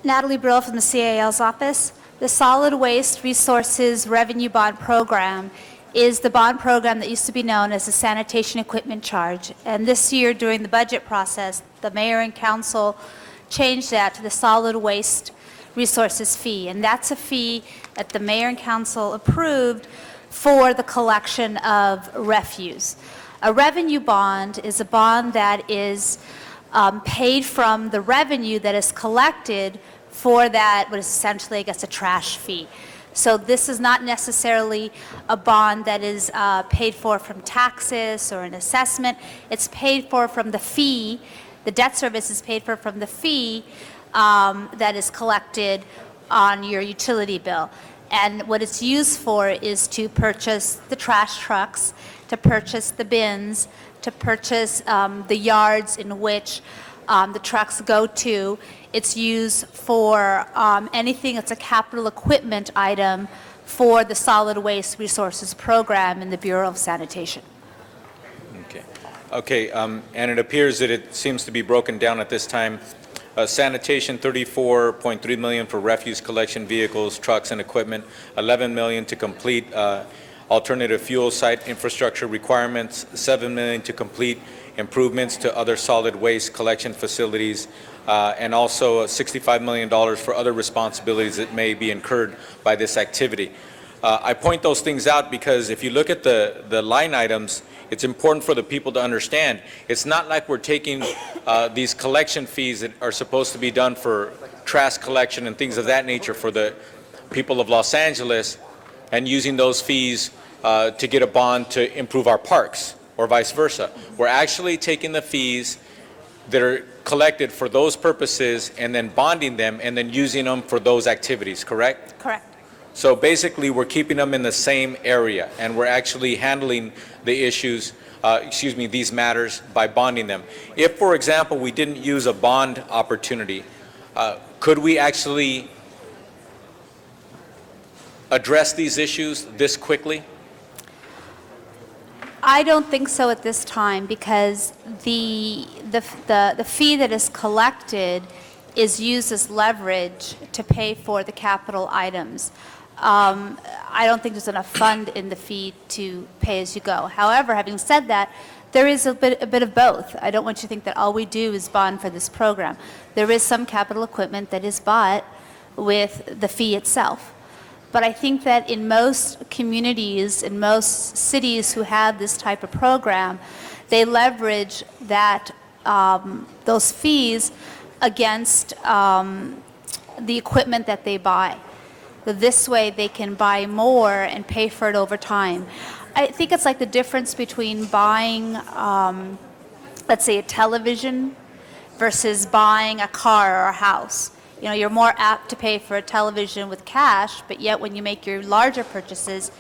Natalie Brill from the CAL's office. The Solid Waste Resources Revenue Bond Program is the bond program that used to be known as the sanitation equipment charge. And this year, during the budget process, the mayor and council changed that to the solid waste resources fee. And that's a fee that the mayor and council approved for the collection of refuse. A revenue bond is a bond that is paid from the revenue that is collected for that, what is essentially, I guess, a trash fee. So this is not necessarily a bond that is paid for from taxes or an assessment. It's paid for from the fee. The debt service is paid for from the fee that is collected on your utility bill. And what it's used for is to purchase the trash trucks, to purchase the bins, to purchase the yards in which the trucks go to. It's used for anything that's a capital equipment item for the Solid Waste Resources Program in the Bureau of Sanitation. Okay, and it appears that it seems to be broken down at this time. Sanitation, $34.3 million for refuse collection vehicles, trucks, and equipment, $11 million to complete alternative fuel site infrastructure requirements, $7 million to complete improvements to other solid waste collection facilities, and also $65 million for other responsibilities that may be incurred by this activity. I point those things out because if you look at the line items, it's important for the people to understand. It's not like we're taking these collection fees that are supposed to be done for trash collection and things of that nature for the people of Los Angeles and using those fees to get a bond to improve our parks or vice versa. We're actually taking the fees that are collected for those purposes and then bonding them and then using them for those activities, correct? Correct. So basically, we're keeping them in the same area, and we're actually handling the issues, these matters by bonding them. If, for example, we didn't use a bond opportunity, could we actually address these issues this quickly? I don't think so at this time because the fee that is collected is used as leverage to pay for the capital items. I don't think there's enough fund in the fee to pay as you go. However, having said that, there is a bit of both. I don't want you to think that all we do is bond for this program. There is some capital equipment that is bought with the fee itself. But I think that in most communities, in most cities who have this type of program, they leverage that those fees against the equipment that they buy. So this way they can buy more and pay for it over time. I think it's like the difference between buying, let's say, a television versus buying a car or a house. You know, you're more apt to pay for a television with cash, but yet when you make your larger purchases,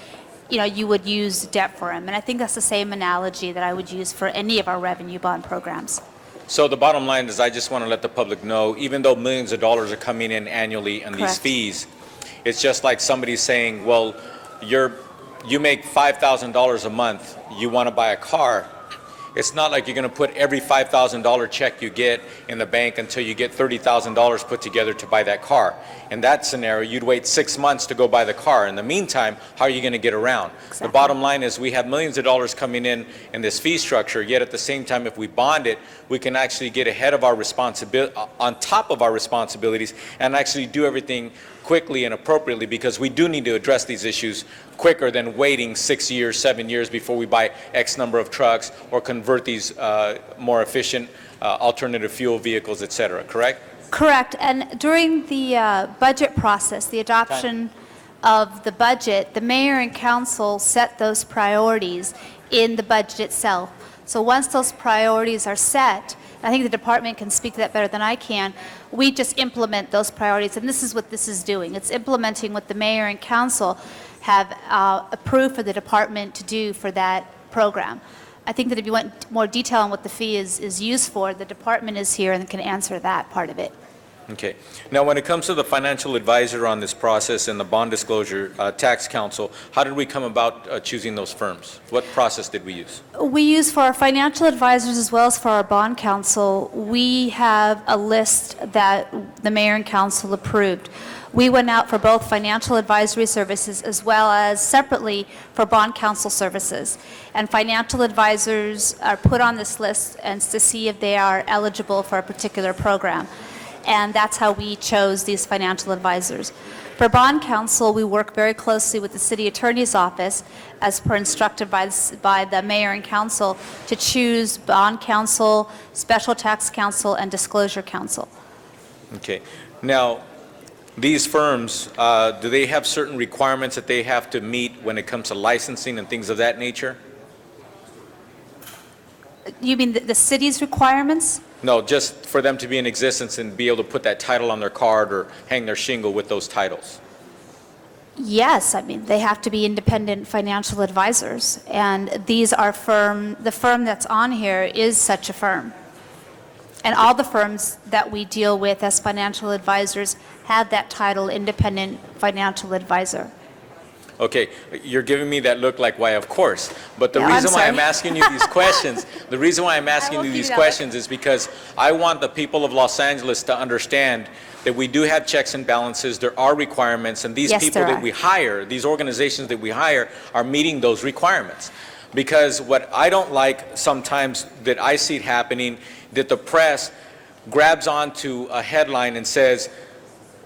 you know, you would use debt for them. And I think that's the same analogy that I would use for any of our revenue bond programs. So the bottom line is I just want to let the public know, even though millions of dollars are coming in annually on these fees, it's just like somebody saying, well, you make $5,000 a month, you want to buy a car. It's not like you're going to put every $5,000 check you get in the bank until you get $30,000 put together to buy that car. In that scenario, you'd wait 6 months to go buy the car. In the meantime, how are you going to get around? Exactly. The bottom line is we have millions of dollars coming in this fee structure, yet at the same time, if we bond it, we can actually get ahead of our responsibility, on top of our responsibilities, and actually do everything quickly and appropriately, because we do need to address these issues quicker than waiting 6 years, 7 years before we buy X number of trucks or convert these more efficient alternative fuel vehicles, et cetera, correct? Correct. And during the budget process, the adoption of the budget, the mayor and council set those priorities in the budget itself. So once those priorities are set, I think the department can speak to that better than I can, we just implement those priorities, and this is what this is doing. It's implementing what the mayor and council have approved for the department to do for that program. I think that if you want more detail on what the fee is used for, the department is here and can answer that part of it. Okay. Now, when it comes to the financial advisor on this process and the bond disclosure tax council, how did we come about choosing those firms? What process did we use? We use for our financial advisors as well as for our bond counsel, we have a list that the mayor and council approved. We went out for both financial advisory services as well as separately for bond counsel services. And financial advisors are put on this list and to see if they are eligible for a particular program. And that's how we chose these financial advisors. For bond counsel, we work very closely with the city attorney's office, as per instructed by the mayor and council, to choose bond counsel, special tax counsel, and disclosure counsel. Okay. Now, these firms, do they have certain requirements that they have to meet when it comes to licensing and things of that nature? You mean the city's requirements? No, just for them to be in existence and be able to put that title on their card or hang their shingle with those titles. Yes, I mean, they have to be independent financial advisors, and these are the firm that's on here is such a firm. And all the firms that we deal with as financial advisors have that title, independent financial advisor. Okay, you're giving me that look like, why, of course. But the Yeah, I'm reason why I'm sorry. asking you these questions, the reason why I'm asking you these questions is because I want the people of Los Angeles to understand that we do have checks and balances, there are requirements, and these Yes, people there that are. we hire, these organizations that we hire, are meeting those requirements. Because what I don't like sometimes that I see it happening, that the press grabs onto a headline and says,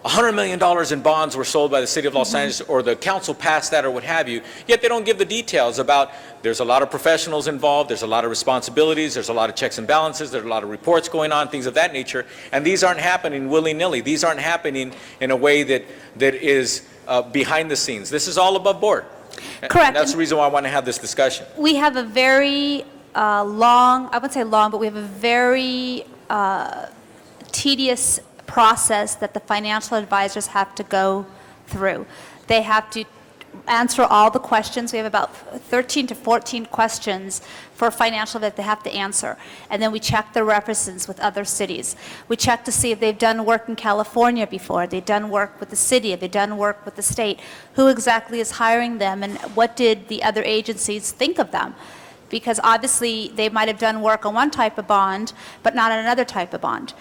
$100 million in bonds were sold by the city of Los Angeles, or the council passed that, or what have you, yet they don't give the details about there's a lot of professionals involved, there's a lot of responsibilities, there's a lot of checks and balances, there's a lot of reports going on, things of that nature, and these aren't happening willy-nilly. These aren't happening in a way that is behind the scenes. This is all above board. Correct. And that's the reason why I want to have this discussion. We have a very long, I wouldn't say long, but we have a very tedious process that the financial advisors have to go through. They have to answer all the questions. We have about 13 to 14 questions for financial that they have to answer. And then we check their references with other cities. We check to see if they've done work in California before, they've done work with the city, if they've done work with the state, who exactly is hiring them, and what did the other agencies think of them. Because obviously they might have done work on one type of bond, but not on another type of bond.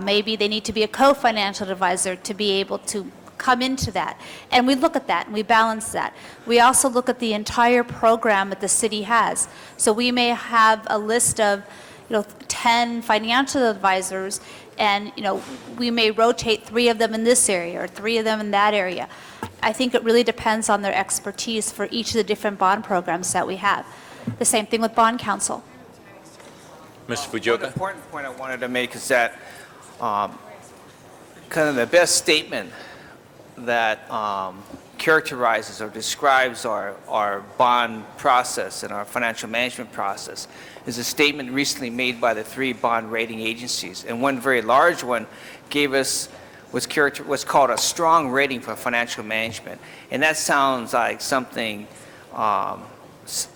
Maybe they need to be a co-financial advisor to be able to come into that. And we look at that and we balance that. We also look at the entire program that the city has. So we may have a list of 10 financial advisors, and we may rotate 3 of them in this area or 3 of them in that area. I think it really depends on their expertise for each of the different bond programs that we have. The same thing with bond counsel. Mr. One Fujioka? important point I wanted to make is that kind of the best statement that characterizes or describes our bond process and our financial management process is a statement recently made by the 3 bond rating agencies. And one very large one gave us what's called a strong rating for financial management. And that sounds like something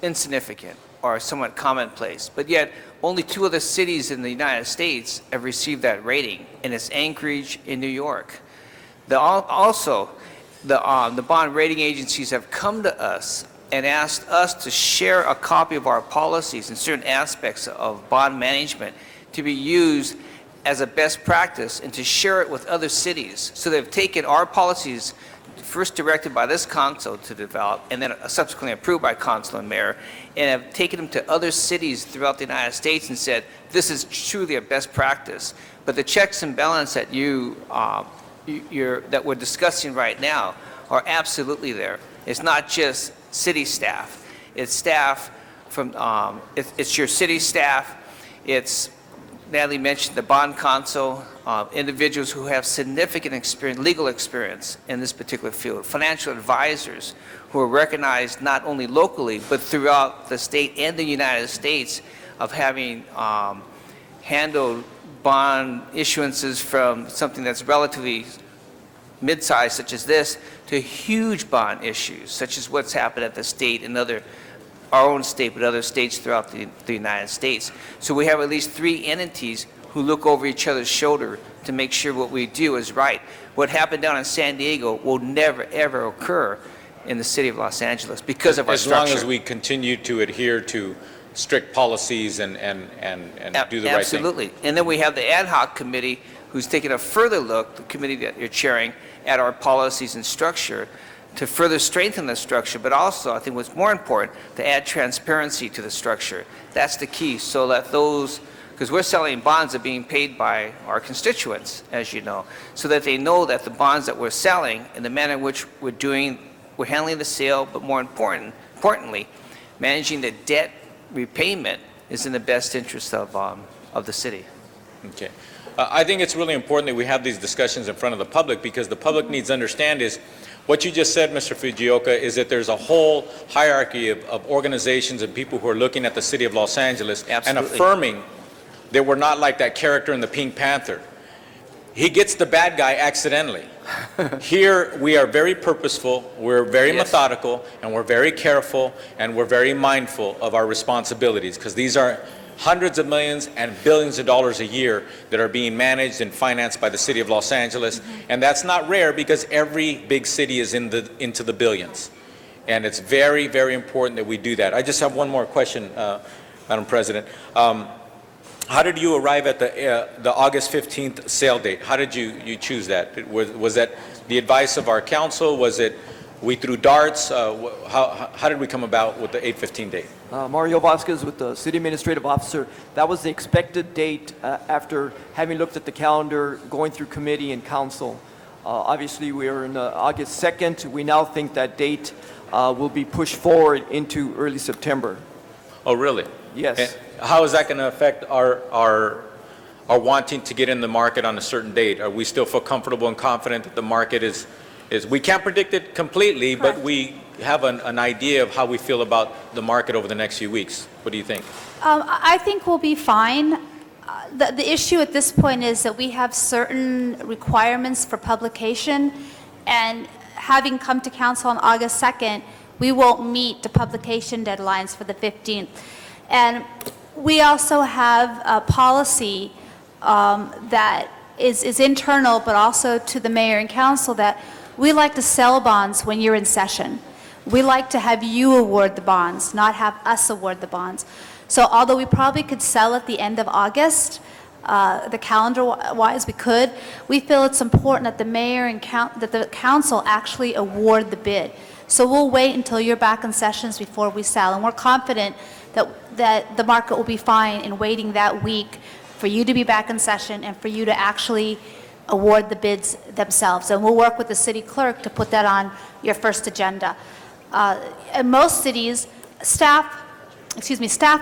insignificant or somewhat commonplace, but yet only 2 other cities in the United States have received that rating, and it's Anchorage and New York. Also, the bond rating agencies have come to us and asked us to share a copy of our policies and certain aspects of bond management to be used as a best practice and to share it with other cities. So they've taken our policies, first directed by this council to develop, and then subsequently approved by council and mayor, and have taken them to other cities throughout the United States and said, this is truly a best practice. But the checks and balance that that we're discussing right now are absolutely there. It's not just city staff. It's staff from, it's your city staff. It's, Natalie mentioned the bond counsel, individuals who have significant experience, legal experience in this particular field, financial advisors who are recognized not only locally, but throughout the state and the United States of having handled bond issuances from something that's relatively mid-sized, such as this, to huge bond issues, such as what's happened at the state and our own state, but other states throughout the United States. So we have at least 3 entities who look over each other's shoulder to make sure what we do is right. What happened down in San Diego will never, ever occur in the city of Los Angeles because of our structure. As long as we continue to adhere to strict policies and do the right thing. Absolutely. And then we have the ad hoc committee who's taking a further look, the committee that you're chairing, at our policies and structure to further strengthen the structure, but also, I think what's more important, to add transparency to the structure. That's the key, so that those, because we're selling bonds that are being paid by our constituents, as you know, so that they know that the bonds that we're selling and the manner in which we're handling the sale, but more importantly, managing the debt repayment is in the best interest of the city. Okay. I think it's really important that we have these discussions in front of the public, because the public needs to understand is what you just said, Mr. Fujioka, is that there's a whole hierarchy of organizations and people who are looking at the city of Los Angeles and affirming that we're not like that character in the Pink Panther. He gets the bad guy accidentally. Here we are very purposeful, we're very methodical, and we're very careful, and we're very mindful of our responsibilities, because these are hundreds of millions and billions of dollars a year that are being managed and financed by the city of Los Angeles. And that's not rare, because every big city is into the billions. And it's very, very important that we do that. I just have one more question, Madam President. How did you arrive at the August 15th sale date? How did you choose that? Was that the advice of our council? Was it we threw darts? How did we come about with the 8/15 date? Mario Vasquez with the City Administrative Officer. That was the expected date after having looked at the calendar, going through committee and council. Obviously, we are in August 2nd. We now think that date will be pushed forward into early September. Oh, really? Yes. And how is that going to affect our wanting to get in the market on a certain date? Are we still feel comfortable and confident that the market is we can't predict it completely, but we have an idea of how we feel about the market over the next few weeks? What do you think? I think we'll be fine. The issue at this point is that we have certain requirements for publication, and having come to council on August 2nd, we won't meet the publication deadlines for the 15th. And we also have a policy that is internal, but also to the mayor and council, that we like to sell bonds when you're in session. We like to have you award the bonds, not have us award the bonds. So although we probably could sell at the end of August, the calendar-wise we could, we feel it's important that the mayor and that the council actually award the bid. So we'll wait until you're back in sessions before we sell, and we're confident that the market will be fine in waiting that week for you to be back in session and for you to actually award the bids themselves. And we'll work with the city clerk to put that on your first agenda. In most cities, staff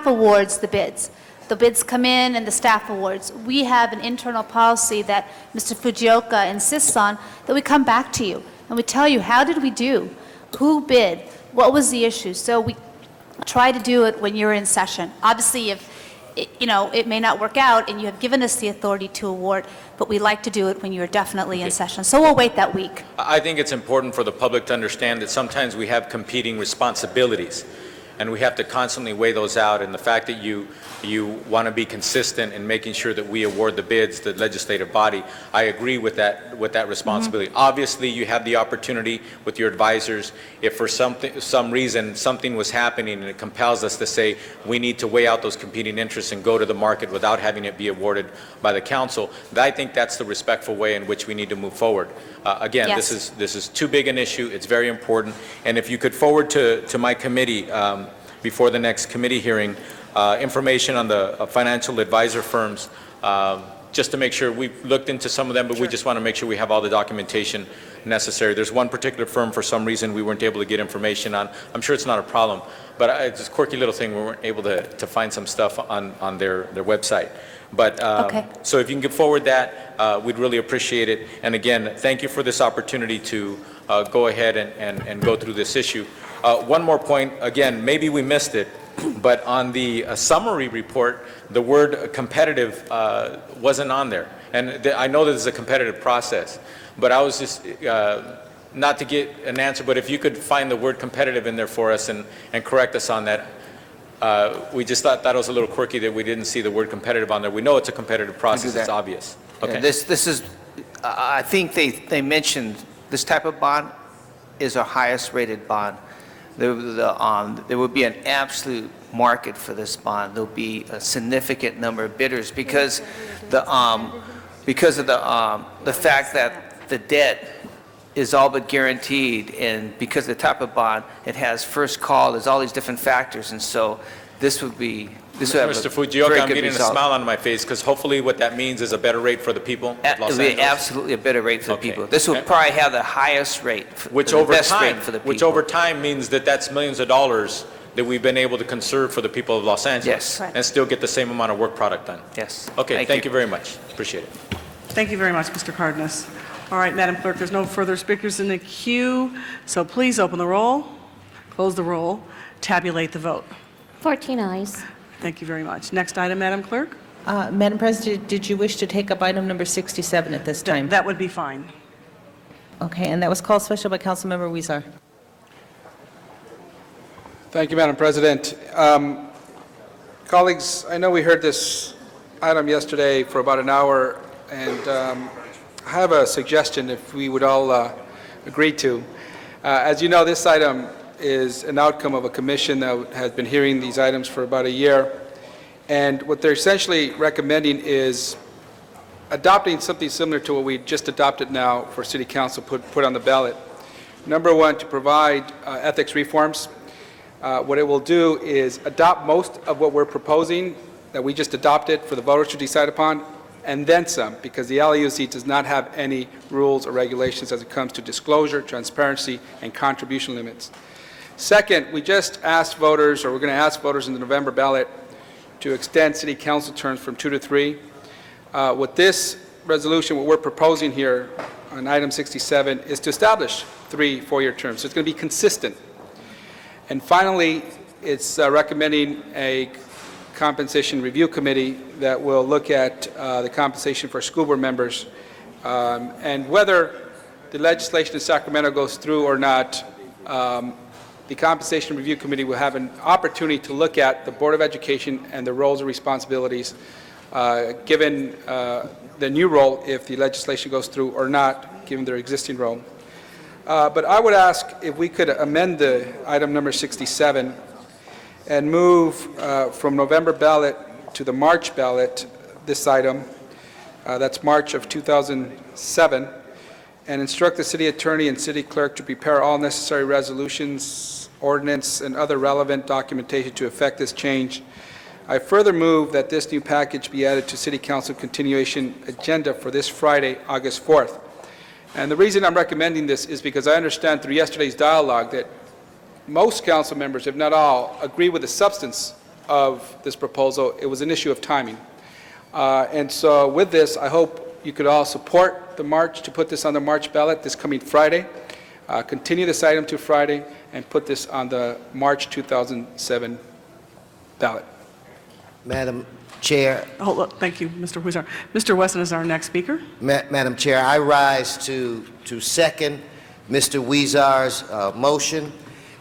awards the bids. The bids come in and the staff awards. We have an internal policy that Mr. Fujioka insists on, that we come back to you and we tell you, how did we do? Who bid? What was the issue? So we try to do it when you're in session. Obviously, if it may not work out and you have given us the authority to award, but we like to do it when you're definitely in session. So we'll wait that week. I think it's important for the public to understand that sometimes we have competing responsibilities, and we have to constantly weigh those out. And the fact that you want to be consistent in making sure that we award the bids, the legislative body, I agree with that responsibility. Obviously, you have the opportunity with your advisors, if for some reason something was happening and it compels us to say we need to weigh out those competing interests and go to the market without having it be awarded by the council, I think that's the respectful way in which we need to move forward. Again, Yes. this is too big an issue. It's very important. And if you could forward to my committee before the next committee hearing, information on the financial advisor firms, just to make sure. We've looked into some of them, but we just want to make sure we have all the documentation necessary. There's one particular firm, for some reason, we weren't able to get information on. I'm sure it's not a problem, but it's a quirky little thing. We weren't able to find some stuff on their website. But so if you can get forward that, we'd really appreciate it. And again, thank you for this opportunity to go ahead and go through this issue. One more point, again, maybe we missed it, but on the summary report, the word competitive wasn't on there. And I know that this is a competitive process, but I was just, not to get an answer, but if you could find the word competitive in there for us and correct us on that, We just thought that was a little quirky that we didn't see the word competitive on there. We know it's a competitive process, it's obvious. Yeah, Okay. this is, I think they mentioned this type of bond is our highest rated bond. There would be an absolute market for this bond. There'll be a significant number of bidders because of the fact that the debt is all but guaranteed, and because of the type of bond, it has first call, there's all these different factors, and so this would have Mr. a Fujioka, very I'm good getting a result. smile on my face because hopefully what that means is a better rate for the people of Los It would be Angeles. absolutely a better rate for the Okay. people. This will probably have the highest rate, Which the over best time, rate for the people. which over time means that that's millions of dollars that we've been able to conserve for the people of Los Angeles. Yes. Right. And still get the same amount of work product done. Yes. Okay, thank you very much. Appreciate it. Thank you very much, Mr. Cardenas. All right, Madam Clerk, there's no further speakers in the queue, so please open the roll, close the roll, tabulate the vote. 14 ayes. Thank you very much. Next item, Madam Clerk? Madam President, did you wish to take up item number 67 at this time? That would be fine. Okay, and that was called special by Councilmember Huizar. Thank you, Madam President. Colleagues, I know we heard this item yesterday for about an hour, and I have a suggestion if we would all agree to. As you know, this item is an outcome of a commission that has been hearing these items for about a year, and what they're essentially recommending is adopting something similar to what we just adopted now for City Council put on the ballot. Number one, to provide ethics reforms. What it will do is adopt most of what we're proposing that we just adopted for the voters to decide upon, and then some, because the LAUC does not have any rules or regulations as it comes to disclosure, transparency, and contribution limits. Second, we just asked voters, or we're going to ask voters in the November ballot, to extend City Council terms from 2 to 3. With this resolution, what we're proposing here on item 67 is to establish 3 four-year terms. So it's going to be consistent. And finally, it's recommending a compensation review committee that will look at the compensation for school board members. And whether the legislation in Sacramento goes through or not, the compensation review committee will have an opportunity to look at the Board of Education and the roles and responsibilities given the new role if the legislation goes through or not, given their existing role. But I would ask if we could amend the item number 67 and move from November ballot to the March ballot, this item, that's March of 2007, and instruct the city attorney and city clerk to prepare all necessary resolutions, ordinance, and other relevant documentation to effect this change. I further move that this new package be added to City Council continuation agenda for this Friday, August 4th. And the reason I'm recommending this is because I understand through yesterday's dialogue that most council members, if not all, agree with the substance of this proposal. It was an issue of timing. And so with this, I hope you could all support the March, to put this on the March ballot this coming Friday, continue this item to Friday, and put this on the March 2007 ballot. Madam Chair. Hold up, thank you, Mr. Huizar. Mr. Wesson is our next speaker. Madam Chair, I rise to second Mr. Huizar's motion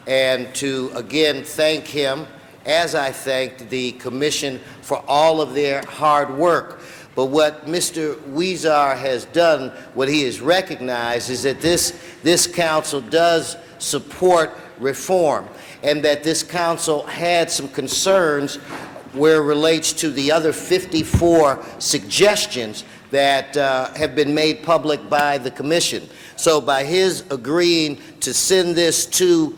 and to again thank him, as I thanked the Commission, for all of their hard work. But what Mr. Huizar has done, what he has recognized, is that this council does support reform, and that this council had some concerns where it relates to the other 54 suggestions that have been made public by the Commission. So by his agreeing to send this to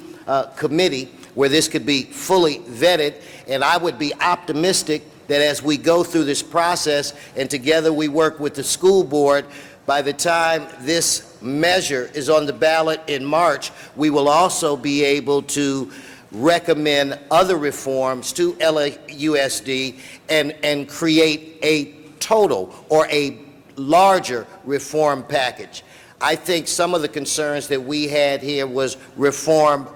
committee where this could be fully vetted, and I would be optimistic that as we go through this process and together we work with the school board, by the time this measure is on the ballot in March, we will also be able to recommend other reforms to LAUSD and create a total or a larger reform package. I think some of the concerns that we had here was reform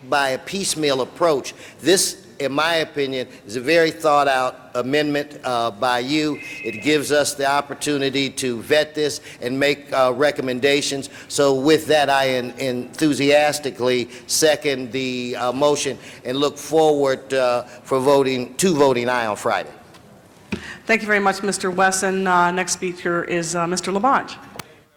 by a piecemeal approach. This in my opinion, is a very thought-out amendment by you. It gives us the opportunity to vet this and make recommendations. So with that, I enthusiastically second the motion and look forward for voting aye on Friday. Thank you very much, Mr. Wesson. Next speaker is Mr. Labange.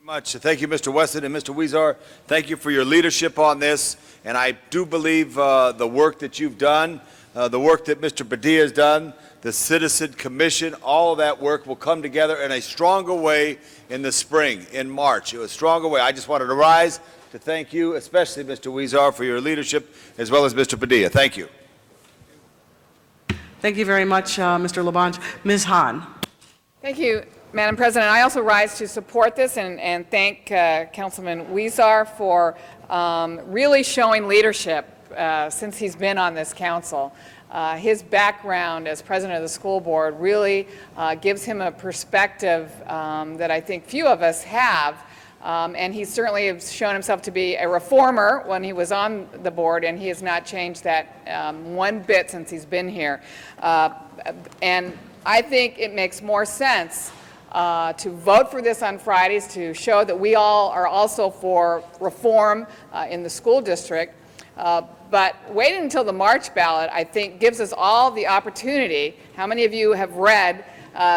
Much. Thank you, Mr. Weston and Mr. Weezer. Thank you for your leadership on this. And I do believe the work that you've done, the work that Mr. Padilla has done, the Citizen Commission, all of that work will come together in a stronger way in the spring, in March. A stronger way. I just wanted to rise to thank you, especially Mr. Weezer, for your leadership, as well as Mr. Padilla. Thank you. Thank you very much, Mr. Labange. Ms. Hahn. Thank you, Madam President. I also rise to support this and thank Councilman Weezer for really showing leadership since he's been on this council. His background as president of the school board really gives him a perspective that I think few of us have. And he certainly has shown himself to be a reformer when he was on the board, and he has not changed that one bit since he's been here. And I think it makes more sense to vote for this on Fridays to show that we all are also for reform in the school district. But waiting until the March ballot, I think, gives us all the opportunity. How many of you have read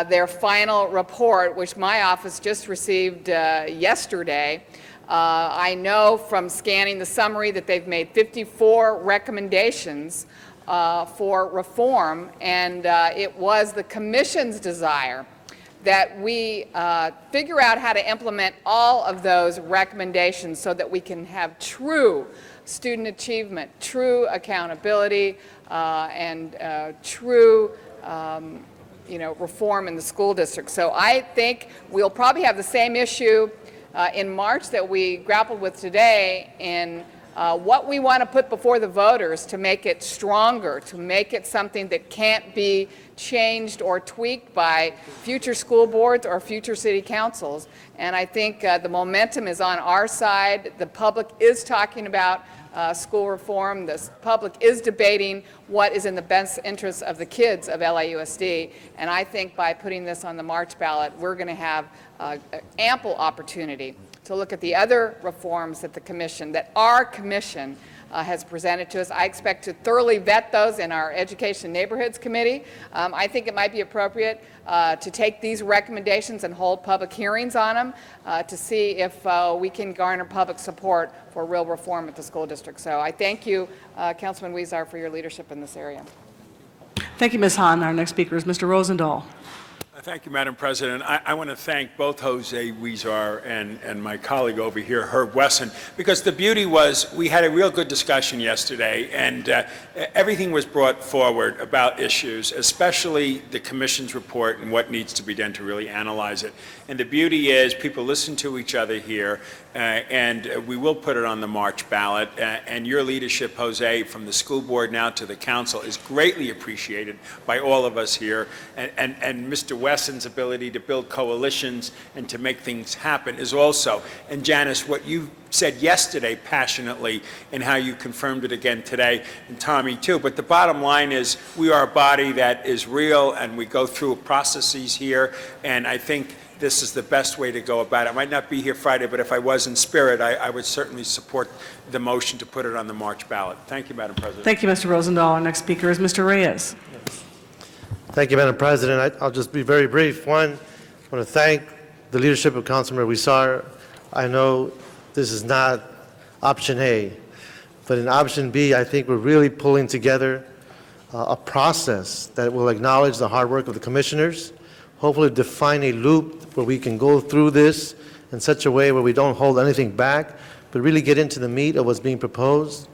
their final report, which my office just received yesterday? I know from scanning the summary that they've made 54 recommendations for reform, and it was the Commission's desire that we figure out how to implement all of those recommendations so that we can have true student achievement, true accountability, and true reform in the school district. So I think we'll probably have the same issue in March that we grappled with today in what we want to put before the voters to make it stronger, to make it something that can't be changed or tweaked by future school boards or future city councils. And I think the momentum is on our side. The public is talking about school reform. The public is debating what is in the best interest of the kids of LAUSD. And I think by putting this on the March ballot, we're going to have ample opportunity to look at the other reforms that our commission has presented to us. I expect to thoroughly vet those in our Education Neighborhoods Committee. I think it might be appropriate to take these recommendations and hold public hearings on them to see if we can garner public support for real reform at the school district. So I thank you, Councilman Weezer, for your leadership in this area. Thank you, Ms. Hahn. Our next speaker is Mr. Rosendahl. Thank you, Madam President. I want to thank both Jose Weezer and my colleague over here, Herb Wesson, because the beauty was we had a real good discussion yesterday, and everything was brought forward about issues, especially the Commission's report and what needs to be done to really analyze it. And the beauty is people listen to each other here, and we will put it on the March ballot. And your leadership, Jose, from the school board now to the council, is greatly appreciated by all of us here. And Mr. Wesson's ability to build coalitions and to make things happen is also. And Janice, what you said yesterday passionately and how you confirmed it again today, and Tommy too. But the bottom line is we are a body that is real, and we go through processes here, and I think this is the best way to go about it. I might not be here Friday, but if I was in spirit, I would certainly support the motion to put it on the March ballot. Thank you, Madam President. Thank you, Mr. Rosendahl. Our next speaker is Mr. Reyes. Thank you, Madam President. I'll just be very brief. One, I want to thank the leadership of Councilmember Weezer. I know this is not option A, but in option B, I think we're really pulling together a process that will acknowledge the hard work of the commissioners, hopefully define a loop where we can go through this in such a way where we don't hold anything back, but really get into the meat of what's being proposed.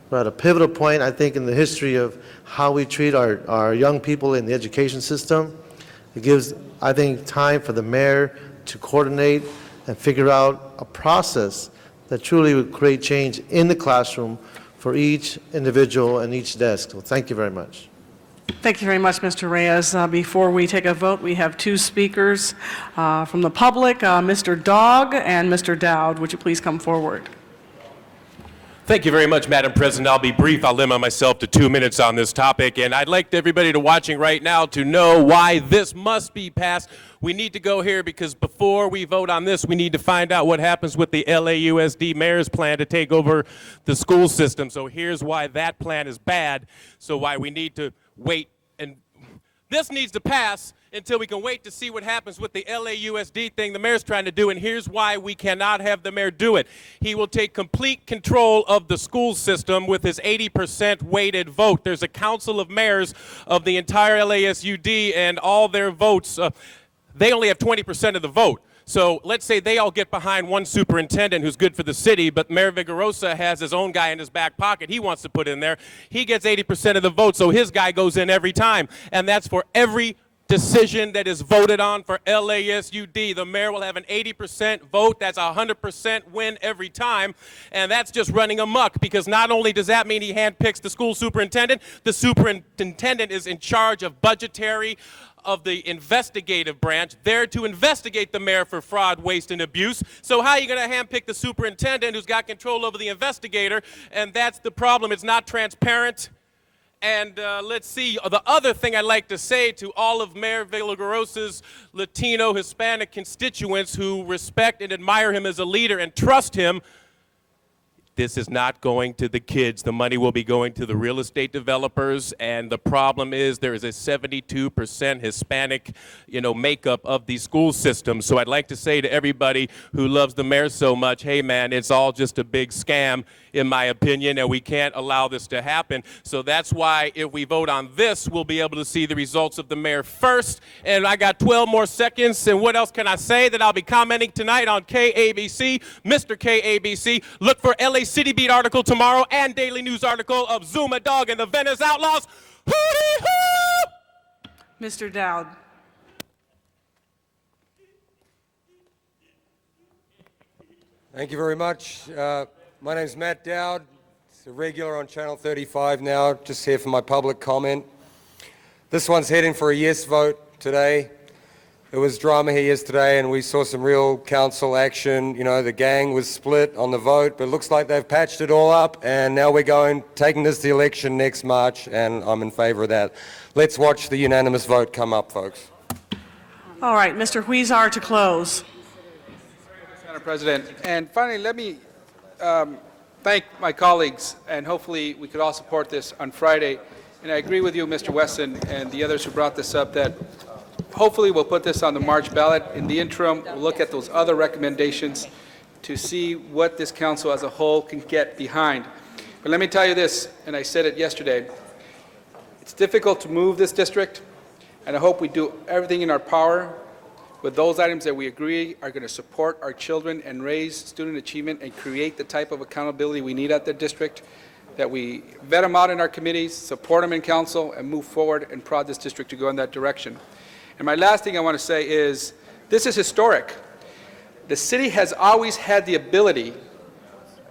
We're at a pivotal point, I think, in the history of how we treat our young people in the education system. It gives, I think, time for the mayor to coordinate and figure out a process that truly would create change in the classroom for each individual and each desk. So thank you very much. Thank you very much, Mr. Reyes. Before we take a vote, we have two speakers from the public, Mr. Dogg and Mr. Dowd. Would you please come forward? Thank you very much, Madam President. I'll be brief. I'll limit myself to 2 minutes on this topic. And I'd like everybody to watching right now to know why this must be passed. We need to go here because before we vote on this, we need to find out what happens with the LAUSD mayor's plan to take over the school system. So here's why that plan is bad. So why we need to wait. And this needs to pass until we can wait to see what happens with the LAUSD thing the mayor's trying to do, and here's why we cannot have the mayor do it. He will take complete control of the school system with his 80% weighted vote. There's a council of mayors of the entire LASUD, and all their votes, they only have 20% of the vote. So let's say they all get behind one superintendent who's good for the city, but Mayor Vigorosa has his own guy in his back pocket he wants to put in there. He gets 80% of the vote, so his guy goes in every time, and that's for every decision that is voted on for LASUD. The mayor will have an 80% vote. That's a 100% win every time. And that's just running amok, because not only does that mean he handpicks the school superintendent, the superintendent is in charge of budgetary, of the investigative branch, there to investigate the mayor for fraud, waste, and abuse. So how are you going to handpick the superintendent who's got control over the investigator? And that's the problem. It's not transparent. And let's see, the other thing I'd like to say to all of Mayor Vigorosa's Latino, Hispanic constituents who respect and admire him as a leader and trust him, this is not going to the kids. The money will be going to the real estate developers, and the problem is there is a 72% Hispanic, makeup of the school system. So I'd like to say to everybody who loves the mayor so much, hey man, it's all just a big scam, in my opinion, and we can't allow this to happen. So that's why if we vote on this, we'll be able to see the results of the mayor first. And I got 12 more seconds, and what else can I say that I'll be commenting tonight on KABC, Mr. KABC. Look for LA City Beat article tomorrow and Daily News article of Zuma Dog and the Venice Outlaws. Hootie-hoo! Mr. Dowd. Thank you very much. My name's Matt Dowd. It's a regular on Channel 35 now, just here for my public comment. This one's heading for a yes vote today. There was drama here yesterday and we saw some real council action. The gang was split on the vote, but it looks like they've patched it all up, and now we're taking this to the election next March, and I'm in favor of that. Let's watch the unanimous vote come up, folks. All right, Mr. Huizar to close. Madam President, and finally, let me thank my colleagues, and hopefully we could all support this on Friday. And I agree with you, Mr. Wesson, and the others who brought this up, that hopefully we'll put this on the March ballot. In the interim, we'll look at those other recommendations to see what this council as a whole can get behind. But let me tell you this, and I said it yesterday, it's difficult to move this district, and I hope we do everything in our power with those items that we agree are going to support our children and raise student achievement and create the type of accountability we need at the district, that we vet them out in our committees, support them in council, and move forward and prod this district to go in that direction. And my last thing I want to say is, this is historic. The city has always had the ability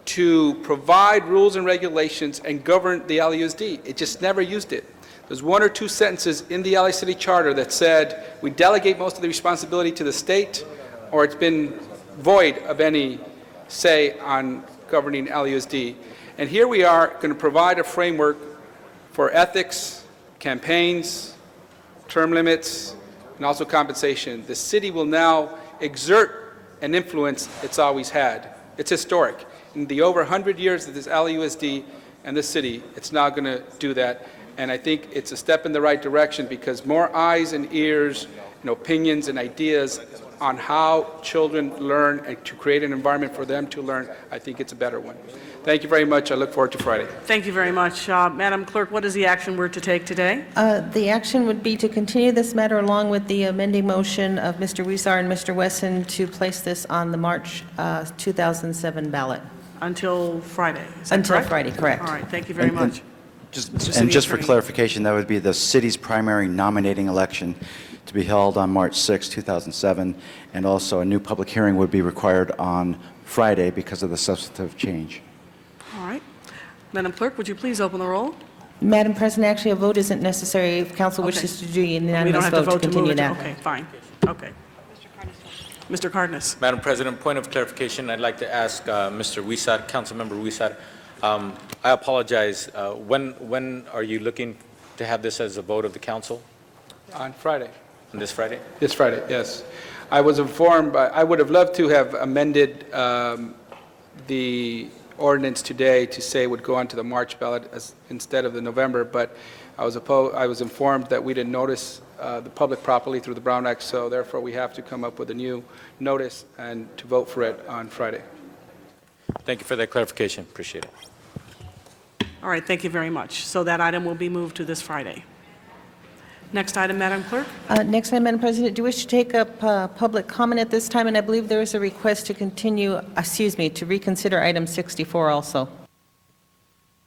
to provide rules and regulations and govern the LAUSD. It just never used it. There's one or two sentences in the LA City Charter that said we delegate most of the responsibility to the state, or it's been void of any say on governing LAUSD. And here we are going to provide a framework for ethics, campaigns, term limits, and also compensation. The city will now exert an influence it's always had. It's historic. In the over 100 years of this LAUSD and this city, it's now going to do that. And I think it's a step in the right direction, because more eyes and ears and opinions and ideas on how children learn and to create an environment for them to learn, I think it's a better one. Thank you very much. I look forward to Friday. Thank you very much. Madam Clerk, what is the action we're to take today? The action would be to continue this matter along with the amending motion of Mr. Huizar and Mr. Wesson to place this on the March 2007 ballot. Until Friday, is that Until correct? Friday, correct. All right, thank you very much. Just for clarification, that would be the city's primary nominating election to be held on March 6, 2007, and also a new public hearing would be required on Friday because of the substantive change. All right. Madam Clerk, would you please open the roll? Madam President, actually, a vote isn't necessary if council wishes to do a We don't unanimous have to vote to vote to move continue it. that. Okay, fine. Okay. Mr. Cardenas. Madam President, point of clarification, I'd like to ask Mr. Huizar, Councilmember Huizar, I apologize. When are you looking to have this as a vote of the council? On Friday. On this Friday? This Friday, yes. I was informed, I would have loved to have amended the ordinance today to say it would go on to the March ballot instead of the November, but I was informed that we didn't notice the public properly through the Brown Act, so therefore we have to come up with a new notice and to vote for it on Friday. Thank you for that clarification. Appreciate it. All right, thank you very much. So that item will be moved to this Friday. Next item, Madam Clerk. Next item, Madam President, do you wish to take up public comment at this time? And I believe there is a request to to reconsider item 64 also.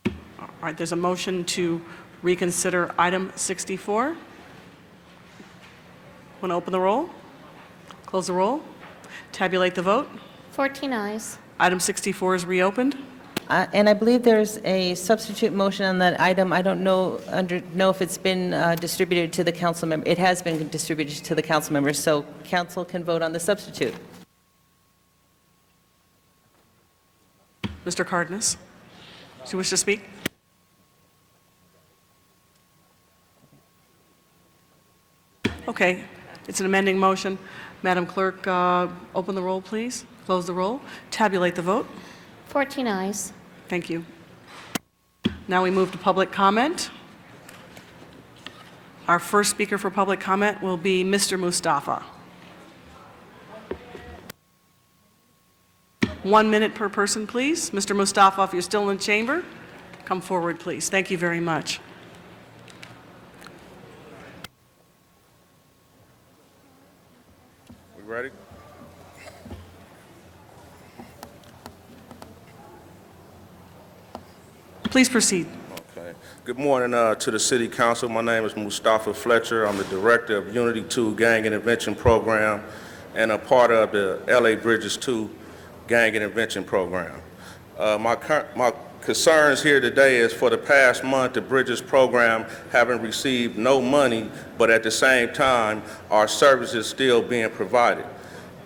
All right, there's a motion to reconsider item 64. Want to open the roll? Close the roll? Tabulate the vote? 14 ayes. Item 64 is reopened. And I believe there's a substitute motion on that item. I don't know if it's been distributed to the council member. It has been distributed to the council members, so council can vote on the substitute. Mr. Cardenas, do you wish to speak? Okay, it's an amending motion. Madam Clerk, open the roll, please. Close the roll. Tabulate the vote. 14 ayes. Thank you. Now we move to public comment. Our first speaker for public comment will be Mr. Mustafa. 1 minute per person, please. Mr. Mustafa, if you're still in the chamber, come forward, please. Thank you very much. We ready? Please proceed. Okay. Good morning to the City Council. My name is Mustafa Fletcher. I'm the Director of Unity 2 Gang Intervention Program and a part of the LA Bridges 2 Gang Intervention Program. My concerns here today is for the past month, the Bridges Program haven't received no money, but at the same time, our services still being provided.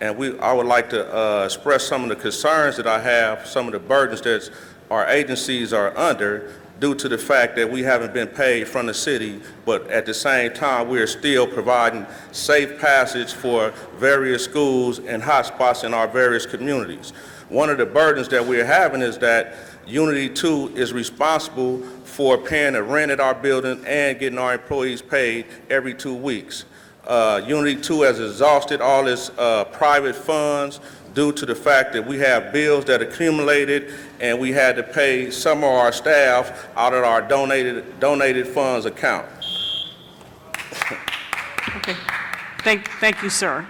And I would like to express some of the concerns that I have, some of the burdens that our agencies are under due to the fact that we haven't been paid from the city, but at the same time, we are still providing safe passage for various schools and hotspots in our various communities. One of the burdens that we're having is that Unity 2 is responsible for paying the rent at our building and getting our employees paid every 2 weeks. Unity 2 has exhausted all its private funds due to the fact that we have bills that accumulated and we had to pay some of our staff out of our donated funds account. Okay. Thank you, sir.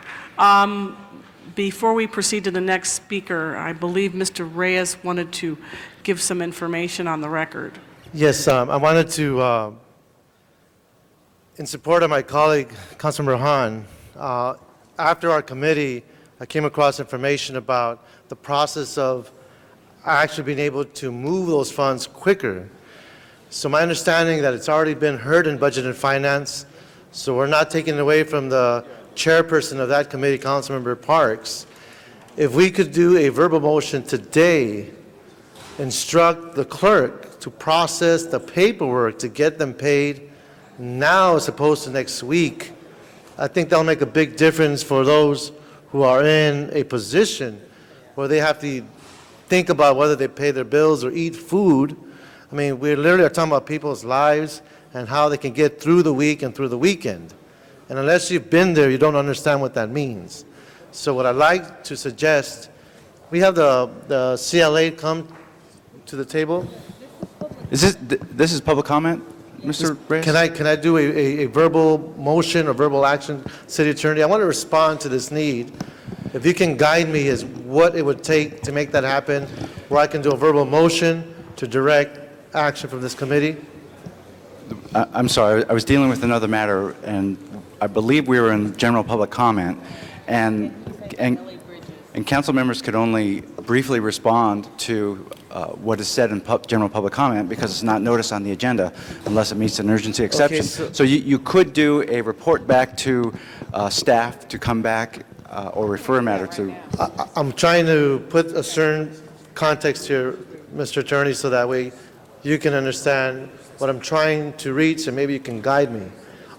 Before we proceed to the next speaker, I believe Mr. Reyes wanted to give some information on the record. Yes, I wanted to, in support of my colleague, Councilmember Han, after our committee, I came across information about the process of actually being able to move those funds quicker. So my understanding that it's already been heard in Budget and Finance, so we're not taking it away from the chairperson of that committee, Councilmember Parks. If we could do a verbal motion today, instruct the clerk to process the paperwork to get them paid now as opposed to next week, I think that'll make a big difference for those who are in a position where they have to think about whether they pay their bills or eat food. I mean, we literally are talking about people's lives and how they can get through the week and through the weekend. And unless you've been there, you don't understand what that means. So what I'd like to suggest, we have the CLA come to the table. Is this is public comment, Mr. Reyes? Can I do a verbal motion or verbal action, City Attorney? I want to respond to this need. If you can guide me as what it would take to make that happen, where I can do a verbal motion to direct action from this committee. I'm sorry, I was dealing with another matter, and I believe we were in general public comment, and council members could only briefly respond to what is said in general public comment because it's not noticed on the agenda unless it meets an urgency exception. Okay, so you could do a report back to staff to come back or refer a matter to. I'm trying to put a certain context here, Mr. Attorney, so that way you can understand what I'm trying to reach and maybe you can guide me.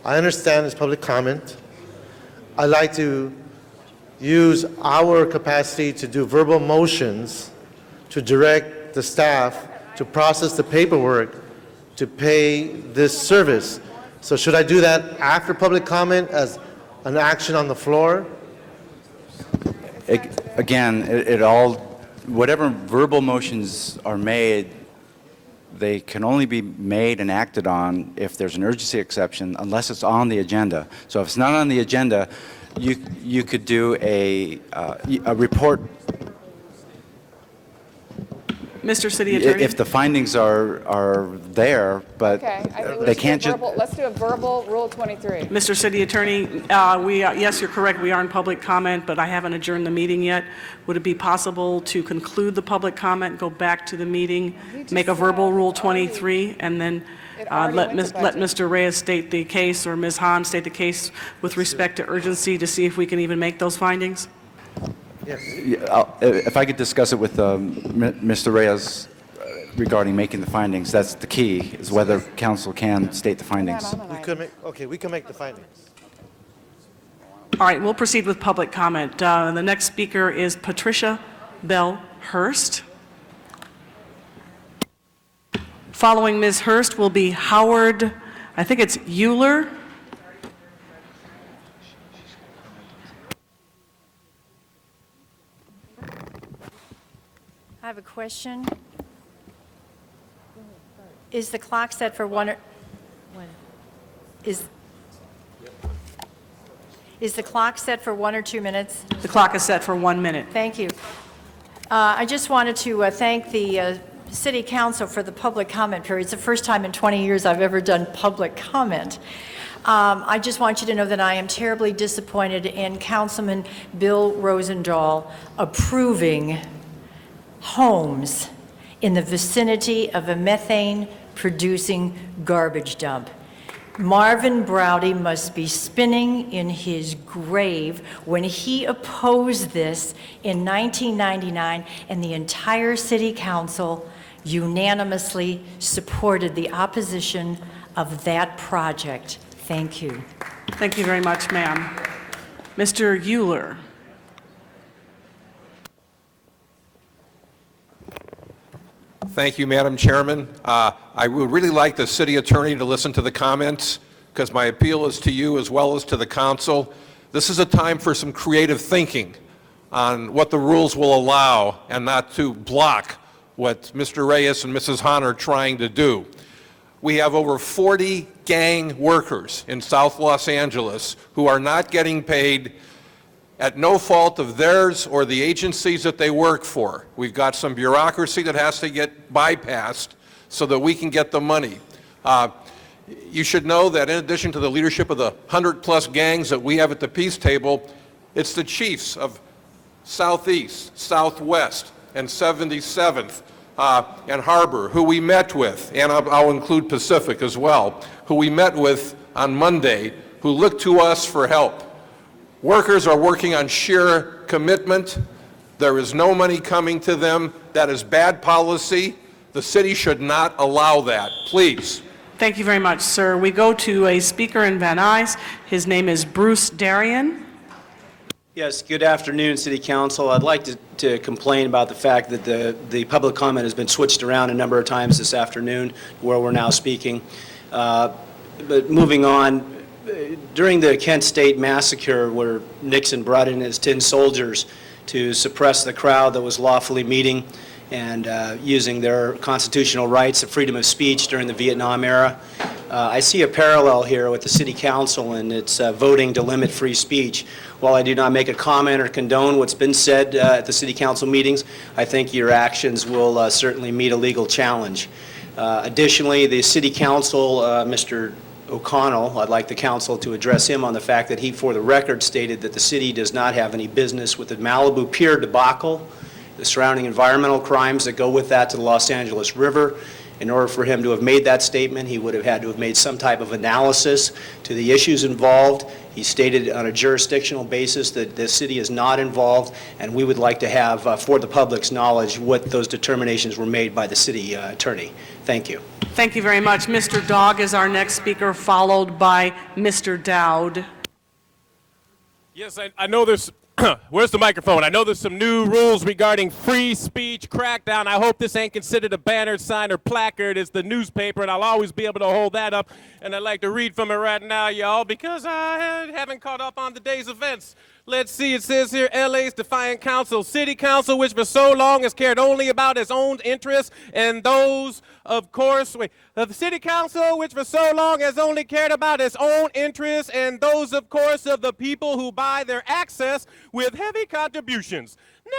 I understand it's public comment. I like to use our capacity to do verbal motions to direct the staff to process the paperwork to pay this service. So should I do that after public comment as an action on the floor? Again, it all, whatever verbal motions are made, they can only be made and acted on if there's an urgency exception, unless it's on the agenda. So if it's not on the agenda, you could do a report. Mr. City Attorney? If the findings are there, but Okay, I think they can't just. let's do a verbal Rule 23. Mr. City Attorney, yes, you're correct, we are in public comment, but I haven't adjourned the meeting yet. Would it be possible to conclude the public comment, go back to the meeting, make a verbal Rule 23, and then let Mr. Reyes state the case, or Ms. Hahn state the case with respect to urgency, to see if we can even make those findings? Yes. If I could discuss it with Mr. Reyes regarding making the findings, that's the key, is whether council can state the findings. We can make the findings. All right, we'll proceed with public comment. The next speaker is Patricia Bell Hurst. Following Ms. Hurst will be Howard, I think it's Euler. I have a question. Is the clock set for one or, is the clock set for 1 or 2 minutes? The clock is set for 1 minute. Thank you. I just wanted to thank the City Council for the public comment period. It's the first time in 20 years I've ever done public comment. I just want you to know that I am terribly disappointed in Councilman Bill Rosendahl approving homes in the vicinity of a methane-producing garbage dump. Marvin Browdy must be spinning in his grave when he opposed this in 1999, and the entire City Council unanimously supported the opposition of that project. Thank you. Thank you very much, ma'am. Mr. Euler. Thank you, Madam Chairman. I would really like the city attorney to listen to the comments, because my appeal is to you as well as to the council. This is a time for some creative thinking on what the rules will allow, and not to block what Mr. Reyes and Mrs. Hahn are trying to do. We have over 40 gang workers in South Los Angeles who are not getting paid at no fault of theirs or the agencies that they work for. We've got some bureaucracy that has to get bypassed so that we can get the money. You should know that in addition to the leadership of the 100-plus gangs that we have at the peace table, it's the chiefs of Southeast, Southwest, and 77th and Harbor, who we met with, and I'll include Pacific as well, who we met with on Monday, who looked to us for help. Workers are working on sheer commitment. There is no money coming to them. That is bad policy. The city should not allow that. Please. Thank you very much, sir. We go to a speaker in Van Nuys. His name is Bruce Darien. Yes, good afternoon, City Council. I'd like to complain about the fact that the public comment has been switched around a number of times this afternoon, where we're now speaking. But moving on, during the Kent State massacre, where Nixon brought in his 10 soldiers to suppress the crowd that was lawfully meeting and using their constitutional rights of freedom of speech during the Vietnam era, I see a parallel here with the City Council and its voting to limit free speech. While I do not make a comment or condone what's been said at the City Council meetings, I think your actions will certainly meet a legal challenge. Additionally, the City Council, Mr. O'Connell, I'd like the council to address him on the fact that he, for the record, stated that the city does not have any business with the Malibu Pier debacle, the surrounding environmental crimes that go with that to the Los Angeles River, In order for him to have made that statement, he would have had to have made some type of analysis to the issues involved. He stated on a jurisdictional basis that the city is not involved, and we would like to have, for the public's knowledge, what those determinations were made by the city attorney. Thank you. Thank you very much. Mr. Dog is our next speaker, followed by Mr. Dowd. Yes, I know there's, where's the microphone? I know there's some new rules regarding free speech crackdown. I hope this ain't considered a banner, sign, or placard. It's the newspaper, and I'll always be able to hold that up. And I'd like to read from it right now, y'all, because I haven't caught up on the day's events. Let's see, it says here, LA's Defiant Council. City Council, which for so long has cared only about its own interests and those, of course, the City Council, which for so long has only cared about its own interests and those, of course, of the people who buy their access with heavy contributions.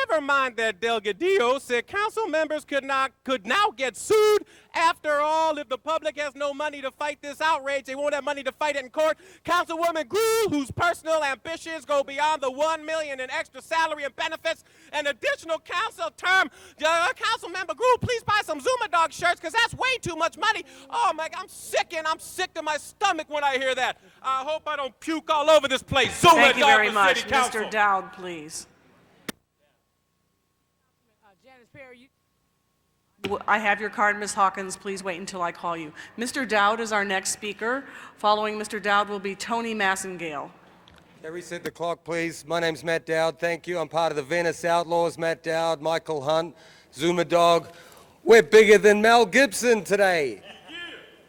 Never mind that Delgadillo said council members could now get sued. After all, if the public has no money to fight this outrage, they won't have money to fight it in court. Councilwoman Grew, whose personal ambitions go beyond the $1 million in extra salary and benefits, an additional council term. Council member Grew, please buy some Zuma Dog shirts, because that's way too much money. Oh my God, I'm sick to my stomach when I hear that. I hope I don't puke all over this place. Zuma Thank you Dog very for much. City Council. Mr. Dowd, please. I have your card, Ms. Hawkins. Please wait until I call you. Mr. Dowd is our next speaker. Following Mr. Dowd will be Tony Massengale. Can I reset the clock, please? My name's Matt Dowd. Thank you. I'm part of the Venice Outlaws. Matt Dowd, Michael Hunt, Zuma Dog. We're bigger than Mel Gibson today.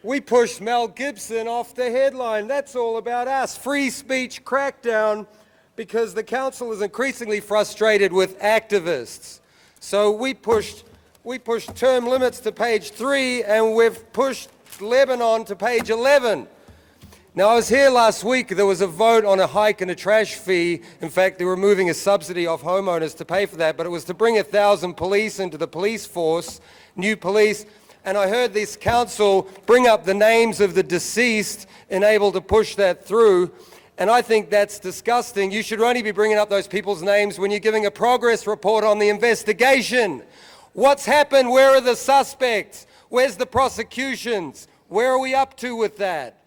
We pushed Mel Gibson off the headline. That's all about us. Free speech crackdown, because the council is increasingly frustrated with activists. So we pushed term limits to page 3, and we've pushed Lebanon to page 11. Now, I was here last week. There was a vote on a hike and a trash fee. In fact, they were removing a subsidy off homeowners to pay for that, but it was to bring 1,000 police into the police force, new police. And I heard this council bring up the names of the deceased and able to push that through. And I think that's disgusting. You should only be bringing up those people's names when you're giving a progress report on the investigation. What's happened? Where are the suspects? Where's the prosecutions? Where are we up to with that?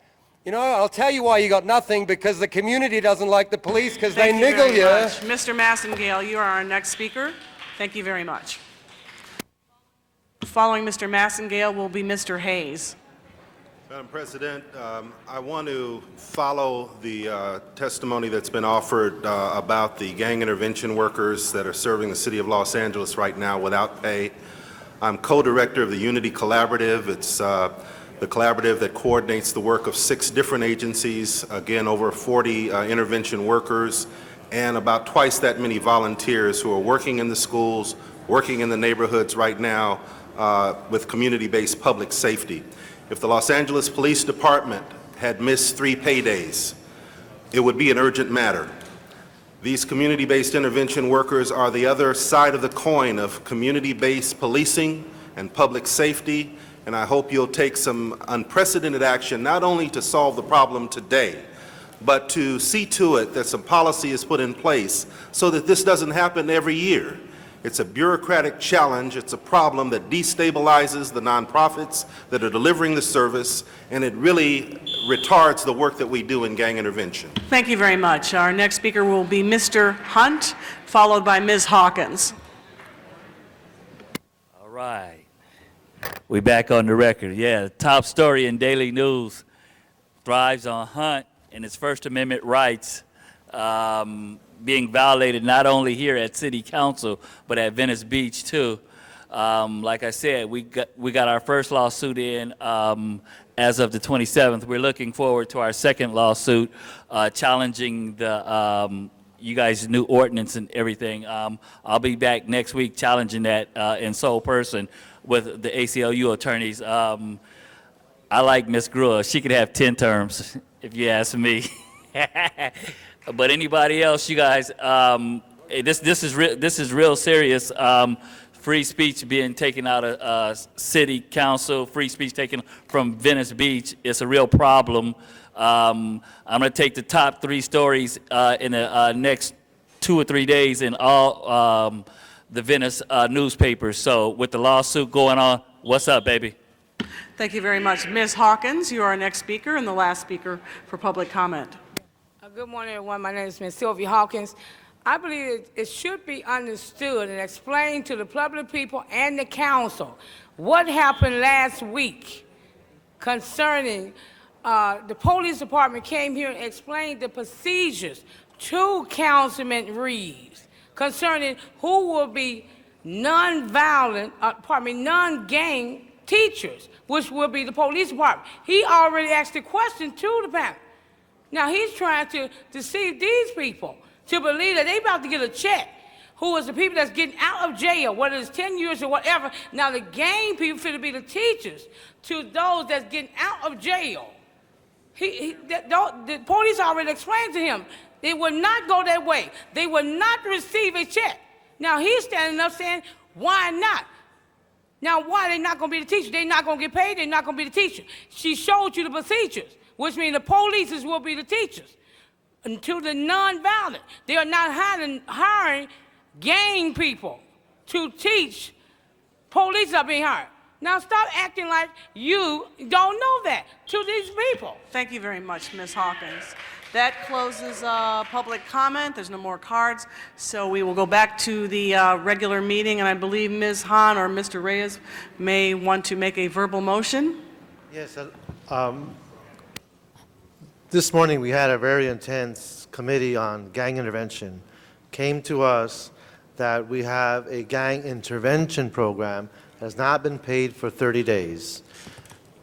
You know, I'll tell you why you got nothing, because the community doesn't like the police because they niggle you. Mr. Massengale, you are our next speaker. Thank you very much. Following Mr. Massengale will be Mr. Hayes. Madam President, I want to follow the testimony that's been offered about the gang intervention workers that are serving the city of Los Angeles right now without pay. I'm co-director of the Unity Collaborative. It's the collaborative that coordinates the work of 6 different agencies, again, over 40 intervention workers, and about twice that many volunteers who are working in the schools, working in the neighborhoods right now with community-based public safety. If the Los Angeles Police Department had missed 3 paydays, it would be an urgent matter. These community-based intervention workers are the other side of the coin of community-based policing and public safety, and I hope you'll take some unprecedented action, not only to solve the problem today, but to see to it that some policy is put in place so that this doesn't happen every year. It's a bureaucratic challenge. It's a problem that destabilizes the nonprofits that are delivering the service, and it really retards the work that we do in gang intervention. Thank you very much. Our next speaker will be Mr. Hunt, followed by Ms. Hawkins. All right. We back on the record. Yeah, the top story in Daily News thrives on Hunt and his First Amendment rights being violated not only here at City Council, but at Venice Beach too. Like I said, we got our first lawsuit in as of the 27th. We're looking forward to our second lawsuit challenging the you guys' new ordinance and everything. I'll be back next week challenging that in sole person with the ACLU attorneys. I like Ms. Greer. She could have 10 terms, if you ask me. But anybody else, you guys, this is real serious. Free speech being taken out of City Council, free speech taken from Venice Beach. It's a real problem. I'm going to take the top 3 stories in the next 2 or 3 days in all the Venice newspapers. So with the lawsuit going on, what's up, baby? Thank you very much. Ms. Hawkins, you are our next speaker and the last speaker for public comment. Good morning, everyone. My name is Ms. Sylvia Hawkins. I believe it should be understood and explained to the public people and the council what happened last week concerning the police department came here and explained the procedures to Councilman Reeves concerning who will be non-gang teachers, which will be the police department. He already asked a question to the panel. Now he's trying to deceive these people to believe that they about to get a check, who is the people that's getting out of jail, whether it's 10 years or whatever. Now the gang people finna be the teachers to those that's getting out of jail. The police already explained to him, they will not go that way. They will not receive a check. Now he's standing up saying, why not? Now why they not gonna be the teacher? They not gonna get paid, they not gonna be the teacher. She showed you the procedures, which means the police will be the teachers. And to the non-violent, they are not hiring gang people to teach. Police are being hired. Now stop acting like you don't know that to these people. Thank you very much, Ms. Hawkins. That closes public comment. There's no more cards, so we will go back to the regular meeting, and I believe Ms. Hahn or Mr. Reyes may want to make a verbal motion. Yes. This morning we had a very intense committee on gang intervention. Came to us that we have a gang intervention program that has not been paid for 30 days.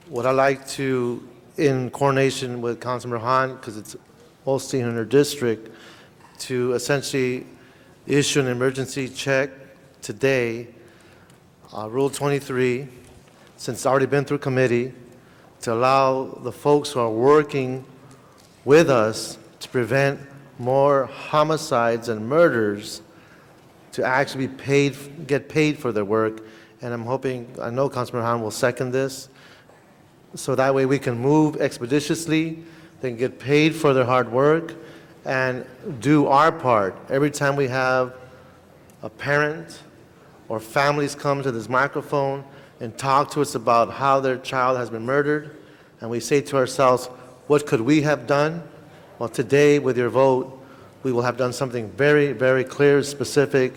What I'd like to, in coordination with Councilmember Hahn, because it's mostly in her district, to essentially issue an emergency check today, Rule 23, since it's already been through committee, to allow the folks who are working with us to prevent more homicides and murders to actually be get paid for their work. And I'm hoping, I know Councilman Hahn will second this, so that way we can move expeditiously, they can get paid for their hard work, and do our part. Every time we have a parent or families come to this microphone and talk to us about how their child has been murdered, and we say to ourselves, what could we have done? Well, today, with your vote, we will have done something very, very clear, specific,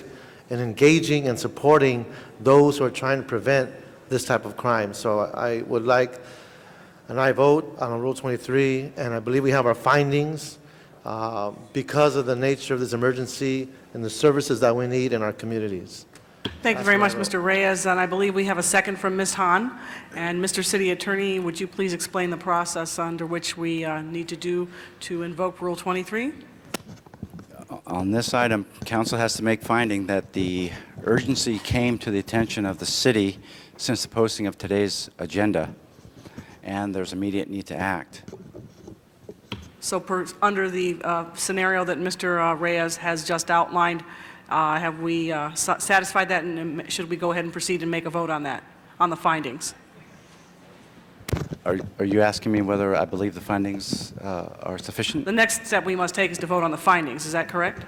and engaging and supporting those who are trying to prevent this type of crime. So I would like an aye vote on Rule 23, and I believe we have our findings because of the nature of this emergency and the services that we need in our communities. Thank you very much, Mr. Reyes, and I believe we have a second from Ms. Hahn. And Mr. City Attorney, would you please explain the process under which we need to do to invoke Rule 23? On this item, council has to make finding that the urgency came to the attention of the city since the posting of today's agenda, and there's immediate need to act. So under the scenario that Mr. Reyes has just outlined, have we satisfied that, and should we go ahead and proceed and make a vote on that, on the findings? Are you asking me whether I believe the findings are sufficient? The next step we must take is to vote on the findings. Is that correct?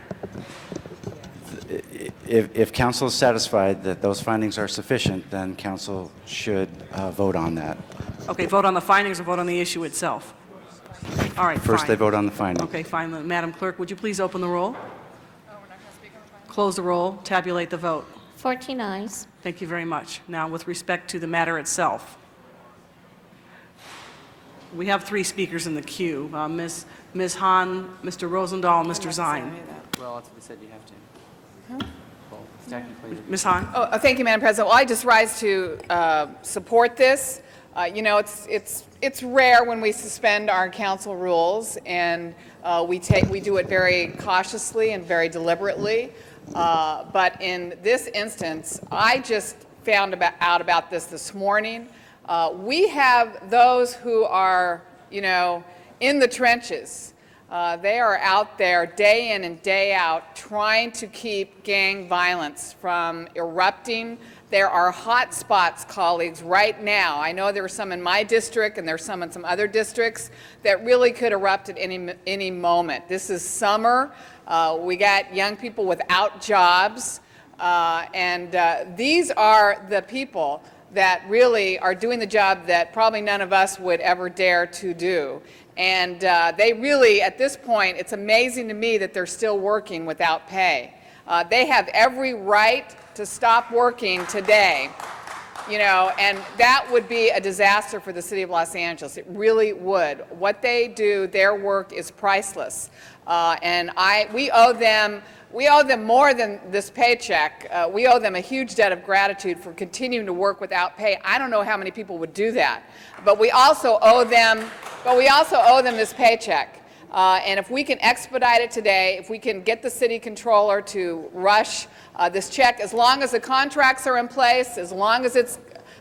If council is satisfied that those findings are sufficient, then council should vote on that. Okay, vote on the findings or vote on the issue itself? All right, First, fine. they vote on the findings. Okay, fine. Madam Clerk, would you please open the roll? Close the roll, tabulate the vote. 14 ayes. Thank you very much. Now, with respect to the matter itself, we have 3 speakers in the queue. Ms. Hahn, Mr. Rosendahl, and Mr. Zine. Well, that's what they said you have to. Well, technically. Ms. Hahn? Oh, thank you, Madam President. Well, I just rise to support this. You know, it's rare when we suspend our council rules, and we do it very cautiously and very deliberately. But in this instance, I just found out about this morning. We have those who are, you know, in the trenches. They are out there day in and day out trying to keep gang violence from erupting. There are hot spots, colleagues, right now. I know there are some in my district and there's some in some other districts that really could erupt at any moment. This is summer. We got young people without jobs. And these are the people that really are doing the job that probably none of us would ever dare to do. And they really, at this point, it's amazing to me that they're still working without pay. They have every right to stop working today, you know, and that would be a disaster for the city of Los Angeles. It really would. What they do, their work is priceless. And we owe them more than this paycheck. We owe them a huge debt of gratitude for continuing to work without pay. I don't know how many people would do that, but we also owe them this paycheck. And if we can expedite it today, if we can get the city controller to rush this check, as long as the contracts are in place, as long as it's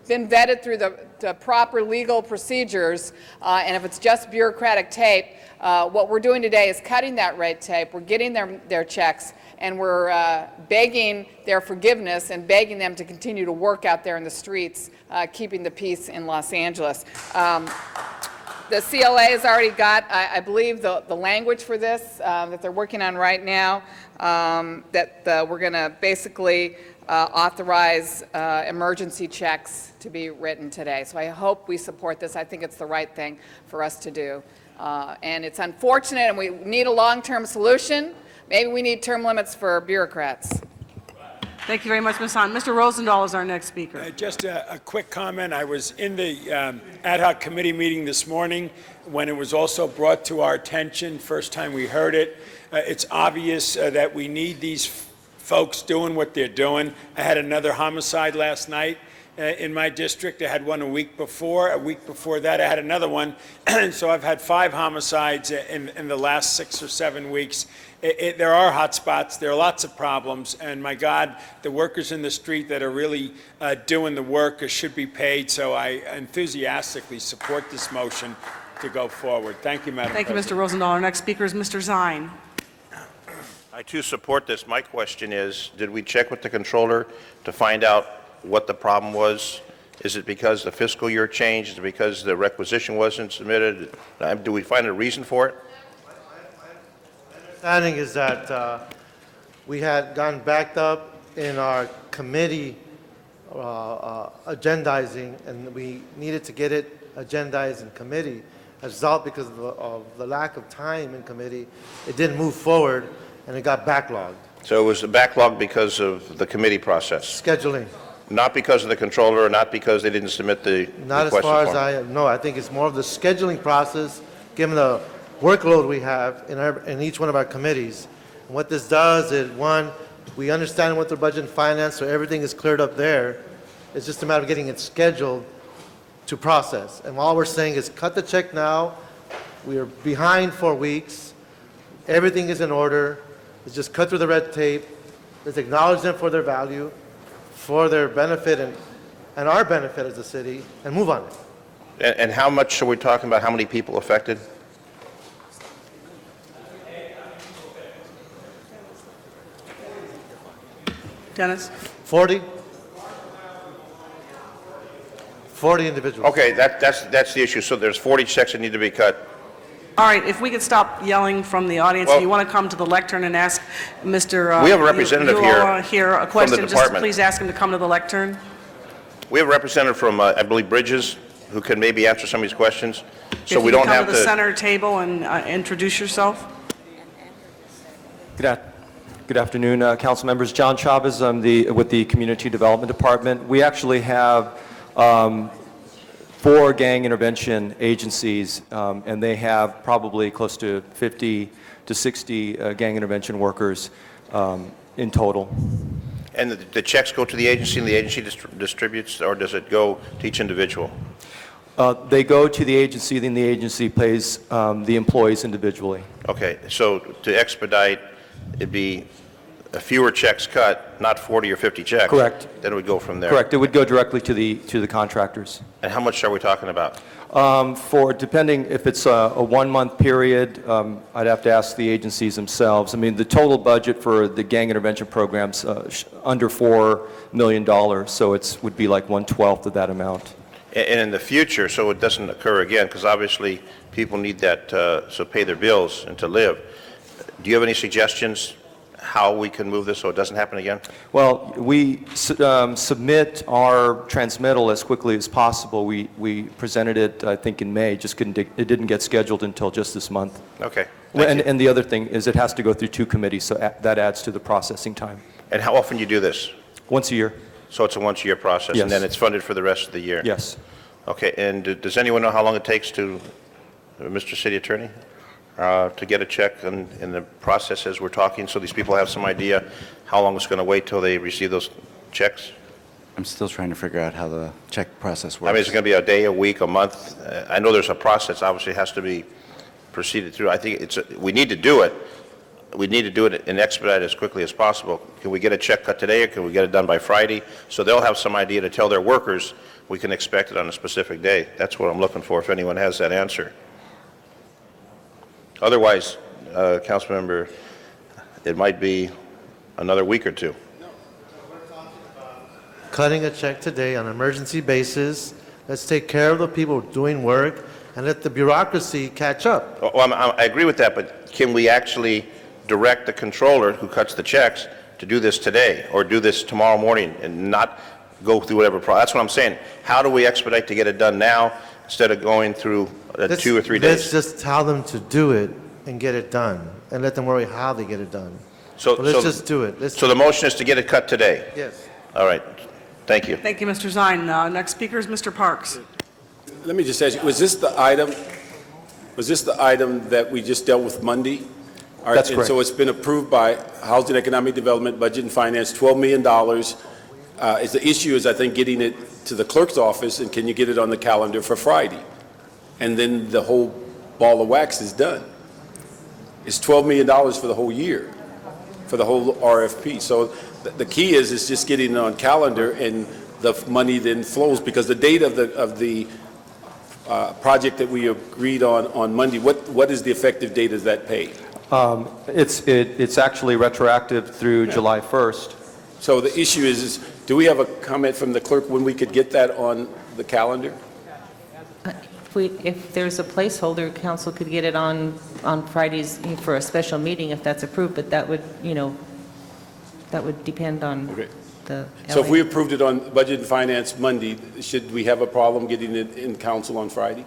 been vetted through the proper legal procedures, and if it's just bureaucratic tape, what we're doing today is cutting that red tape. We're getting their checks, and we're begging their forgiveness and begging them to continue to work out there in the streets, keeping the peace in Los Angeles. The CLA has already got, I believe, the language for this that they're working on right now, that we're going to basically authorize emergency checks to be written today. So I hope we support this. I think it's the right thing for us to do. And it's unfortunate, and we need a long-term solution. Maybe we need term limits for bureaucrats. Thank you very much, Ms. Hahn. Mr. Rosendahl is our next speaker. Just a quick comment. I was in the ad hoc committee meeting this morning when it was also brought to our attention, first time we heard it. It's obvious that we need these folks doing what they're doing. I had another homicide last night in my district. I had one a week before. A week before that, I had another one. So I've had 5 homicides in the last 6 or 7 weeks. There are hot spots. There are lots of problems. And my God, the workers in the street that are really doing the work should be paid. So I enthusiastically support this motion to go forward. Thank you, Madam President. Thank you, Mr. Rosendahl. Our next speaker is Mr. Zine. I too support this. My question is, did we check with the controller to find out what the problem was? Is it because the fiscal year changed? Is it because the requisition wasn't submitted? Do we find a reason for it? My understanding is that we had gotten backed up in our committee agendizing, and we needed to get it agendized in committee. As a result, because of the lack of time in committee, it didn't move forward, and it got backlogged. So it was a backlog because of the committee process? Scheduling. Not because of the controller, or not because they didn't submit the Not as requested far as form? I know. I think it's more of the scheduling process, given the workload we have in each one of our committees. And what this does is, one, we understand what the budget and finance, so everything is cleared up there. It's just a matter of getting it scheduled to process. And all we're saying is cut the check now. We are behind 4 weeks. Everything is in order. Let's just cut through the red tape. Let's acknowledge them for their value, for their benefit and our benefit as a city, and move on it. And how much are we talking about? How many people affected? Dennis? 40 individuals. Okay, that's the issue. So there's 40 checks that need to be cut. All right, if we could stop yelling from the audience. If you want to come to the lectern and ask Mr. We have a representative here a from the question, just department. please ask him to come to the lectern. We have a representative from, I believe, Bridges, who can maybe answer some of these questions. So we If you don't can come have to the to. center table and introduce yourself. Good afternoon, council members. John Chavez, I'm with the Community Development Department. We actually have 4 gang intervention agencies, and they have probably close to 50 to 60 gang intervention workers in total. And the checks go to the agency and the agency distributes, or does it go to each individual? They go to the agency, then the agency pays the employees individually. Okay, so to expedite, it'd be fewer checks cut, not 40 or 50 checks. Correct. Then it would go from there. Correct. It would go directly to the contractors. And how much are we talking about? Depending if it's a 1-month period, I'd have to ask the agencies themselves. I mean, the total budget for the gang intervention program's under $4 million, so it would be like 1/12 of that amount. And in the future, so it doesn't occur again, because obviously people need that so pay their bills and to live. Do you have any suggestions how we can move this so it doesn't happen again? Well, we submit our transmittal as quickly as possible. We presented it, I think, in May, just it didn't get scheduled until just this month. Okay. And the other thing is it has to go through 2 committees, so that adds to the processing time. And how often you do this? Once a year. So it's a once-a-year process? Yes. And then it's funded for the rest of the year? Yes. Okay, and does anyone know how long it takes to, Mr. City Attorney, to get a check in the process as we're talking, so these people have some idea how long it's going to wait till they receive those checks? I'm still trying to figure out how the check process works. I mean, is it going to be a day, a week, a month? I know there's a process, obviously, it has to be proceeded through. I think we need to do it. We need to do it and expedite it as quickly as possible. Can we get a check cut today, or can we get it done by Friday? So they'll have some idea to tell their workers we can expect it on a specific day. That's what I'm looking for, if anyone has that answer. Otherwise, Councilmember, it might be another week or two. Cutting a check today on an emergency basis. Let's take care of the people doing work and let the bureaucracy catch up. Well, I agree with that, but can we actually direct the controller who cuts the checks to do this today or do this tomorrow morning and not go through whatever process? That's what I'm saying. How do we expedite to get it done now instead of going through 2 or 3 days? Let's just tell them to do it and get it done, and let them worry how they get it done. So But let's just do it. So the motion is to get it cut today? Yes. All right. Thank you. Thank you, Mr. Zine. Next speaker is Mr. Parks. Let me just ask you, was this the item that we just dealt with Monday? All right, That's and correct. so it's been approved by Housing, Economic Development, Budget and Finance, $12 million. The issue is, I think, getting it to the clerk's office, and can you get it on the calendar for Friday? And then the whole ball of wax is done. It's $12 million for the whole year, for the whole RFP. So the key is just getting it on calendar, and the money then flows, because the date of the project that we agreed on Monday, what is the effective date of that pay? It's actually retroactive through July 1st. So the issue is, do we have a comment from the clerk when we could get that on the calendar? If there's a placeholder, council could get it on Fridays for a special meeting if that's approved, but that would, that would depend on the So if LA. we approved it on Budget and Finance Monday, should we have a problem getting it in council on Friday?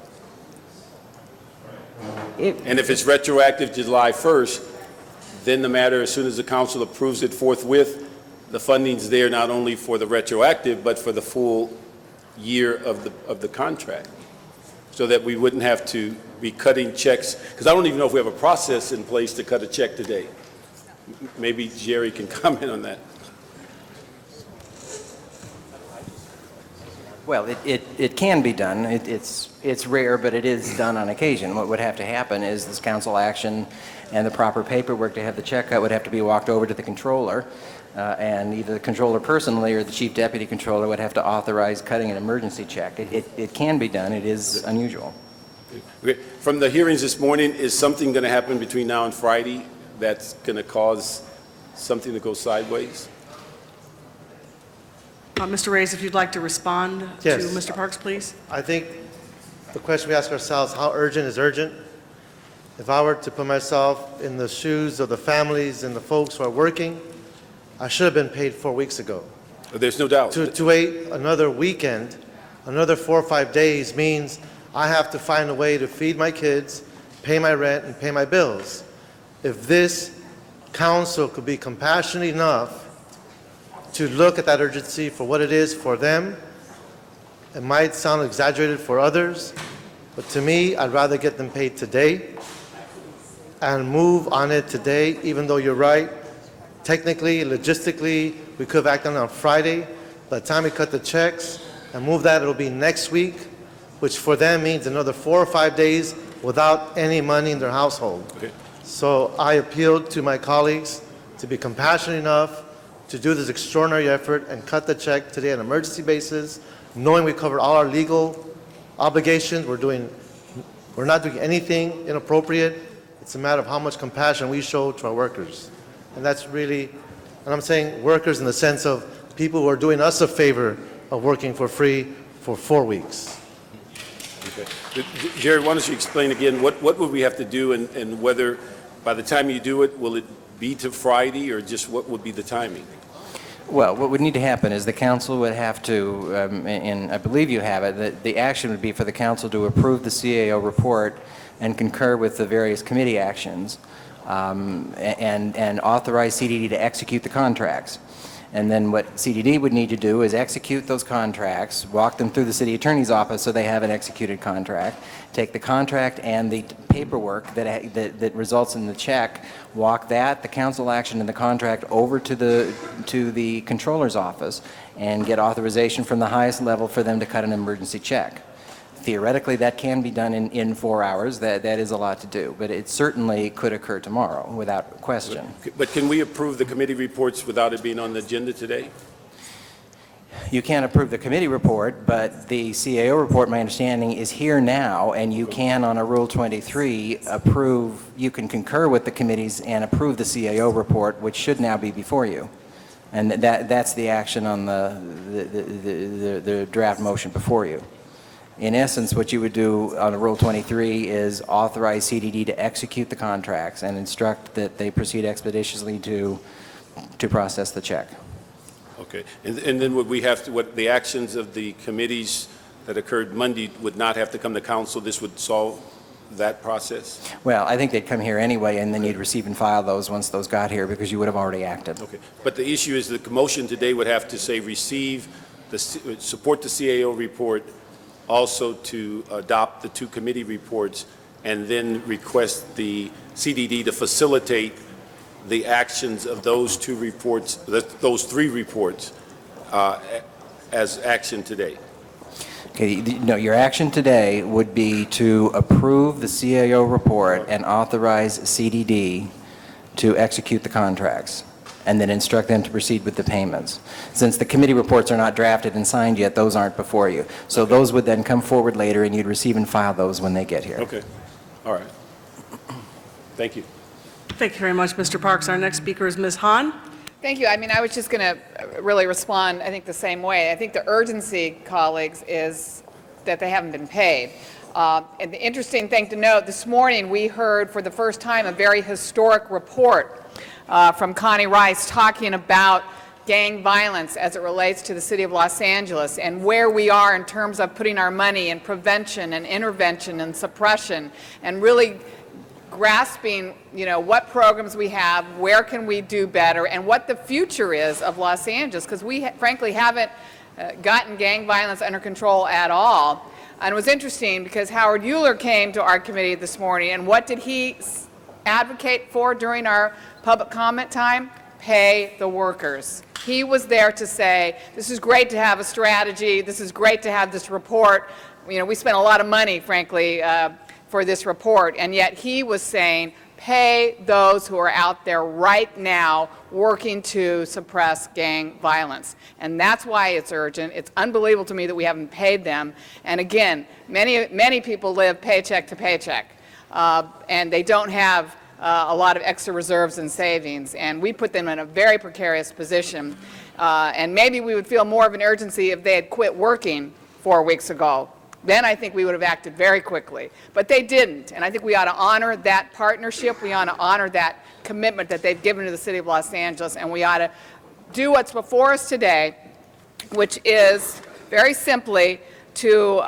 And if it's retroactive July 1st, then the matter, as soon as the council approves it forthwith, the funding's there not only for the retroactive, but for the full year of the contract, so that we wouldn't have to be cutting checks, because I don't even know if we have a process in place to cut a check today. Maybe Jerry can comment on that. Well, it can be done. It's rare, but it is done on occasion. What would have to happen is this council action and the proper paperwork to have the check cut would have to be walked over to the controller, and either the controller personally or the chief deputy controller would have to authorize cutting an emergency check. It can be done. It is unusual. Okay. From the hearings this morning, is something going to happen between now and Friday that's going to cause something to go sideways? Mr. Reyes, if you'd like to respond to Yes. Mr. Parks, please. I think the question we ask ourselves, how urgent is urgent? If I were to put myself in the shoes of the families and the folks who are working, I should have been paid 4 weeks ago. There's no doubt. To wait another weekend, another 4 or 5 days means I have to find a way to feed my kids, pay my rent, and pay my bills. If this council could be compassionate enough to look at that urgency for what it is for them, it might sound exaggerated for others, but to me, I'd rather get them paid today and move on it today, even though you're right. Technically, logistically, we could have acted on Friday. By the time we cut the checks and move that, it'll be next week, which for them means another 4 or 5 days without any money in their household. Okay. So I appealed to my colleagues to be compassionate enough to do this extraordinary effort and cut the check today on an emergency basis, knowing we covered all our legal obligations. We're not doing anything inappropriate. It's a matter of how much compassion we show to our workers. And that's really, and I'm saying workers in the sense of people who are doing us a favor of working for free for 4 weeks. Okay. Jerry, why don't you explain again, what would we have to do, and whether by the time you do it, will it be to Friday, or just what would be the timing? Well, what would need to happen is the council would have to, and I believe you have it, that the action would be for the council to approve the CAO report and concur with the various committee actions, and authorize CDD to execute the contracts. And then what CDD would need to do is execute those contracts, walk them through the city attorney's office so they have an executed contract, take the contract and the paperwork that results in the check, walk that, the council action and the contract over to the controller's office and get authorization from the highest level for them to cut an emergency check. Theoretically, that can be done in 4 hours. That is a lot to do, but it certainly could occur tomorrow without question. But can we approve the committee reports without it being on the agenda today? You can't approve the committee report, but the CAO report, my understanding, is here now, and you can, on a Rule 23, approve, you can concur with the committees and approve the CAO report, which should now be before you. And that's the action on the draft motion before you. In essence, what you would do on a Rule 23 is authorize CDD to execute the contracts and instruct that they proceed expeditiously to process the check. Okay. And then would we have to, what the actions of the committees that occurred Monday would not have to come to council? This would solve that process? Well, I think they'd come here anyway, and then you'd receive and file those once those got here, because you would have already acted. Okay. But the issue is the motion today would have to say support the CAO report, also to adopt the 2 committee reports, and then request the CDD to facilitate the actions of those 2 reports, those 3 reports, as action today. Okay, no, your action today would be to approve the CAO report and authorize CDD to execute the contracts, and then instruct them to proceed with the payments. Since the committee reports are not drafted and signed yet, those aren't before you. So those would then come forward later, and you'd receive and file those when they get here. Okay. All right. Thank you. Thank you very much, Mr. Parks. Our next speaker is Ms. Hahn. Thank you. I mean, I was just going to really respond, I think, the same way. I think the urgency, colleagues, is that they haven't been paid. And the interesting thing to note, this morning we heard for the first time a very historic report from Connie Rice talking about gang violence as it relates to the city of Los Angeles and where we are in terms of putting our money in prevention and intervention and suppression, and really grasping, what programs we have, where can we do better, and what the future is of Los Angeles, because we frankly haven't gotten gang violence under control at all. And it was interesting because Howard Euler came to our committee this morning, and what did he advocate for during our public comment time? Pay the workers. He was there to say, this is great to have a strategy, this is great to have this report. We spent a lot of money, frankly, for this report, and yet he was saying, pay those who are out there right now working to suppress gang violence. And that's why it's urgent. It's unbelievable to me that we haven't paid them. And again, many people live paycheck to paycheck, and they don't have a lot of extra reserves and savings, and we put them in a very precarious position. And maybe we would feel more of an urgency if they had quit working 4 weeks ago. Then I think we would have acted very quickly. But they didn't, and I think we ought to honor that partnership. We ought to honor that commitment that they've given to the city of Los Angeles, and we ought to do what's before us today, which is very simply to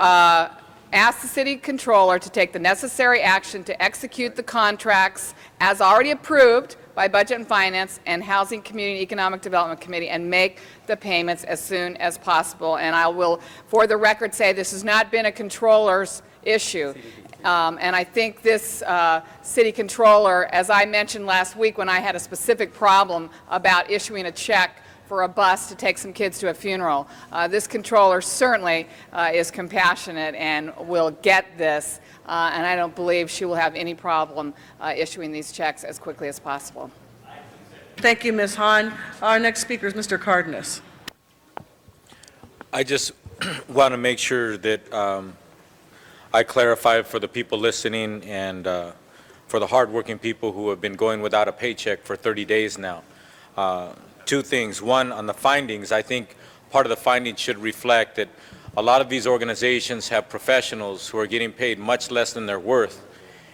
ask the city controller to take the necessary action to execute the contracts as already approved by Budget and Finance and Housing, Community, and Economic Development Committee, and make the payments as soon as possible. And I will, for the record, say this has not been a controller's issue. And I think this city controller, as I mentioned last week when I had a specific problem about issuing a check for a bus to take some kids to a funeral, this controller certainly is compassionate and will get this. And I don't believe she will have any problem issuing these checks as quickly as possible. Thank you, Ms. Hahn. Our next speaker is Mr. Cardenas. I just want to make sure that I clarify for the people listening and for the hardworking people who have been going without a paycheck for 30 days now. 2 things. One, on the findings, I think part of the findings should reflect that a lot of these organizations have professionals who are getting paid much less than they're worth,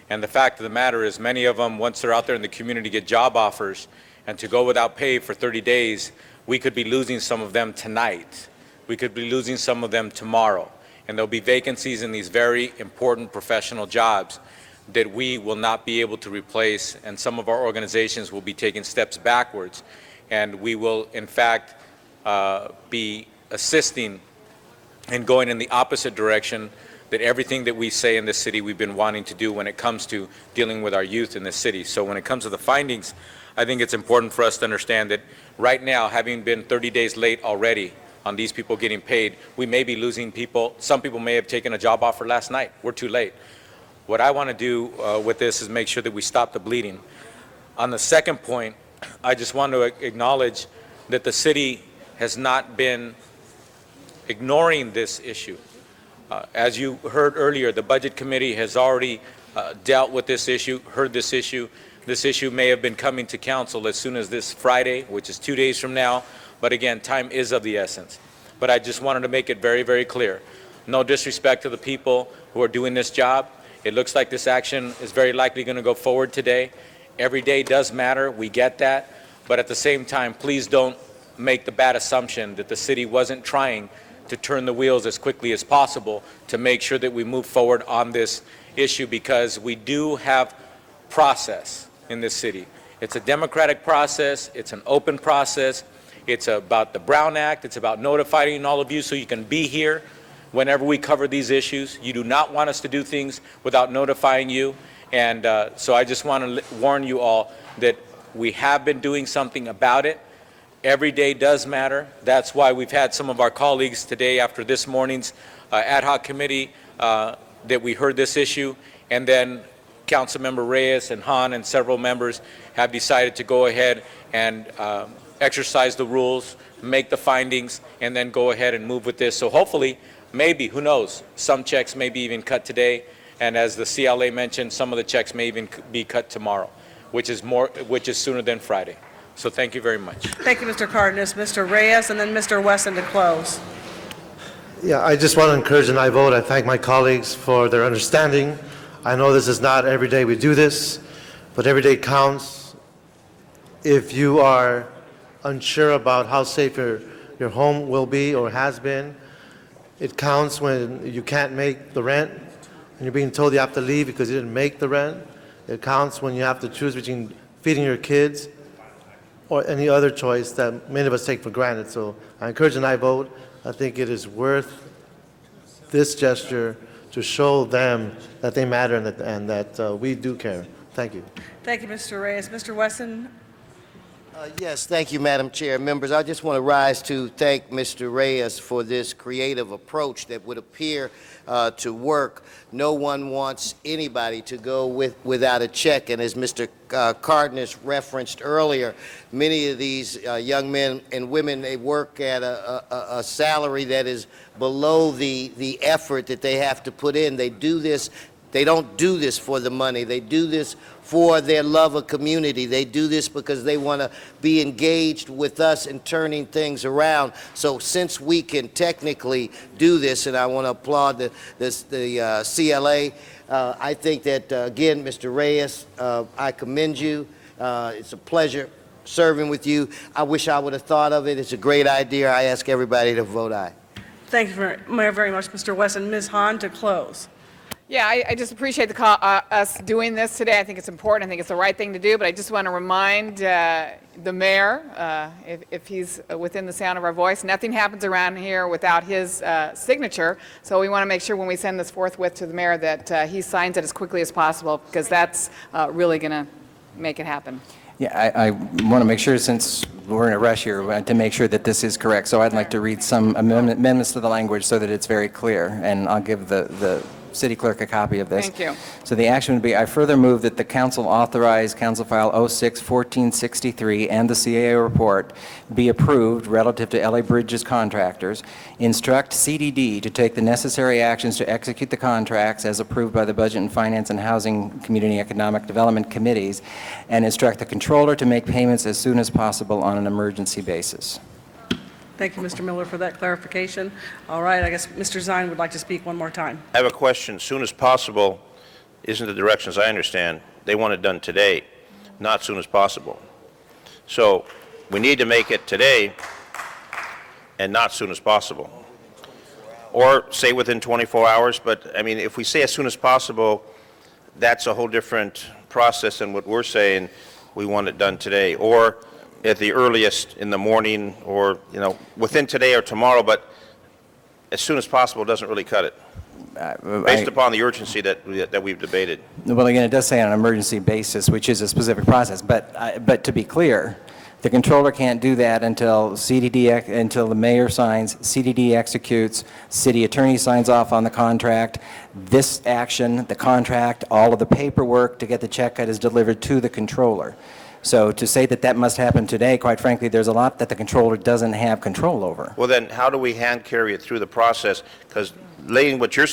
And the fact of the matter is, many of them, once they're out there in the community, get job offers, and to go without pay for 30 days, we could be losing some of them tonight. We could be losing some of them tomorrow. And there'll be vacancies in these very important professional jobs that we will not be able to replace, and some of our organizations will be taking steps backwards. And we will, in fact, be assisting and going in the opposite direction that everything that we say in this city we've been wanting to do when it comes to dealing with our youth in this city. So when it comes to the findings, I think it's important for us to understand that right now, having been 30 days late already on these people getting paid, we may be losing people. Some people may have taken a job offer last night. We're too late. What I want to do with this is make sure that we stop the bleeding. On the second point, I just want to acknowledge that the city has not been ignoring this issue. As you heard earlier, the Budget Committee has already dealt with this issue, heard this issue. This issue may have been coming to council as soon as this Friday, which is 2 days from now. But again, time is of the essence. But I just wanted to make it very, very clear. No disrespect to the people who are doing this job. It looks like this action is very likely going to go forward today. Every day does matter. We get that. But at the same time, please don't make the bad assumption that the city wasn't trying to turn the wheels as quickly as possible to make sure that we move forward on this issue, because we do have process in this city. It's a democratic process. It's an open process. It's about the Brown Act. It's about notifying all of you so you can be here whenever we cover these issues. You do not want us to do things without notifying you. And so I just want to warn you all that we have been doing something about it. Every day does matter. That's why we've had some of our colleagues today after this morning's ad hoc committee that we heard this issue, and then Councilmember Reyes and Han and several members have decided to go ahead and exercise the rules, make the findings, and then go ahead and move with this. So hopefully, maybe, who knows, some checks may be even cut today, and as the CLA mentioned, some of the checks may even be cut tomorrow, which is sooner than Friday. So thank you very much. Thank you, Mr. Cardenas. Mr. Reyes, and then Mr. Wesson to close. Yeah, I just want to encourage an aye vote. I thank my colleagues for their understanding. I know this is not every day we do this, but every day counts. If you are unsure about how safe your home will be or has been, it counts when you can't make the rent and you're being told you have to leave because you didn't make the rent. It counts when you have to choose between feeding your kids or any other choice that many of us take for granted. So I encourage an aye vote. I think it is worth this gesture to show them that they matter and that we do care. Thank you. Thank you, Mr. Reyes. Mr. Wesson? Yes, thank you, Madam Chair. Members, I just want to rise to thank Mr. Reyes for this creative approach that would appear to work. No one wants anybody to go without a check, and as Mr. Cardenas referenced earlier, many of these young men and women, they work at a salary that is below the effort that they have to put in. They do this. They don't do this for the money. They do this for their love of community. They do this because they want to be engaged with us in turning things around. So since we can technically do this, and I want to applaud the CLA, I think that, again, Mr. Reyes, I commend you. It's a pleasure serving with you. I wish I would have thought of it. It's a great idea. I ask everybody to vote aye. Thank you very much, Mr. Wesson. Ms. Han to close. Yeah, I just appreciate us doing this today. I think it's important. I think it's the right thing to do. But I just want to remind the mayor, if he's within the sound of our voice, nothing happens around here without his signature. So we want to make sure when we send this forthwith to the mayor that he signs it as quickly as possible, because that's really going to make it happen. Yeah, I want to make sure, since we're in a rush here, to make sure that this is correct. So I'd like to read some amendments to the language so that it's very clear, and I'll give the city clerk a copy of this. Thank you. So the action would be, I further move that the council authorize Council File 06-1463 and the CAO report be approved relative to LA Bridges contractors, instruct CDD to take the necessary actions to execute the contracts as approved by the Budget and Finance and Housing Community Economic Development Committees, and instruct the controller to make payments as soon as possible on an emergency basis. Thank you, Mr. Miller, for that clarification. All right, I guess Mr. Zine would like to speak one more time. I have a question. Soon as possible, isn't the direction, as I understand. They want it done today, not soon as possible. So we need to make it today and not soon as possible. Or say within 24 hours, but I mean, if we say as soon as possible, that's a whole different process than what we're saying. We want it done today, or at the earliest in the morning, or, you know, within today or tomorrow, but as soon as possible doesn't really cut it, based upon the urgency that we've debated. Well, again, it does say on an emergency basis, which is a specific process, but to be clear, the controller can't do that until until the mayor signs, CDD executes, city attorney signs off on the contract. This action, the contract, all of the paperwork to get the check cut is delivered to the controller. So to say that that must happen today, quite frankly, there's a lot that the controller doesn't have control over. Well, then how do we hand carry it through the process? Because what you're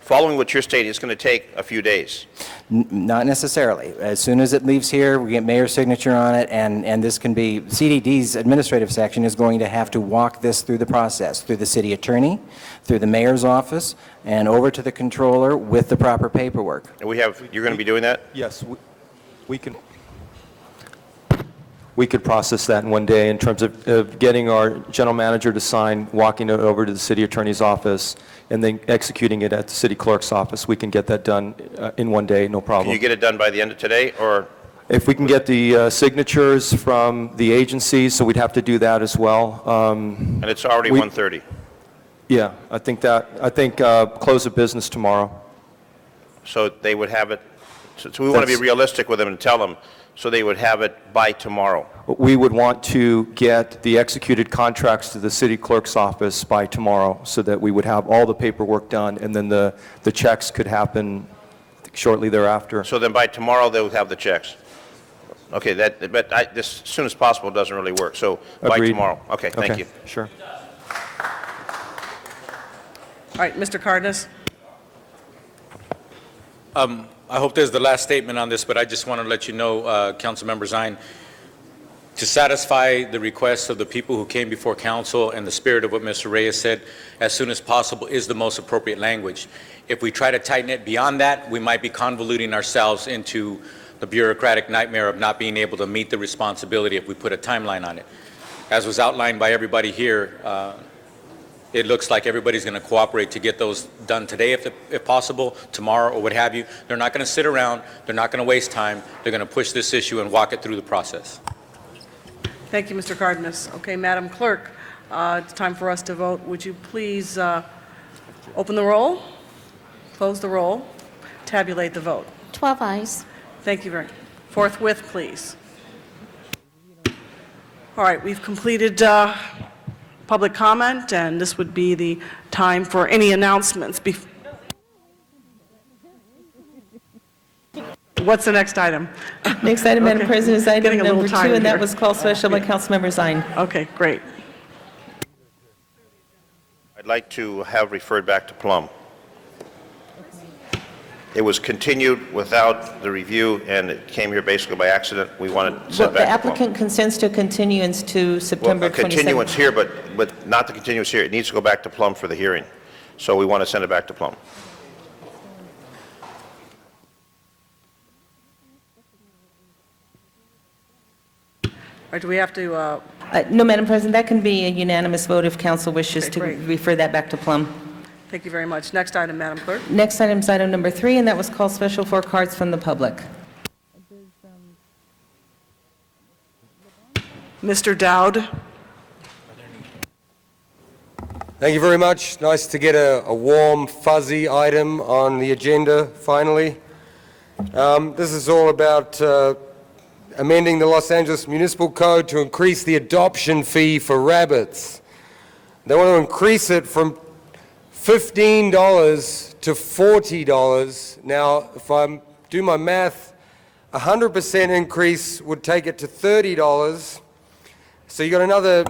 following what you're stating, it's going to take a few days. Not necessarily. As soon as it leaves here, we get mayor's signature on it, and this can be, CDD's administrative section is going to have to walk this through the process, through the city attorney, through the mayor's office, and over to the controller with the proper paperwork. And you're going to be doing that? Yes, we could process that in one day in terms of getting our general manager to sign, walking it over to the city attorney's office, and then executing it at the city clerk's office. We can get that done in one day, no problem. Can you get it done by the end of today, or? If we can get the signatures from the agencies, so we'd have to do that as well. And it's already 1:30. Yeah, I think close of business tomorrow. So they would have it, so we want to be realistic with them and tell them, so they would have it by tomorrow. We would want to get the executed contracts to the city clerk's office by tomorrow, so that we would have all the paperwork done, and then the checks could happen shortly thereafter. So then by tomorrow, they would have the checks. Okay, but this as soon as possible doesn't really work, so by Agreed. tomorrow. Okay, thank you. Sure. All right, Mr. Cardenas. I hope this is the last statement on this, but I just want to let you know, Councilmember Zine, to satisfy the requests of the people who came before council and the spirit of what Mr. Reyes said, as soon as possible is the most appropriate language. If we try to tighten it beyond that, we might be convoluting ourselves into the bureaucratic nightmare of not being able to meet the responsibility if we put a timeline on it. As was outlined by everybody here, it looks like everybody's going to cooperate to get those done today if possible, tomorrow or what have you. They're not going to sit around. They're not going to waste time. They're going to push this issue and walk it through the process. Thank you, Mr. Cardenas. Okay, Madam Clerk, it's time for us to vote. Would you please open the roll, close the roll, tabulate the vote? 12 ayes. Thank you very much. Forthwith, please. All right, we've completed public comment, and this would be the time for any announcements. What's the next item? Next item, Madam Okay. President, is item Getting a little number 2, tired and that here. was called special by Councilmember Zine. Okay, great. I'd like to have referred back to Plum. It was continued without the review, and it came here basically by accident. We want it Well, sent the back to Plum. applicant consents to continuance to September Well, a 22nd. continuance here, but not the continuance here. It needs to go back to Plum for the hearing. So we want to send it back to Plum. Or do we have to, No, Madam President, that can be a unanimous vote if council wishes Okay, to great. refer that back to Plum. thank you very much. Next item, Madam Clerk. Next item is item number 3, and that was called special for cards from the public. Mr. Dowd. Thank you very much. Nice to get a warm, fuzzy item on the agenda, finally. This is all about amending the Los Angeles Municipal Code to increase the adoption fee for rabbits. They want to increase it from $15 to $40. Now, if I do my math, 100% increase would take it to $30. So you got another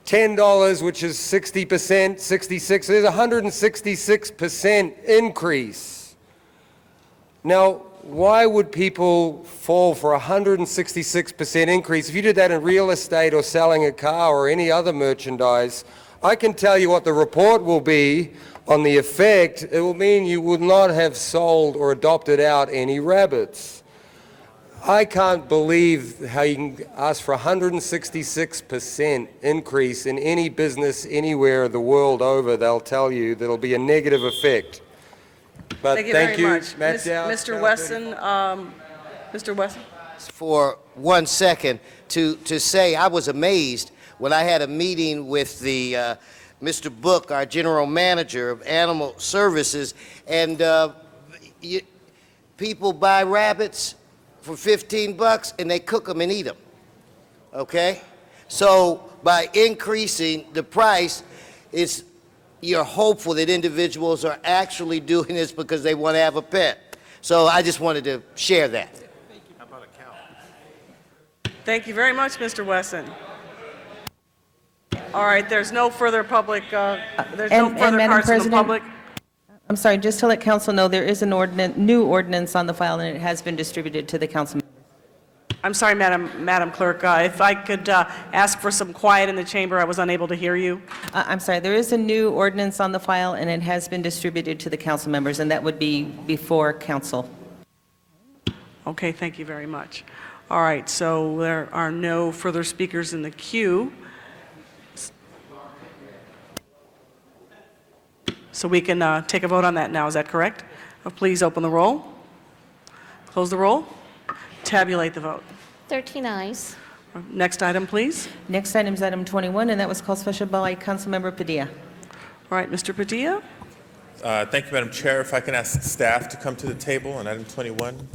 $10, which is 60%, 66. There's a 166% increase. Now, why would people fall for a 166% increase? If you did that in real estate or selling a car or any other merchandise, I can tell you what the report will be on the effect, it will mean you would not have sold or adopted out any rabbits. I can't believe how you can ask for 166% increase in any business anywhere the world over. They'll tell you there'll be a negative effect. But Thank you very much. Matt Dowd, Mr. Channel Wesson, Mr. Wesson? For 1 second to say I was amazed when I had a meeting with the Mr. Book, our general manager of animal services, and people buy rabbits for $15 and they cook them and eat them. Okay? So by increasing the price, you're hopeful that individuals are actually doing this because they want to have a pet. So I just wanted to share that. Thank you very much, Mr. Wesson. All right, there's no further public, there's no further Madam cards from the President, public. I'm sorry, just to let council know, there is an new ordinance on the file, and it has been distributed to the council. I'm sorry, Madam Clerk, if I could ask for some quiet in the chamber, I was unable to hear you. I'm sorry, there is a new ordinance on the file, and it has been distributed to the council members, and that would be before council. Okay, thank you very much. All right, so there are no further speakers in the queue. So we can take a vote on that now, is that correct? Please open the roll, close the roll, tabulate the vote. 13 ayes. Next item, please. Next item is item 21, and that was called special by Councilmember Padilla. All right, Mr. Padilla? Thank you, Madam Chair. If I can ask staff to come to the table on item 21.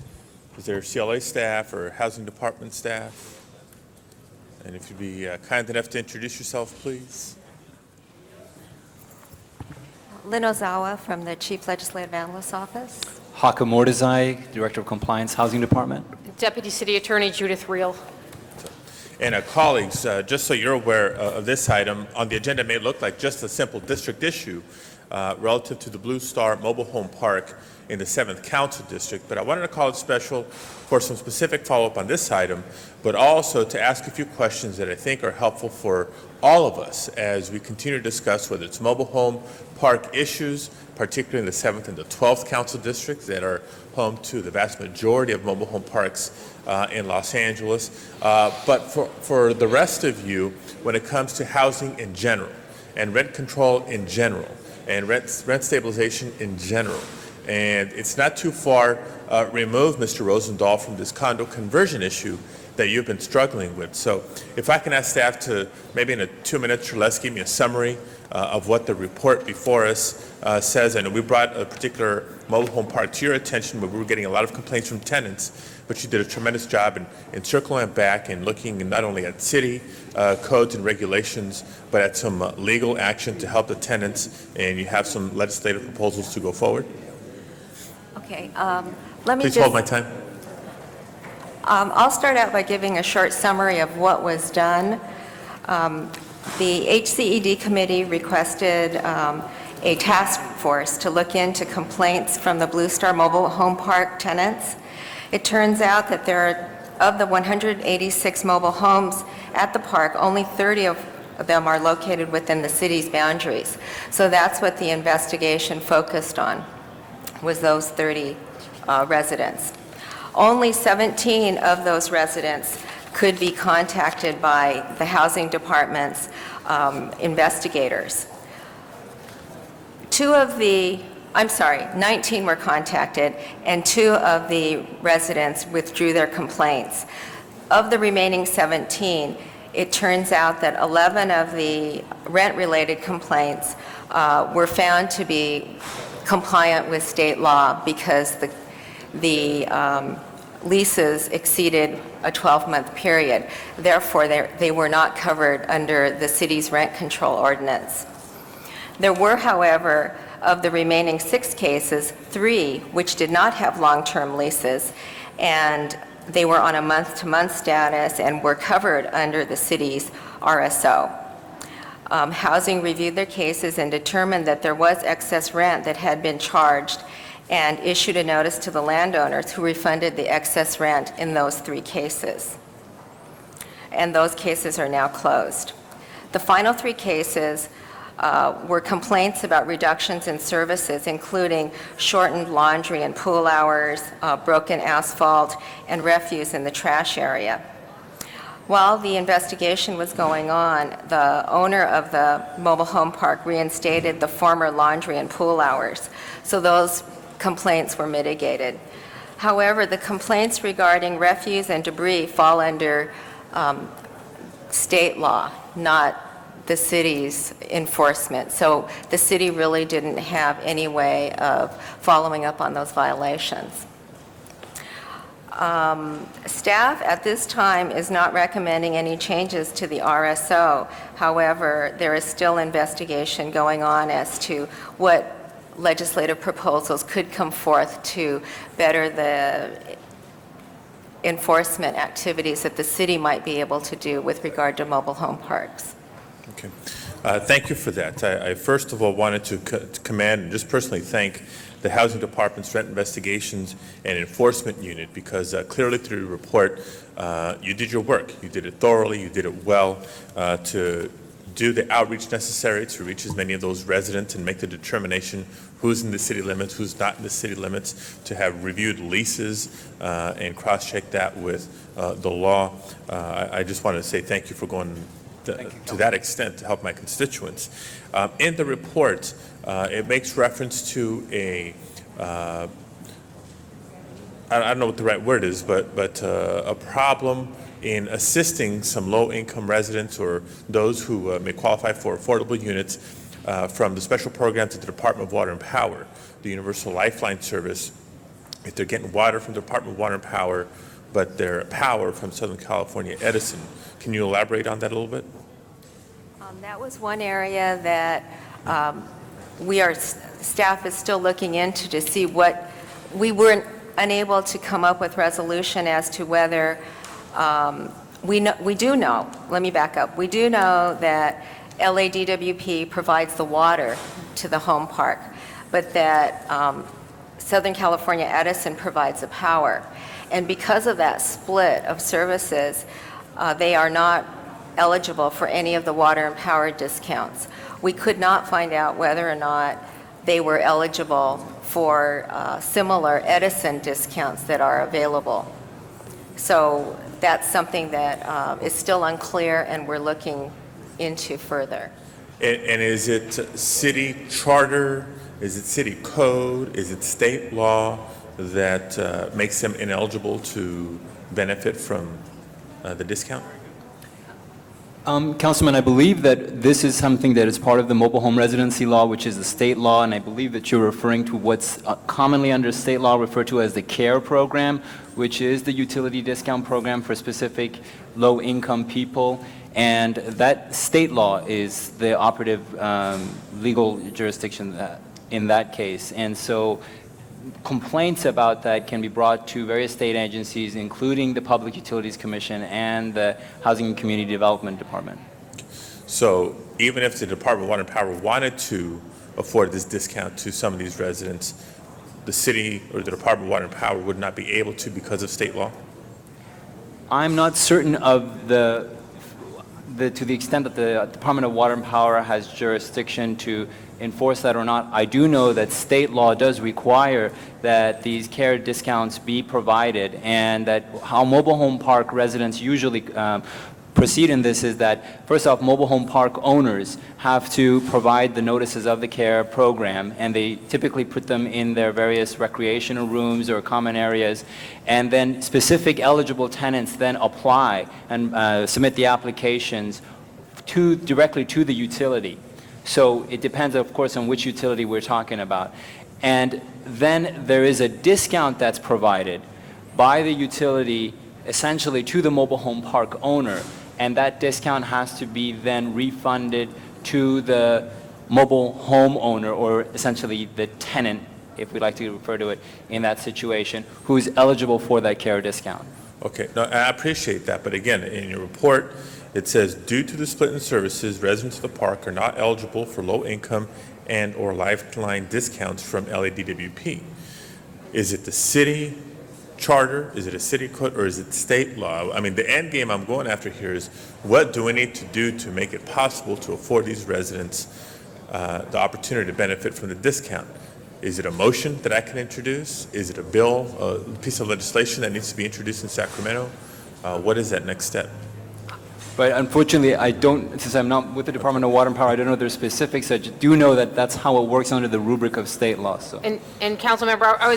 Is there CLA staff or Housing Department staff? And if you'd be kind enough to introduce yourself, please. Lynn Ozawa from the Chief Legislative Analyst's Office. Haka Mordezai, Director of Compliance, Housing Department. Deputy City Attorney Judith Reel. And colleagues, just so you're aware of this item, on the agenda it may look like just a simple district issue relative to the Blue Star Mobile Home Park in the 7th Council District, but I wanted to call it special for some specific follow-up on this item, but also to ask a few questions that I think are helpful for all of us as we continue to discuss whether it's mobile home park issues, particularly in the 7th and the 12th Council Districts that are home to the vast majority of mobile home parks in Los Angeles, but for the rest of you, when it comes to housing in general, and rent control in general, and rent stabilization in general. And it's not too far removed, Mr. Rosendahl, from this condo conversion issue that you've been struggling with. So if I can ask staff to maybe in 2 minutes or less give me a summary of what the report before us says. I know we brought a particular mobile home park to your attention, but we were getting a lot of complaints from tenants, but you did a tremendous job in circling back and looking not only at city codes and regulations, but at some legal action to help the tenants, and you have some legislative proposals to go forward. Okay, let me Please just... hold my time. I'll start out by giving a short summary of what was done. The HCED committee requested a task force to look into complaints from the Blue Star Mobile Home Park tenants. It turns out that of the 186 mobile homes at the park, only 30 of them are located within the city's boundaries. So that's what the investigation focused on, was those 30 residents. Only 17 of those residents could be contacted by the housing department's investigators. 19 were contacted, and 2 of the residents withdrew their complaints. Of the remaining 17, it turns out that 11 of the rent-related complaints were found to be compliant with state law because the leases exceeded a 12-month period. Therefore, they were not covered under the city's rent control ordinance. There were, however, of the remaining 6 cases, 3 which did not have long-term leases, and they were on a month-to-month status and were covered under the city's RSO. Housing reviewed their cases and determined that there was excess rent that had been charged and issued a notice to the landowners who refunded the excess rent in those 3 cases. And those cases are now closed. The final 3 cases were complaints about reductions in services, including shortened laundry and pool hours, broken asphalt, and refuse in the trash area. While the investigation was going on, the owner of the mobile home park reinstated the former laundry and pool hours, so those complaints were mitigated. However, the complaints regarding refuse and debris fall under state law, not the city's enforcement. So the city really didn't have any way of following up on those violations. Staff at this time is not recommending any changes to the RSO. However, there is still investigation going on as to what legislative proposals could come forth to better the enforcement activities that the city might be able to do with regard to mobile home parks. Okay. Thank you for that. I first of all wanted to commend and just personally thank the Housing Department's Rent Investigations and Enforcement Unit, because clearly through the report, you did your work. You did it thoroughly, you did it well, to do the outreach necessary to reach as many of those residents and make the determination who's in the city limits, who's not in the city limits, to have reviewed leases and cross-check that with the law. I just wanted to say thank you for going to that extent to help my constituents. In the report, it makes reference to a, I don't know what the right word is, but a problem in assisting some low-income residents or those who may qualify for affordable units from the special programs at the Department of Water and Power, the Universal Lifeline Service. If they're getting water from the Department of Water and Power, but their power from Southern California Edison. Can you elaborate on that a little bit? That was one area that staff is still looking into to see what, we weren't unable to come up with resolution as to whether, we do know, let me back up, we do know that LADWP provides the water to the home park, but that Southern California Edison provides the power. And because of that split of services, they are not eligible for any of the water and power discounts. We could not find out whether or not they were eligible for similar Edison discounts that are available. So that's something that is still unclear and we're looking into further. And is it city charter, is it city code, is it state law that makes them ineligible to benefit from the discount? Councilman, I believe that this is something that is part of the mobile home residency law, which is the state law, and I believe that you're referring to what's commonly under state law referred to as the CARE program, which is the utility discount program for specific low-income people. And that state law is the operative legal jurisdiction in that case. And so complaints about that can be brought to various state agencies, including the Public Utilities Commission and the Housing and Community Development Department. So even if the Department of Water and Power wanted to afford this discount to some of these residents, the city or the Department of Water and Power would not be able to because of state law? I'm not certain of to the extent that the Department of Water and Power has jurisdiction to enforce that or not. I do know that state law does require that these CARE discounts be provided, and that how mobile home park residents usually proceed in this is that, first off, mobile home park owners have to provide the notices of the CARE program, and they typically put them in their various recreational rooms or common areas, and then specific eligible tenants then apply and submit the applications directly to the utility. So it depends, of course, on which utility we're talking about. And then there is a discount that's provided by the utility essentially to the mobile home park owner, and that discount has to be then refunded to the mobile home owner, or essentially the tenant, if we like to refer to it in that situation, who's eligible for that CARE discount. Okay, no, I appreciate that, but again, in your report, it says, due to the split in services, residents of the park are not eligible for low-income and or lifeline discounts from LADWP. Is it the city charter, is it a city code, or is it state law? I mean, the end game I'm going after here is, what do we need to do to make it possible to afford these residents the opportunity to benefit from the discount. Is it a motion that I can introduce? Is it a bill, a piece of legislation that needs to be introduced in Sacramento? What is that next step? But unfortunately, I don't, since I'm not with the Department of Water and Power, I don't know the specifics. I do know that that's how it works under the rubric of state law, so. And council member, I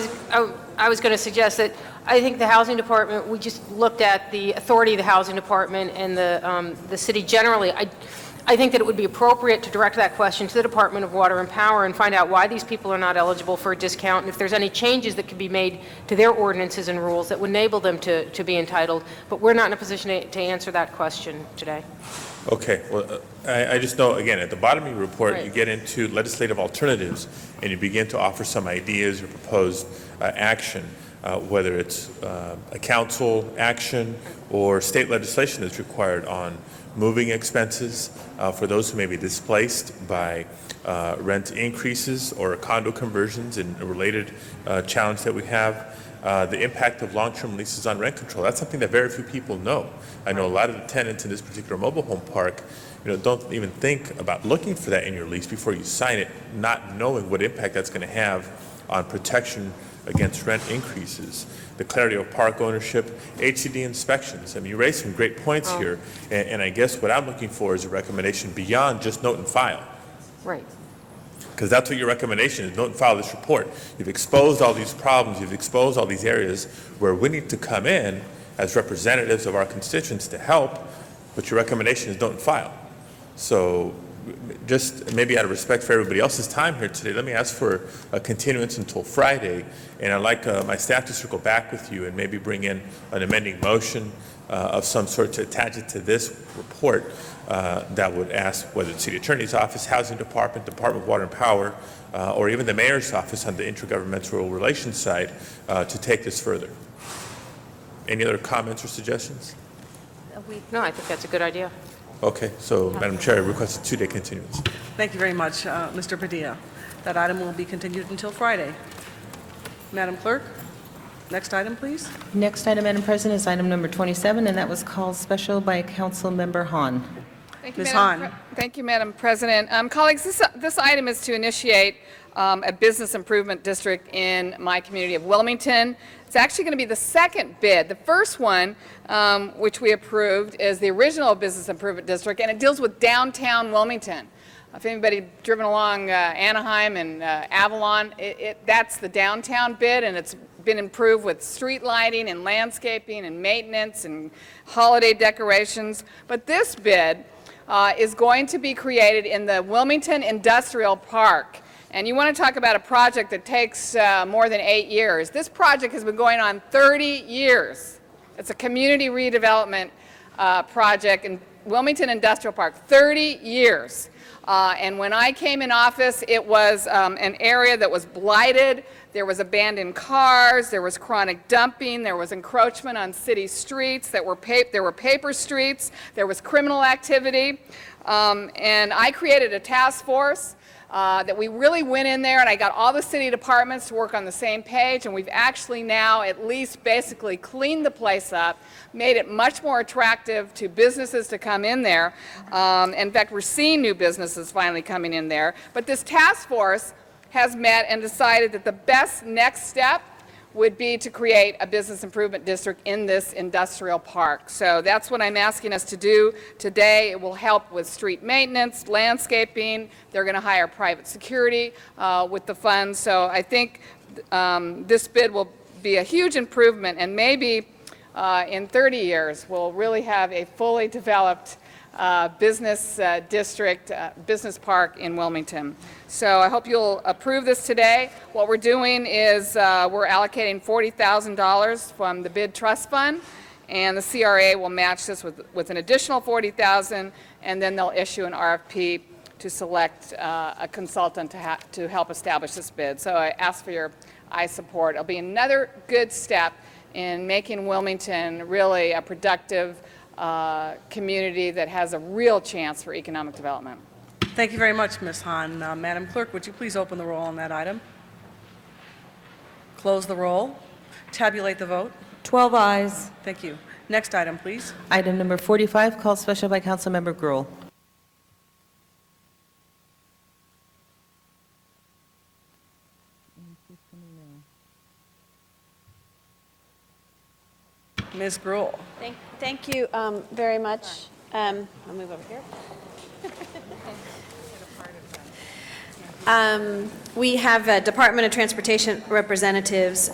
was going to suggest that I think the housing department, we just looked at the authority of the housing department and the city generally. I think that it would be appropriate to direct that question to the Department of Water and Power and find out why these people are not eligible for a discount, and if there's any changes that could be made to their ordinances and rules that would enable them to be entitled. But we're not in a position to answer that question today. Okay, well, I just know, again, at the bottom of your report, Right. you get into legislative alternatives, and you begin to offer some ideas or proposed action, whether it's a council action or state legislation that's required on moving expenses for those who may be displaced by rent increases or condo conversions and a related challenge that we have. The impact of long-term leases on rent control. That's something that very few people know. I know a lot of the tenants in this particular mobile home park, don't even think about looking for that in your lease before you sign it, not knowing what impact that's going to have on protection against rent increases, the clarity of park ownership, HCD inspections. I mean, you raised some great points here, and I guess what I'm looking for is a recommendation beyond just note and file. Right. Because that's what your recommendation is, note and file this report. You've exposed all these problems, you've exposed all these areas where we need to come in as representatives of our constituents to help, but your recommendation is note and file. So just maybe out of respect for everybody else's time here today, let me ask for a continuance until Friday, and I'd like my staff to circle back with you and maybe bring in an amending motion of some sort to attach it to this report that would ask whether the City Attorney's Office, Housing Department, Department of Water and Power, or even the Mayor's Office on the intergovernmental relations side to take this further. Any other comments or suggestions? No, I think that's a good idea. Okay, so Madam Chair, I request a 2-day continuance. Thank you very much, Mr. Padilla. That item will be continued until Friday. Madam Clerk, next item, please. Next item, Madam President, is item number 27, and that was called special by Council Member Hahn. Thank you, Ms. Madam Hahn. Thank you, Madam President. Colleagues, this item is to initiate a business improvement district in my community of Wilmington. It's actually going to be the second bid. The first one, which we approved, is the original business improvement district, and it deals with downtown Wilmington. If anybody driven along Anaheim and Avalon, that's the downtown bid, and it's been improved with street lighting and landscaping and maintenance and holiday decorations. But this bid is going to be created in the Wilmington Industrial Park. And you want to talk about a project that takes more than 8 years. This project has been going on 30 years. It's a community redevelopment project in Wilmington Industrial Park, 30 years. And when I came in office, it was an area that was blighted. There was abandoned cars, there was chronic dumping, there was encroachment on city streets, there were paper streets, there was criminal activity. And I created a task force that we really went in there, and I got all the city departments to work on the same page, and we've actually now at least basically cleaned the place up, made it much more attractive to businesses to come in there. In fact, we're seeing new businesses finally coming in there. But this task force has met and decided that the best next step would be to create a business improvement district in this industrial park. So that's what I'm asking us to do today. It will help with street maintenance, landscaping. They're going to hire private security with the funds. So I think this bid will be a huge improvement, and maybe in 30 years we'll really have a fully developed business district, business park in Wilmington. So I hope you'll approve this today. What we're doing is we're allocating $40,000 from the bid trust fund, and the CRA will match this with an additional $40,000, and then they'll issue an RFP to select a consultant to help establish this bid. So I ask for your support. It'll be another good step in making Wilmington really a productive community that has a real chance for economic development. Thank you very much, Ms. Hahn. Madam Clerk, would you please open the roll on that item? Close the roll. Tabulate the vote. 12 ayes. Thank you. Next item, please. Item number 45, called special by Council Member Gruhl. Ms. Gruhl. Thank you very much. I'll move over here. We have Department of Transportation representatives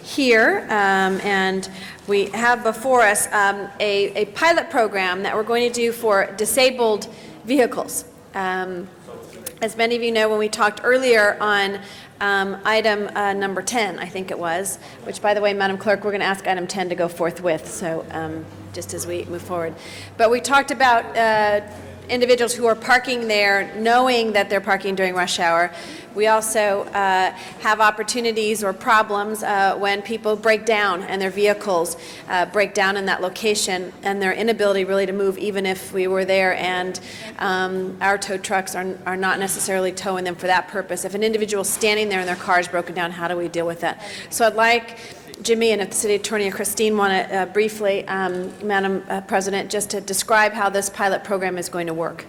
here, and we have before us a pilot program that we're going to do for disabled vehicles. As many of you know, when we talked earlier on item number 10, I think it was, which, by the way, Madam Clerk, we're going to ask item 10 to go forthwith, so just as we move forward. But we talked about individuals who are parking there knowing that they're parking during rush hour. We also have opportunities or problems when people break down and their vehicles break down in that location, and their inability really to move even if we were there, and our tow trucks are not necessarily towing them for that purpose. If an individual is standing there and their car is broken down, how do we deal with that? So I'd like Jimmy and if the City Attorney or Christine want to briefly, Madam President, just to describe how this pilot program is going to work.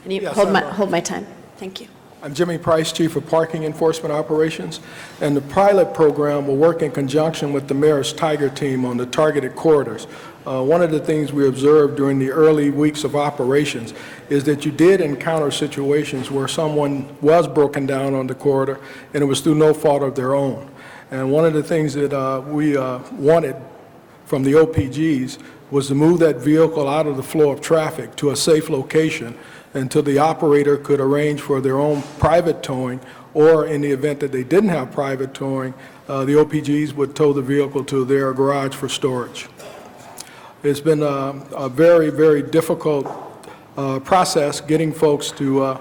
And you Yes, hold my time. Thank you. I'm Jimmy Price, Chief of Parking Enforcement Operations, and the pilot program will work in conjunction with the Mayor's Tiger Team on the targeted corridors. One of the things we observed during the early weeks of operations is that you did encounter situations where someone was broken down on the corridor and it was through no fault of their own. And one of the things that we wanted from the OPGs was to move that vehicle out of the flow of traffic to a safe location until the operator could arrange for their own private towing, or in the event that they didn't have private towing, the OPGs would tow the vehicle to their garage for storage. It's been a very, very difficult process getting folks to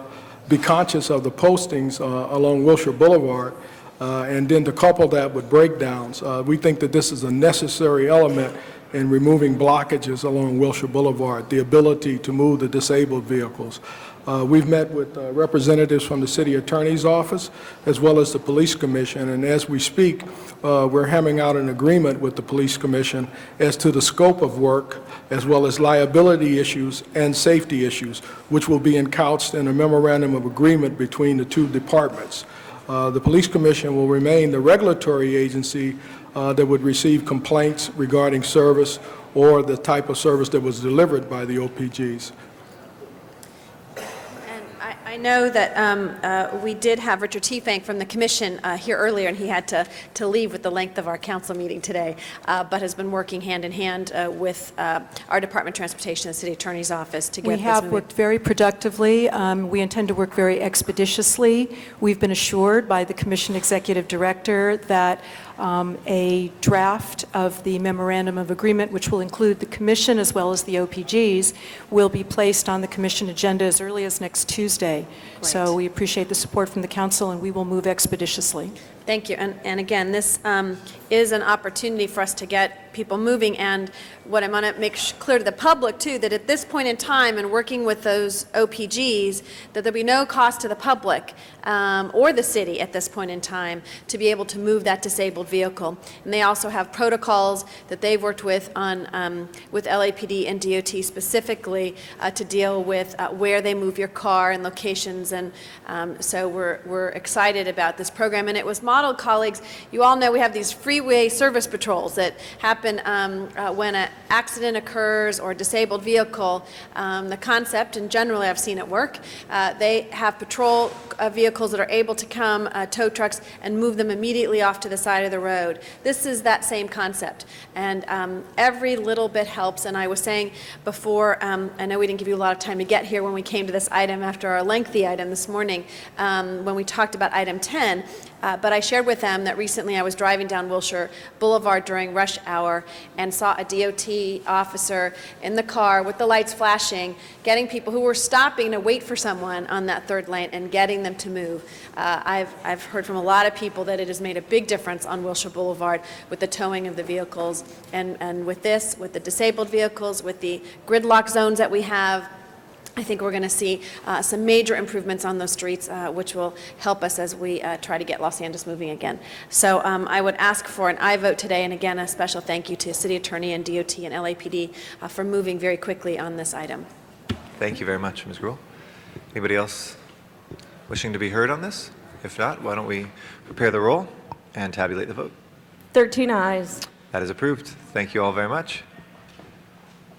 be conscious of the postings along Wilshire Boulevard, and then to couple that with breakdowns. We think that this is a necessary element in removing blockages along Wilshire Boulevard, the ability to move the disabled vehicles. We've met with representatives from the City Attorney's Office as well as the Police Commission, and as we speak, we're hammering out an agreement with the Police Commission as to the scope of work as well as liability issues and safety issues, which will be encouched in a memorandum of agreement between the two departments. The Police Commission will remain the regulatory agency that would receive complaints regarding service or the type of service that was delivered by the OPGs. I know that we did have Richard Tiefank from the Commission here earlier, and he had to leave with the length of our council meeting today, but has been working hand in hand with our Department of Transportation and the City Attorney's Office to get this We have moving. worked very productively. We intend to work very expeditiously. We've been assured by the Commission Executive Director that a draft of the memorandum of agreement, which will include the Commission as well as the OPGs, will be placed on the Commission agenda as early as next Tuesday. Great. So we appreciate the support from the Council, and we will move expeditiously. Thank you. And again, this is an opportunity for us to get people moving. And what I want to make clear to the public, too, that at this point in time, and working with those OPGs, that there'll be no cost to the public or the city at this point in time to be able to move that disabled vehicle. And they also have protocols that they've worked with on with LAPD and DOT specifically to deal with where they move your car and locations. And so we're excited about this program. And it was modeled, colleagues, you all know we have these freeway service patrols that happen when an accident occurs or a disabled vehicle. The concept, and generally I've seen it work, they have patrol vehicles that are able to come, tow trucks, and move them immediately off to the side of the road. This is that same concept, and every little bit helps. And I was saying before, I know we didn't give you a lot of time to get here when we came to this item after our lengthy item this morning, when we talked about item 10, but I shared with them that recently I was driving down Wilshire Boulevard during rush hour and saw a DOT officer in the car with the lights flashing, getting people who were stopping to wait for someone on that third lane and getting them to move. I've heard from a lot of people that it has made a big difference on Wilshire Boulevard with the towing of the vehicles. And with this, with the disabled vehicles, with the gridlock zones that we have, I think we're going to see some major improvements on those streets, which will help us as we try to get Los Angeles moving again. So I would ask for an aye vote today, and again, a special thank you to City Attorney and DOT and LAPD for moving very quickly on this item. Thank you very much, Ms. Gruhl. Anybody else wishing to be heard on this? If not, why don't we prepare the roll and tabulate the vote. 13 ayes. That is approved. Thank you all very much.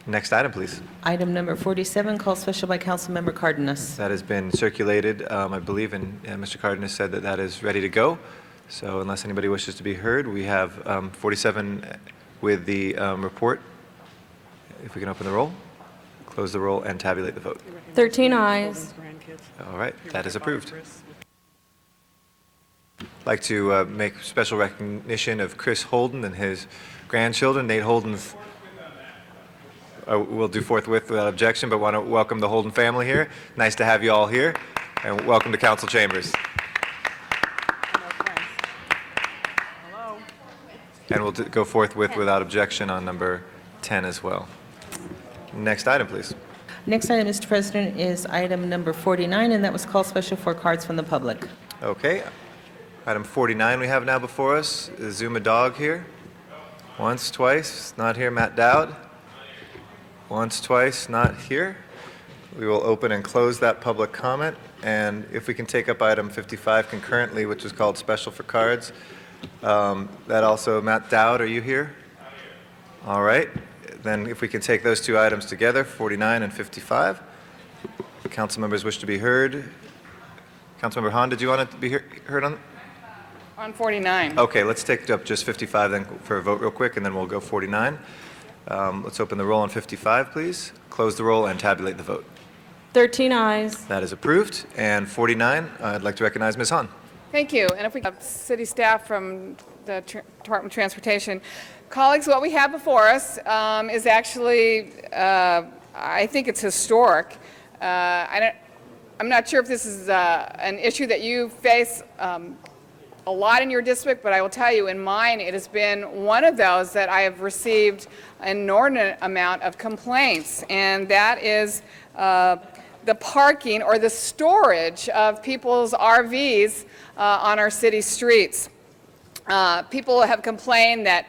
Next item, please. Item number 47, called special by Councilmember Cardenas. That has been circulated, I believe, and Mr. Cardenas said that that is ready to go. So unless anybody wishes to be heard, we have 47 with the report. If we can open the roll, close the roll, and tabulate the vote. 13 ayes. All right, that is approved. I'd like to make special recognition of Chris Holden and his grandchildren. Nate Holden's we'll do forthwith without objection, but want to welcome the Holden family here. Nice to have you all here, and welcome to council chambers. And we'll go forthwith without objection on number 10 as well. Next item, please. Next item, Mr. President, is item number 49, and that was called special for cards from the public. Okay. Item 49 we have now before us. Is Zuma Dog here? Once, twice, not here. Matt Dowd? Once, twice, not here. We will open and close that public comment, and if we can take up item 55 concurrently, which is called special for cards. That also, Matt Dowd, are you here? All right. Then if we can take those two items together, 49 and 55. Council members wish to be heard. Councilmember Hahn, did you want to be heard on? On 49. Okay, let's take up just 55 then for a vote real quick, and then we'll go 49. Let's open the roll on 55, please. Close the roll and tabulate the vote. 13 ayes. That is approved. And 49, I'd like to recognize Ms. Hahn. Thank you. And if we have city staff from the Department of Transportation. Colleagues, what we have before us is actually, I think it's historic. I'm not sure if this is an issue that you face a lot in your district, but I will tell you, in mine, it has been one of those that I have received an inordinate amount of complaints, and that is the parking or the storage of people's RVs on our city streets. People have complained that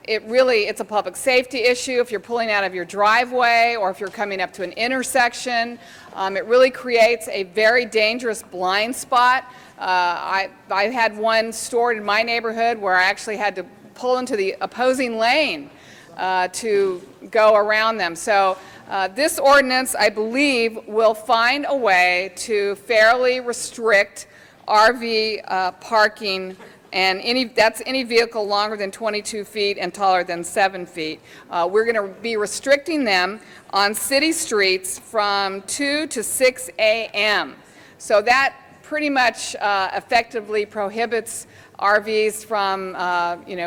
it's a public safety issue if you're pulling out of your driveway or if you're coming up to an intersection. It really creates a very dangerous blind spot. I had one stored in my neighborhood where I actually had to pull into the opposing lane to go around them. So this ordinance, I believe, will find a way to fairly restrict RV parking, and that's any vehicle longer than 22 feet and taller than 7 feet. We're going to be restricting them on city streets from 2 to 6 a.m. So that pretty much effectively prohibits RVs from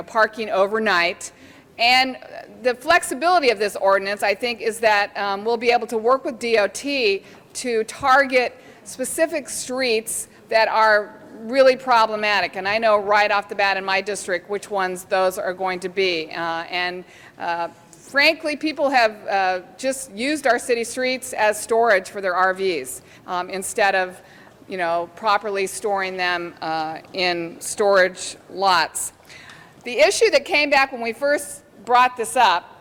parking overnight. And the flexibility of this ordinance, I think, is that we'll be able to work with DOT to target specific streets that are really problematic. And I know right off the bat in my district which ones those are going to be. Frankly, people have just used our city streets as storage for their RVs instead of properly storing them in storage lots. The issue that came back when we first brought this up,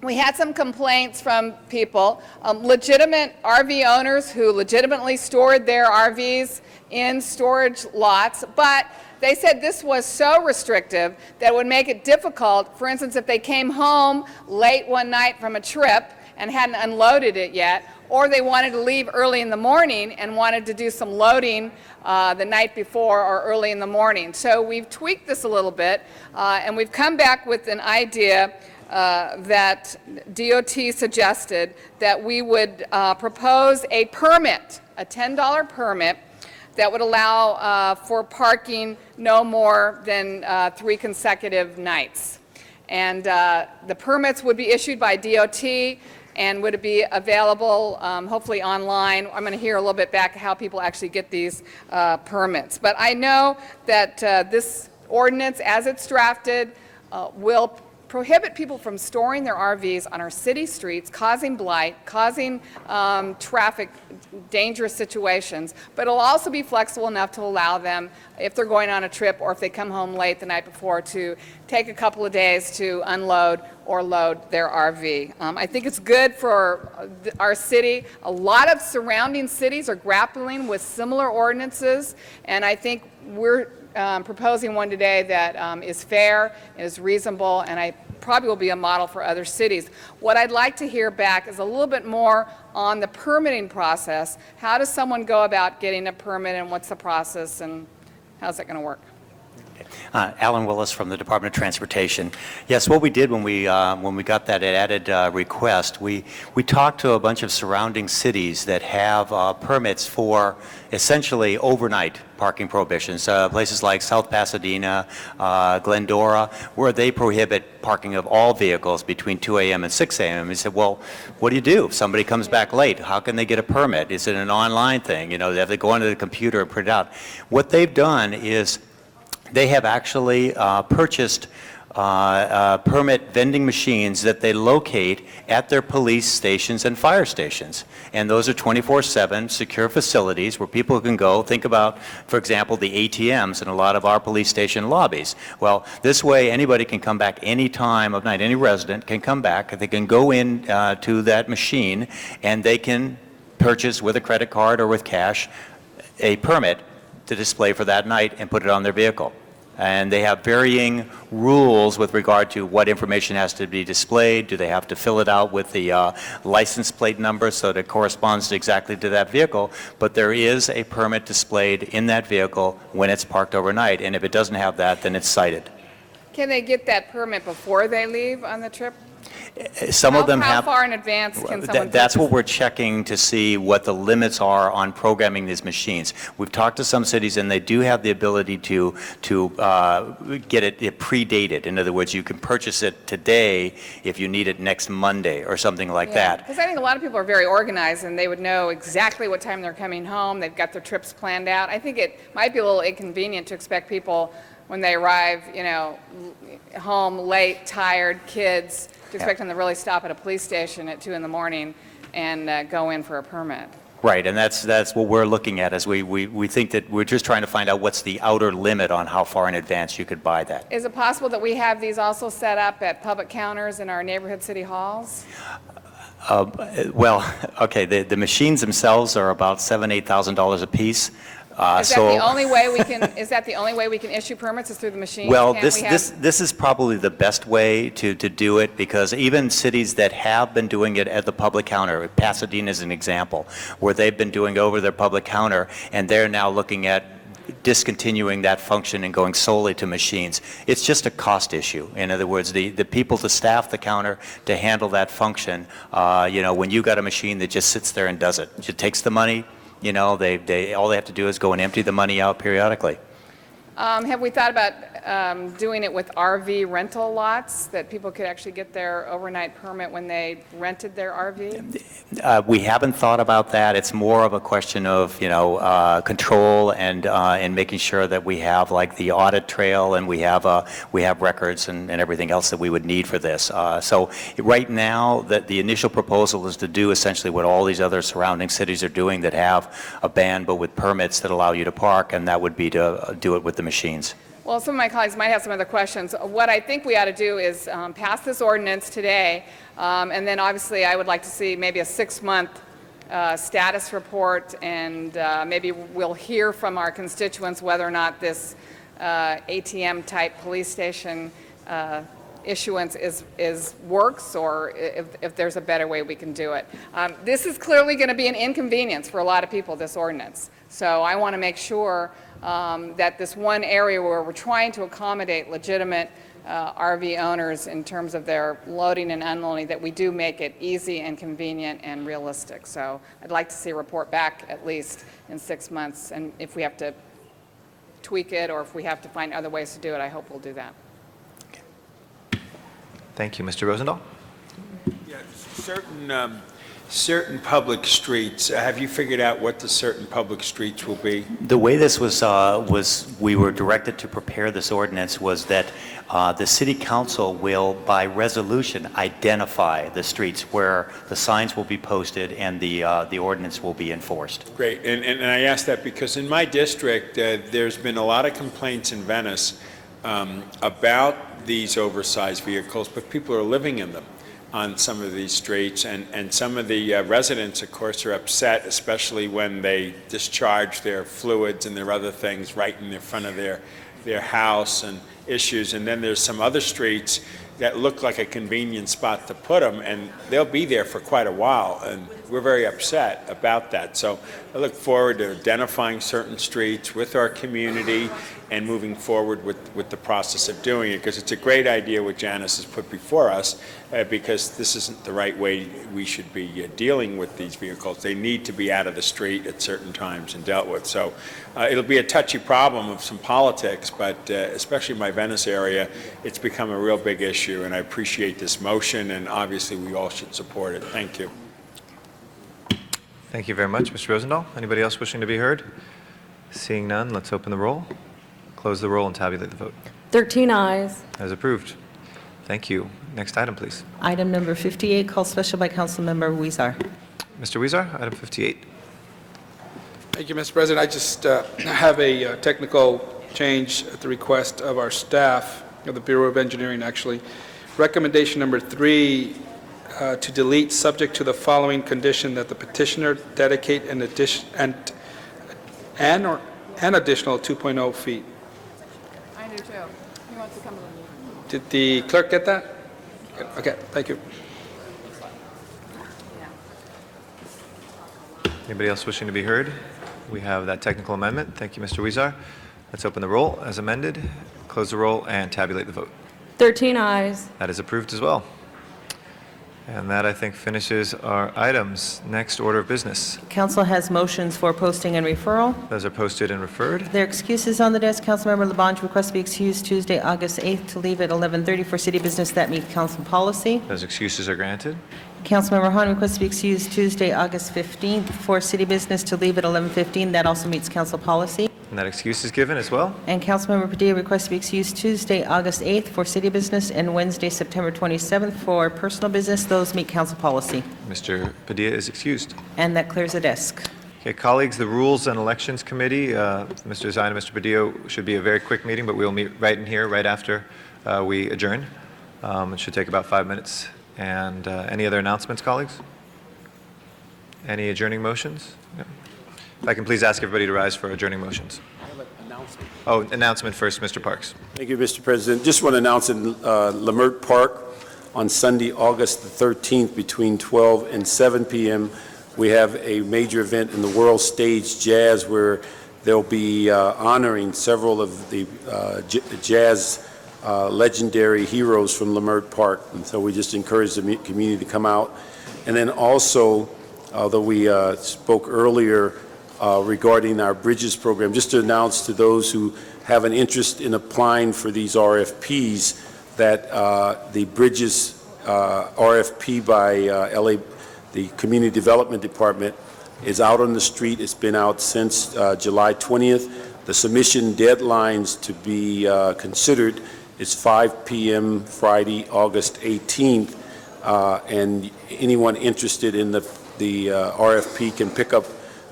we had some complaints from people, legitimate RV owners who legitimately stored their RVs in storage lots, but they said this was so restrictive that it would make it difficult. For instance, if they came home late one night from a trip and hadn't unloaded it yet, or they wanted to leave early in the morning and wanted to do some loading the night before or early in the morning. So we've tweaked this a little bit, and we've come back with an idea that DOT suggested that we would propose a permit, a $10 permit, that would allow for parking no more than 3 consecutive nights. And the permits would be issued by DOT, and would it be available hopefully online. I'm going to hear a little bit back how people actually get these permits. But I know that this ordinance, as it's drafted, will prohibit people from storing their RVs on our city streets, causing blight, causing traffic, dangerous situations, but it'll also be flexible enough to allow them, if they're going on a trip or if they come home late the night before, to take a couple of days to unload or load their RV. I think it's good for our city. A lot of surrounding cities are grappling with similar ordinances, and I think we're proposing one today that is fair, is reasonable, and I probably will be a model for other cities. What I'd like to hear back is a little bit more on the permitting process. How does someone go about getting a permit, and what's the process, and how's that going to work? Alan Willis from the Department of Transportation. Yes, what we did when we got that added request, we talked to a bunch of surrounding cities that have permits for essentially overnight parking prohibitions, places like South Pasadena, Glendora, where they prohibit parking of all vehicles between 2 a.m. and 6 a.m. We said, well, what do you do if somebody comes back late? How can they get a permit? Is it an online thing? You know, they have to go onto the computer and print it out. What they've done is they have actually purchased permit vending machines that they locate at their police stations and fire stations. And those are 24/7 secure facilities where people can go. Think about, for example, the ATMs in a lot of our police station lobbies. Well, this way anybody can come back any time of night. Any resident can come back. They can go in to that machine and they can purchase with a credit card or with cash a permit to display for that night and put it on their vehicle. And they have varying rules with regard to what information has to be displayed. Do they have to fill it out with the license plate number so that it corresponds exactly to that vehicle? But there is a permit displayed in that vehicle when it's parked overnight, and if it doesn't have that, then it's cited. Can they get that permit before they leave on the trip? Some of them have. How far in advance can someone? That's what we're checking to see what the limits are on programming these machines. We've talked to some cities, and they do have the ability to get it predated. In other words, you can purchase it today if you need it next Monday or something like that. Because I think a lot of people are very organized, and they would know exactly what time they're coming home. They've got their trips planned out. I think it might be a little inconvenient to expect people when they arrive, you know, home late, tired, kids, to expect them to really stop at a police station at 2 in the morning and go in for a permit. Right, and that's what we're looking at. Is we think that we're just trying to find out what's the outer limit on how far in advance you could buy that. Is it possible that we have these also set up at public counters in our neighborhood city halls? Well, okay, the machines themselves are about $7,000, $8,000 a piece. Is that the only way we can? Is that the only way we can issue permits? Is through the machine? Well, this is probably the best way to do it, because even cities that have been doing it at the public counter, Pasadena is an example, where they've been doing over their public counter, and they're now looking at discontinuing that function and going solely to machines. It's just a cost issue. In other words, the people to staff the counter to handle that function, you know, when you got a machine that just sits there and does it, it takes the money. You know, all they have to do is go and empty the money out periodically. Have we thought about doing it with RV rental lots, that people could actually get their overnight permit when they rented their RV? We haven't thought about that. It's more of a question of, you know, control and making sure that we have like the audit trail, and we have records and everything else that we would need for this. So right now, the initial proposal is to do essentially what all these other surrounding cities are doing that have a ban, but with permits that allow you to park, and that would be to do it with the machines. Well, some of my colleagues might have some other questions. What I think we ought to do is pass this ordinance today, and then obviously I would like to see maybe a 6-month status report, and maybe we'll hear from our constituents whether or not this ATM-type police station issuance works, or if there's a better way we can do it. This is clearly going to be an inconvenience for a lot of people, this ordinance. So I want to make sure that this one area where we're trying to accommodate legitimate RV owners in terms of their loading and unloading, that we do make it easy and convenient and realistic. So I'd like to see a report back at least in 6 months, and if we have to tweak it or if we have to find other ways to do it, I hope we'll do that. Thank you. Mr. Rosendahl? Yeah, certain public streets, have you figured out what the certain public streets will be? The way this was we were directed to prepare this ordinance was that the city council will, by resolution, identify the streets where the signs will be posted and the ordinance will be enforced. Great, and I ask that because in my district, there's been a lot of complaints in Venice about these oversized vehicles, but people are living in them on some of these streets, and some of the residents, of course, are upset, especially when they discharge their fluids and their other things right in the front of their house and issues. And then there's some other streets that look like a convenient spot to put them, and they'll be there for quite a while, and we're very upset about that. So I look forward to identifying certain streets with our community and moving forward with the process of doing it, because it's a great idea what Janice has put before us, because this isn't the right way we should be dealing with these vehicles. They need to be out of the street at certain times and dealt with. So it'll be a touchy problem of some politics, but especially in my Venice area, it's become a real big issue, and I appreciate this motion, and obviously we all should support it. Thank you. Thank you very much, Mr. Rosendahl. Anybody else wishing to be heard? Seeing none, let's open the roll, close the roll, and tabulate the vote. 13 ayes. As approved. Thank you. Next item, please. Item number 58, called special by Councilmember Huizar. Mr. Huizar, item 58. Thank you, Mr. President. I just have a technical change at the request of our staff, of the Bureau of Engineering, actually. Recommendation number 3, to delete, subject to the following condition, that the petitioner dedicate an additional 2.0 feet. I do too. He wants to come to the meeting. Did the clerk get that? Okay, thank you. Anybody else wishing to be heard? We have that technical amendment. Thank you, Mr. Huizar. Let's open the roll as amended, close the roll, and tabulate the vote. 13 ayes. That is approved as well. And that, I think, finishes our items. Next order of business. Council has motions for posting and referral. Those are posted and referred. There are excuses on the desk. Councilmember Labange requests to be excused Tuesday, August 8th, to leave at 11:30 for city business that meets council policy. Those excuses are granted. Councilmember Han requests to be excused Tuesday, August 15th for city business to leave at 11:15. That also meets council policy. And that excuse is given as well. And Councilmember Padilla requests to be excused Tuesday, August 8th for city business and Wednesday, September 27th for personal business. Those meet council policy. Mr. Padilla is excused. And that clears the desk. Okay, colleagues, the Rules and Elections Committee, Mr. Zine and Mr. Padilla, should be a very quick meeting, but we'll meet right in here, right after we adjourn. It should take about 5 minutes. And any other announcements, colleagues? Any adjourning motions? No. If I can please ask everybody to rise for adjourning motions. Oh, announcement first, Mr. Parks. Thank you, Mr. President. Just want to announce in Lamert Park on Sunday, August the 13th, between 12 and 7 p.m., we have a major event in the World Stage Jazz where they'll be honoring several of the jazz legendary heroes from Lamert Park. And so we just encourage the community to come out. And then also, although we spoke earlier regarding our Bridges program, just to announce to those who have an interest in applying for these RFPs that the Bridges RFP by the Community Development Department is out on the street. It's been out since July 20th. The submission deadlines to be considered is 5 p.m. Friday, August 18th, and anyone interested in the RFP can pick up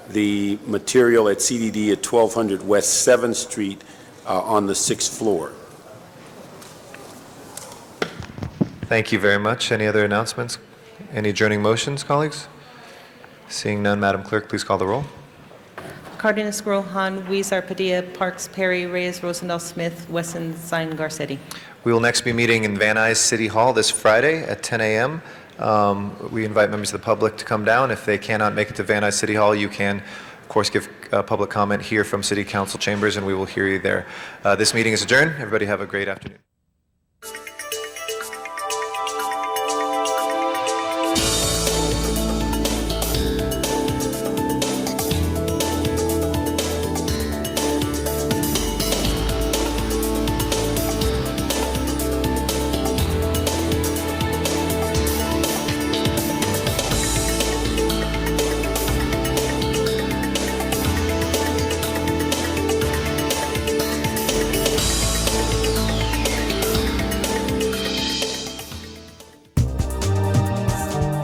the material at CDD at 1200 West 7th Street on the 6th floor. Thank you very much. Any other announcements? Any adjourning motions, colleagues? Seeing none, Madam Clerk, please call the roll. Cardenas, Gruel, Han, Huizar, Padilla, Parks, Perry, Reyes, Rosendahl, Smith, Wesson, Zine, Garcetti. We will next be meeting in Van Nuys City Hall this Friday at 10 a.m. We invite members of the public to come down. If they cannot make it to Van Nuys City Hall, you can, of course, give public comment here from City Council chambers, and we will hear you there. This meeting is adjourned. Everybody have a great afternoon.